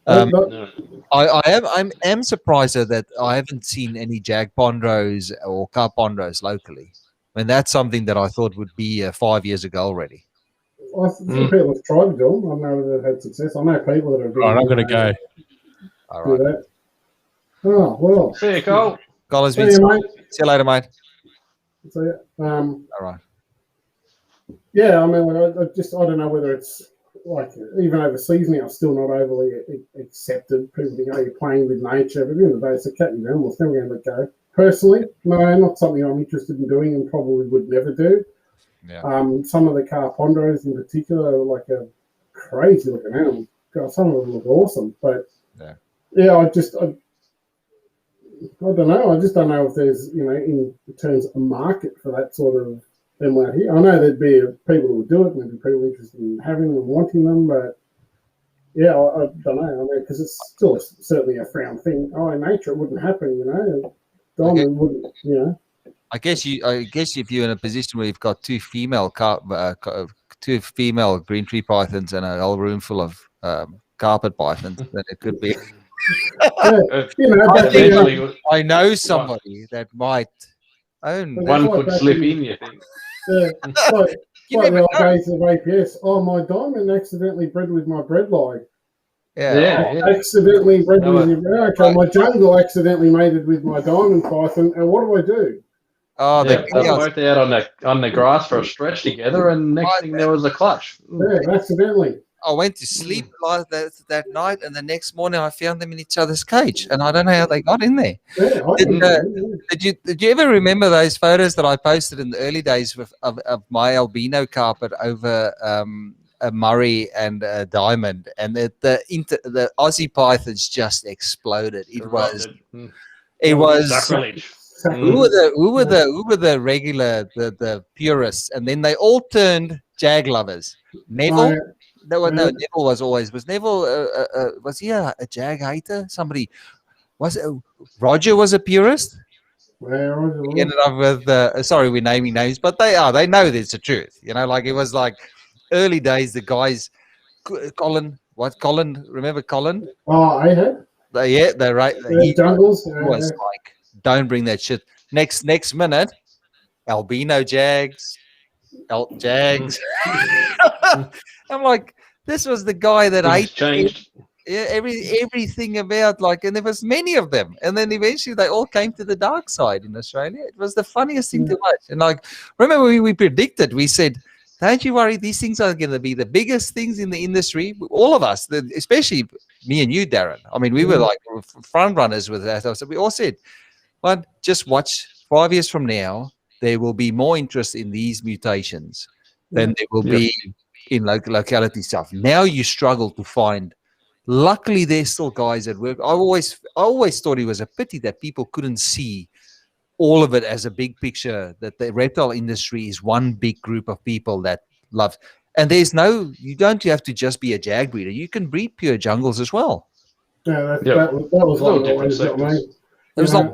No. I am surprised that I haven't seen any Jagpondros or Carpondros locally. I mean, that's something that I thought would be 5 years ago already. I think people have tried to do them. I know they've had success. I know people that have been. All right, I'm going to go. All right. That. Oh, well. See you, Cole. Colin's See you, mate. See you later, mate. See you. All right. Yeah, I mean, I don't know whether it's like even overseas now, still not overly accepted. People think, you're playing with nature, but at the end of the day, it's a cat and animal. Still going to let go. Personally, no, not something I'm interested in doing and probably would never do. Yeah. Some of the Carpondros in particular are like a crazy looking animal. God, some of them look awesome, but I don't know. I just don't know if there's, in terms of a market for that sort of them out here. I know there'd be people who would do it, and there'd be people interested in having them and wanting them, but yeah, I don't know. I mean, because it's still certainly a frown thing. Oh, in nature, it wouldn't happen, you know. Diamond wouldn't, you know. I guess if you're in a position where you've got two female green tree pythons and a whole room full of carpet pythons, then it could be. Yeah, you know, but, Eventually, I know somebody that might own. But one could slip in, you think. yeah, like You the never old know. days of APS. Oh, my diamond accidentally bred with my bread line. Yeah. Accidentally bred No, with your okay, my jungle accidentally mated with my diamond python, and what do? Oh, Yeah, the they were chaos. both out on the grass for a stretch together, and next thing there was a clutch. Yeah, accidentally. I went to sleep that night, and the next morning I found them in each other's cage, and I don't know how they got in there. Yeah, Did you ever remember those photos that I posted in the early days of my albino carpet over a Murray and a Diamond, and the Aussie pythons just exploded. It was Sacrilege. who were the regular the purists, and then they all turned jag lovers. Neville. Neville was Neville. Was he a jag hater? Somebody was it, Roger was a purist. He ended up with sorry, we're naming names, but they know there's the truth. You know, like it was like early days. The guys, Colin. Remember Colin? Oh, I had. They're right. He Jungles was like, don't bring that shit. Next minute, albino jags, jags. I'm like, this was the guy that Things changed. everything about, like, and there was many of them, and then eventually they all came to the dark side in Australia. It was the funniest thing to watch. And like, remember we predicted, we said, don't you worry, these things are going to be the biggest things in the industry. All of us, especially me and you, Darren. I mean, we were like front runners with that. So we all said, but just watch 5 years from now, there will be more interest in these mutations than there will be in locality stuff. Now you struggle to find. Luckily, there's still guys that work. I always thought it was a pity that people couldn't see all of it as a big picture, that the reptile industry is one big group of people that love. And you don't have to just be a jag breeder. You can breed pure jungles as well. Yeah, that was Little like different always got me. sectors. It was like,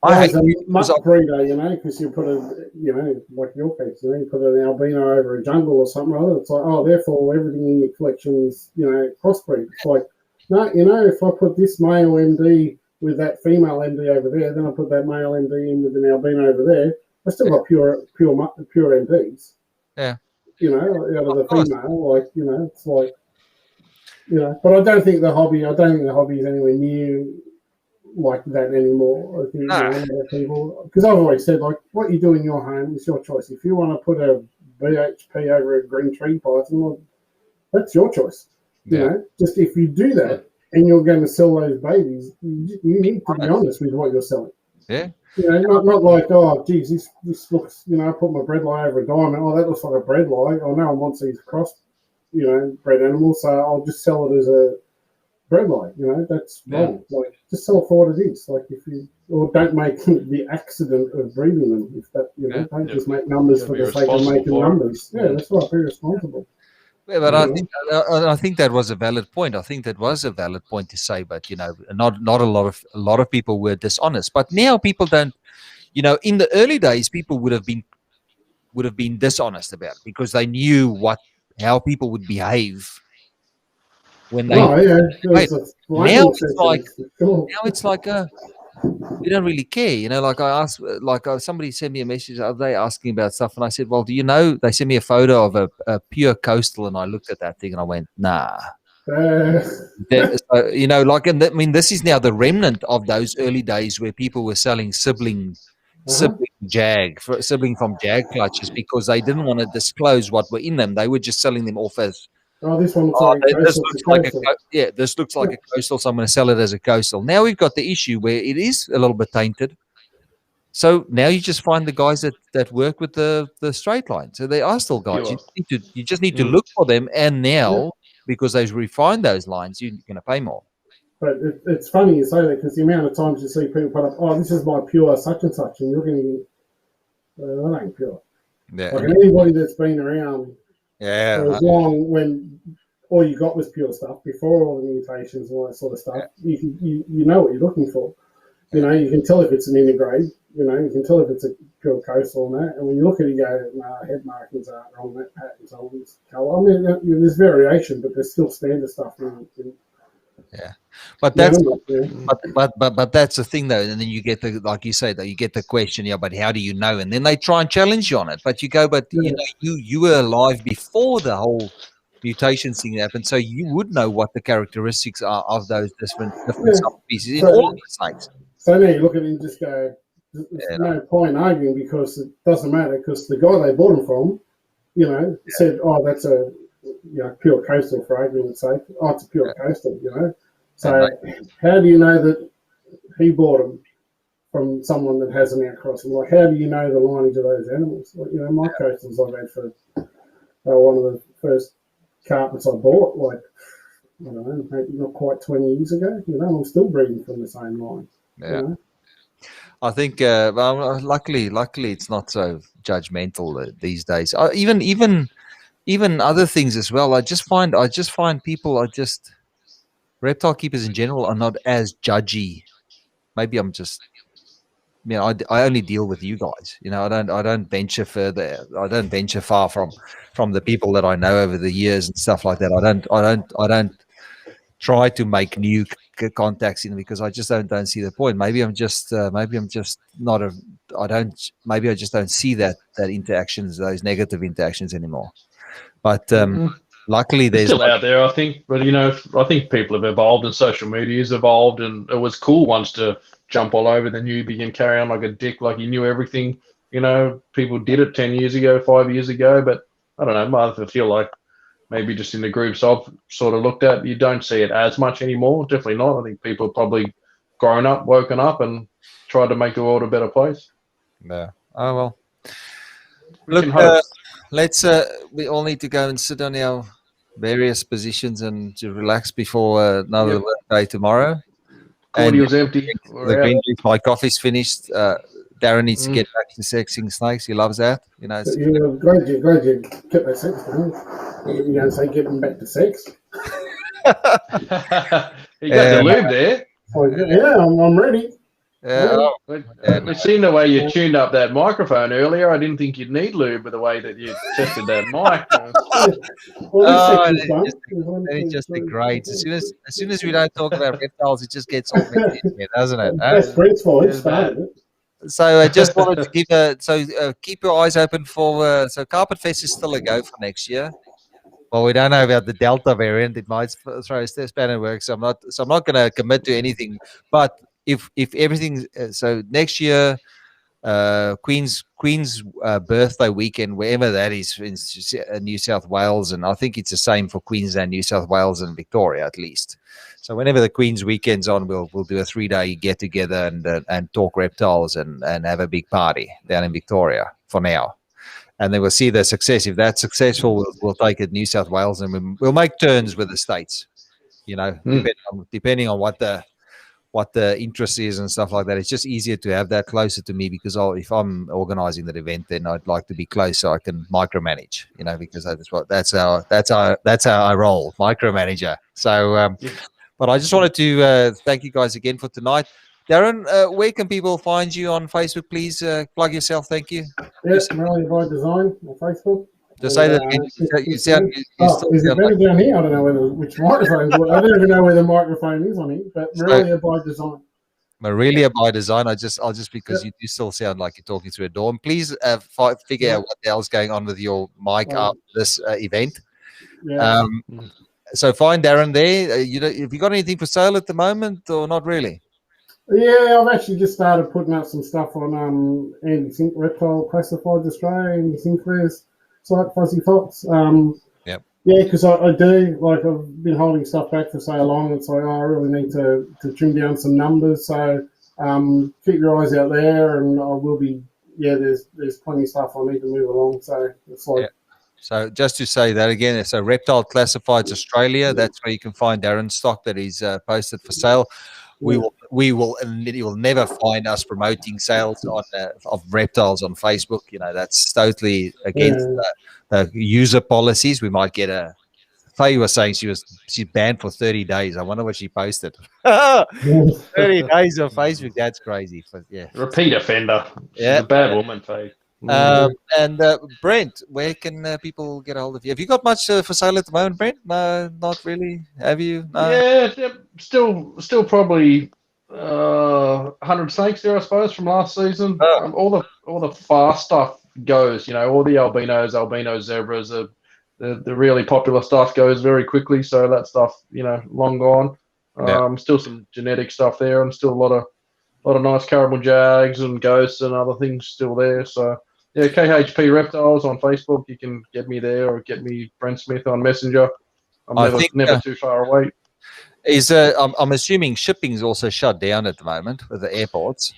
I was a mutt breeder, you know, because you put like your case, you know, you put an albino over a jungle or something or other. It's like, oh, therefore everything in your collection is, you know, crossbreed. It's like, no, you know, if I put this male MD with that female MD over there, then I put that male MD in with an albino over there, I still got pure MDs. Yeah. You know, out of the female, like, you know, it's like, you know, but I don't think the hobby is anywhere near like that anymore. I think, No. people, because I've always said, like, what you do in your home is your choice. If you want to put a BHP over a green tree python, well, that's your choice. You know, just if you do that and you're going to sell those babies, you need to be honest with what you're selling. Yeah. You know, not like, oh, geez, this looks, you know, I put my bread lie over a diamond. Oh, that looks like a bread lie. Oh, no one wants these crossed, you know, bred animals, so I'll just sell it as a bread lie. You know, that's wrong. Like, just sell it for what it is. Like, or don't make the accident of breeding them. If that, you know, don't just make numbers for the sake of making numbers. Yeah, that's right. Be responsible. Yeah, but I think that was a valid point. I think that was a valid point to say, but you know, not a lot of people were dishonest. But now people don't. You know, in the early days, people would have been dishonest about it because they knew how people would behave when they. Oh yeah, now it's like we don't really care, you know. Like I asked, somebody sent me a message the other day asking about stuff, and I said, "Well, do you know?" They sent me a photo of a pure coastal, and I looked at that thing and I went, "Nah." So, you know, like, and I mean, this is now the remnant of those early days where people were selling sibling from jag clutches because they didn't want to disclose what were in them. They were just selling them off as. Oh, this one looks this looks like a coastal, so I'm going to sell it as a coastal. Now we've got the issue where it is a little bit tainted. So now you just find the guys that work with the straight line. So they are still guys. You just need to look for them. And now, because they've refined those lines, you're going to pay more. But it's funny you say that because the amount of times you see people put up, oh, this is my pure such and such, and you're going to that ain't pure. Yeah. Like anybody that's been around for Yeah. as long, when all you got was pure stuff before all the mutations and all that sort of stuff, you know what you're looking for. You know, you can tell if it's an integrate. You know, you can tell if it's a pure coastal and that. And when you look at it, you go, nah, head markings aren't wrong, that pattern's on this colour. I mean, there's variation, but there's still standard stuff in But that's yeah. but that's the thing though, and then you get the, like you say, that you get the question, yeah, but how do you know? And then they try and challenge you on it. But you go, but you know, you were alive before the whole mutation thing happened, so you would know what the characteristics are of those different subspecies in all the snakes. So now you look at it and just go, there's no point arguing, because it doesn't matter, because the guy they bought them from, you know, said, oh, that's a pure coastal, for argument's sake. Oh, it's a pure coastal, you know. So how do you know that he bought them from someone that has an outcrossing? Like, how do you know the lineage of those animals? Like, you know, my coastals I've had for one of the first carpets I bought, like, I don't know, maybe not quite 20 years ago. You know, I'm still breeding from the same line. Yeah. You know? I think, well, luckily, it's not so judgmental these days. Even other things as well. I just find people are just, reptile keepers in general are not as judgy. Maybe I'm just, you know, I only deal with you guys. You know, I don't venture further. I don't venture far from the people that I know over the years and stuff like that. I don't try to make new contacts in, because I just don't see the point. Maybe I'm just not a. Maybe I just don't see that interactions, those negative interactions anymore. But luckily, there's still out there, I think. But you know, I think people have evolved, and social media has evolved, and it was cool once to jump all over the newbie and carry on like a dick, like you knew everything. You know, people did it 10 years ago, 5 years ago, but I don't know. I feel like maybe just in the groups I've sort of looked at, you don't see it as much anymore. Definitely not. I think people have probably grown up, woken up, and tried to make the world a better place. Yeah. Oh well. We can Look, hope. let's. We all need to go and sit on our various positions and to relax before another work day tomorrow. Cordial's empty. The green juice, my coffee's finished. Darren needs to get back to sexing snakes. He loves that. You know. You're glad you kept that sex down. You're going to say getting back to sex? You got the lube there. Oh, yeah, I'm ready. We've seen the way you tuned up that microphone earlier. I didn't think you'd need lube with the way that you tested that mic. It just degrades. As soon as we don't talk about reptiles, it just gets all messy, doesn't it? That's Brent's fault. It started it. So I just wanted to give keep your eyes open for so Carpet Fest is still a go for next year. Well, we don't know about the Delta variant. It might throw a spanner in works. So I'm not going to commit to anything. But if everything, so next year, Queen's birthday weekend, wherever that is in New South Wales, and I think it's the same for Queensland, New South Wales, and Victoria at least. So whenever the Queen's weekend's on, we'll do a 3-day get together and talk reptiles and have a big party down in Victoria for now. And then we'll see the success. If that's successful, we'll take it New South Wales, and we'll make turns with the states. You know, depending on what the interest is and stuff like that. It's just easier to have that closer to me, because if I'm organizing that event, then I'd like to be close so I can micromanage. You know, because that's how I roll, micromanager. So, but I just wanted to thank you guys again for tonight. Darren, where can people find you on Facebook? Please plug yourself. Thank you. Yes, Morelia by Design on Facebook. Just say that again. You sound. Is it better down here? I don't know which microphone. I don't even know where the microphone is on it. But Morelia by Design. Morelia by Design. I'll just because you still sound like you're talking through a door. And please figure out what the hell's going on with your mic after this event. Yeah. So find Darren there. Have you got anything for sale at the moment, or not really? Yeah, I've actually just started putting up some stuff on Andy Reptile Classifieds Australia, Andy Sinclair's site, Fuzzy Fox. Yep. Yeah, because I do, like, I've been holding stuff back for so long. It's like, I really need to trim down some numbers. So keep your eyes out there, and I will be, there's plenty of stuff I need to move along. So it's like... Yeah. So just to say that again, so Reptile Classifieds Australia, that's where you can find Darren's stock that he's posted for sale. we will and you will never find us promoting sales on of reptiles on Facebook. You know, that's totally against the user policies. We might get a. Faye was saying she's banned for 30 days. I wonder what she posted. 30 days on Facebook. That's crazy. But yeah, Repeat offender. She's Yeah. a bad woman, Faye. And Brent, where can people get a hold of you? Have you got much for sale at the moment, Brent? No, not really. Have you? No. Yeah, still probably 100 snakes there, I suppose, from last season. Oh. All the fast stuff goes. You know, all the albino zebras, the really popular stuff goes very quickly. So that stuff, you know, long gone. Yeah. Still some genetic stuff there, and still a lot of nice Caribou Jags and ghosts and other things still there. So yeah, KHP Reptiles on Facebook. You can get me there, or get me Brent Smith on Messenger. I'm never too far away. I'm assuming shipping's also shut down at the moment with the airports.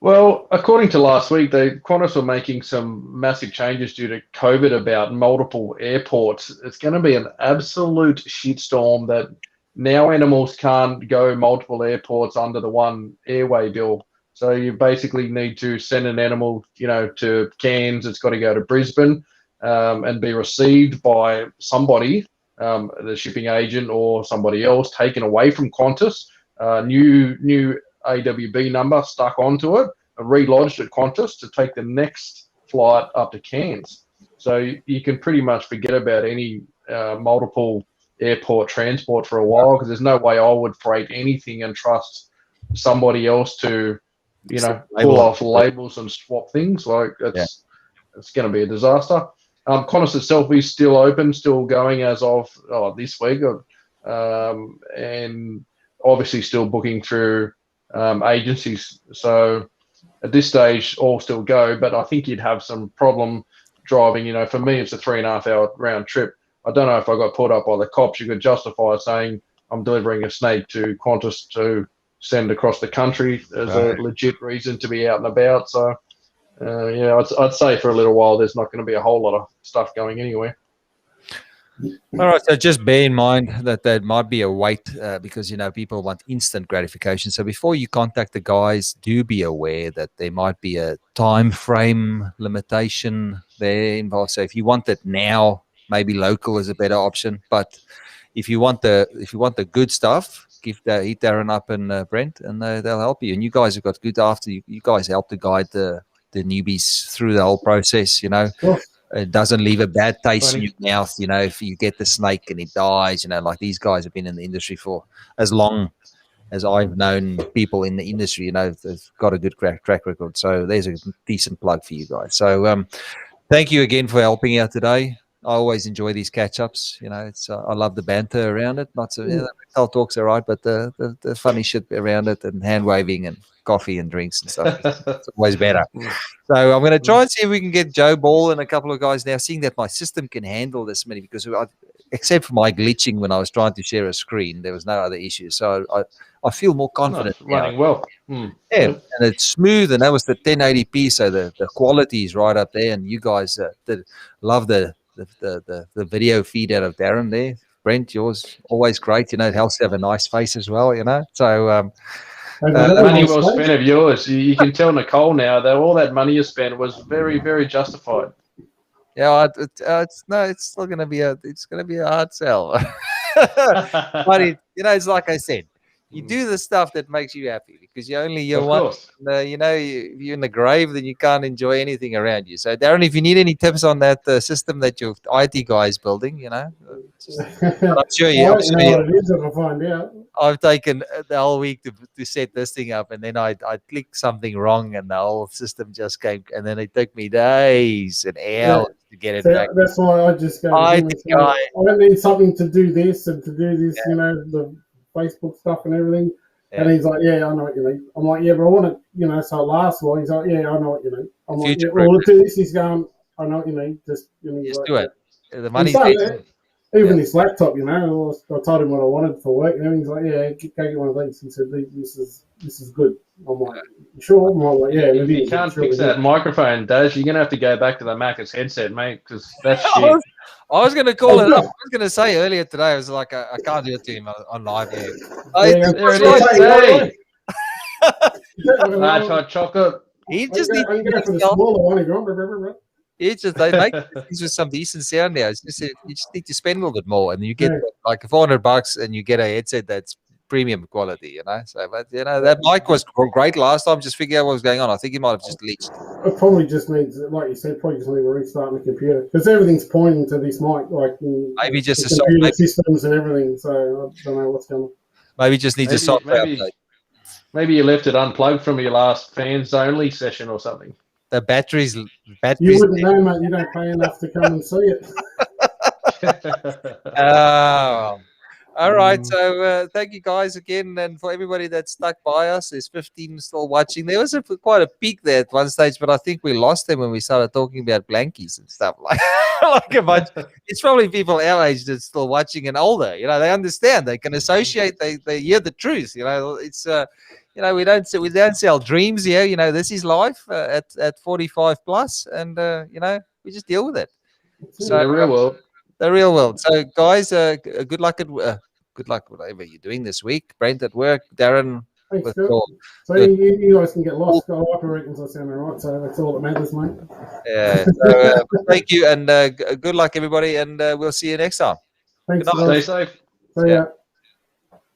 Well, according to last week, Qantas were making some massive changes due to COVID about multiple airports. It's going to be an absolute shitstorm that now animals can't go multiple airports under the one airway bill. So you basically need to send an animal, you know, to Cairns. It's got to go to Brisbane and be received by somebody, the shipping agent or somebody else, taken away from Qantas. New AWB number stuck onto it, relodged at Qantas to take the next flight up to Cairns. So you can pretty much forget about any multiple airport transport for a while, because there's no way I would freight anything and trust somebody else to, you know, pull off labels and swap things. Like it's going to be a disaster. Qantas itself is still open, still going as of this week, and obviously still booking through agencies. So at this stage, all still go, but I think you'd have some problem driving. You know, for me, it's a 3.5 hour round trip. I don't know if I got pulled up by the cops. You could justify saying I'm delivering a snake to Qantas to send across the country as a legit reason to be out and about. So, I'd say for a little while there's not going to be a whole lot of stuff going anywhere. All right, so just bear in mind that there might be a wait because, you know, people want instant gratification. So before you contact the guys, do be aware that there might be a time frame limitation there involved. So if you want it now, maybe local is a better option. But if you want the good stuff, hit Darren up and Brent, and they'll help you. And you guys have got good after. You guys help to guide the newbies through the whole process, you know. Sure. It doesn't leave a bad taste in your mouth, you know, if you get the snake and it dies, you know, like these guys have been in the industry for as long as I've known people in the industry, you know, they've got a good track record. So there's a decent plug for you guys. So thank you again for helping out today. I always enjoy these catch-ups. You know, it's I love the banter around it. Not so the reptile talks are right, but the funny shit around it and hand waving and coffee and drinks and stuff. It's always better. So I'm going to try and see if we can get Joe Ball and a couple of guys now, seeing that my system can handle this many, because except for my glitching when I was trying to share a screen, there was no other issues. So I feel more confident. Running well. Yeah, and it's smooth, and that was the 1080p, so the quality is right up there. And you guys love the video feed out of Darren there. Brent, yours always great. You know, it helps to have a nice face as well, you know. So money well spent of yours. You can tell Nicole now that all that money you spent was very, very justified. Yeah, it's still going to be a hard sell. But it's like I said, you do the stuff that makes you happy, because you're one. If you're in the grave, then you can't enjoy anything around you. So, Darren, if you need any tips on that system that your IT guy is building, you know, I'm sure you. I've taken the whole week to set this thing up, and then I clicked something wrong, and the whole system just came, and then it took me days and hours to get it back. That's why I just go. I need something to do this and to do this. You know, the Facebook stuff and everything. Yeah. And he's like, yeah, I know what you mean. I'm like, yeah, but I want it, you know, so it lasts well. He's like, yeah, I know what you mean. I'm like, yeah, well, do this. He's going, I know what you mean. Just do it. The money's even this laptop, you know, I told him what I wanted for work, and he's like, yeah, go get one of these. He said, this is this is good. I'm like, you sure? I'm like, yeah, If maybe you can't fix that microphone, Daz, you're gonna have to go back to the Macca's headset, mate, because that's shit. I was going to call it up. I was going to say earlier today, I was like, I can't do it to him on live here. Yeah, There it right. is. Hey, Large large hot chocolate. He I just can needs go for the smaller one. You go, It's just they make things with some decent sound now. It's just you just need to spend a little bit more, and you get like $400, and you get a headset that's premium quality. You know, so but that mic was great last time. Just figure out what was going on. I think he might have just leaked. It probably just needs, like you said, probably just need to restart the computer because everything's pointing to this mic, like Maybe just the computer systems and everything. So I don't know what's going on. Maybe just needs a software update. Maybe you left it unplugged from your last fans only session or something. The batteries. You wouldn't know, mate. You don't pay enough to come and see it. Oh. All right. So thank you guys again. And for everybody that stuck by us, there's 15 still watching. There was quite a peak there at one stage, but I think we lost them when we started talking about blankies and stuff like a bunch. It's probably people our age that's still watching and older. You know, they understand. They can associate. They hear the truth. You know, it's you know, we don't sell dreams here. You know, this is life at 45 plus, and you know, we just deal with it. So the real world. The real world. So, guys, good luck at whatever you're doing this week. Brent at work, Darren. Thanks, Phil. So you guys can get lost. I reckon I sound all right. So that's all that matters, mate. Yeah. So, thank you, and good luck, everybody, and we'll see you next time. Thanks. Stay safe. See ya.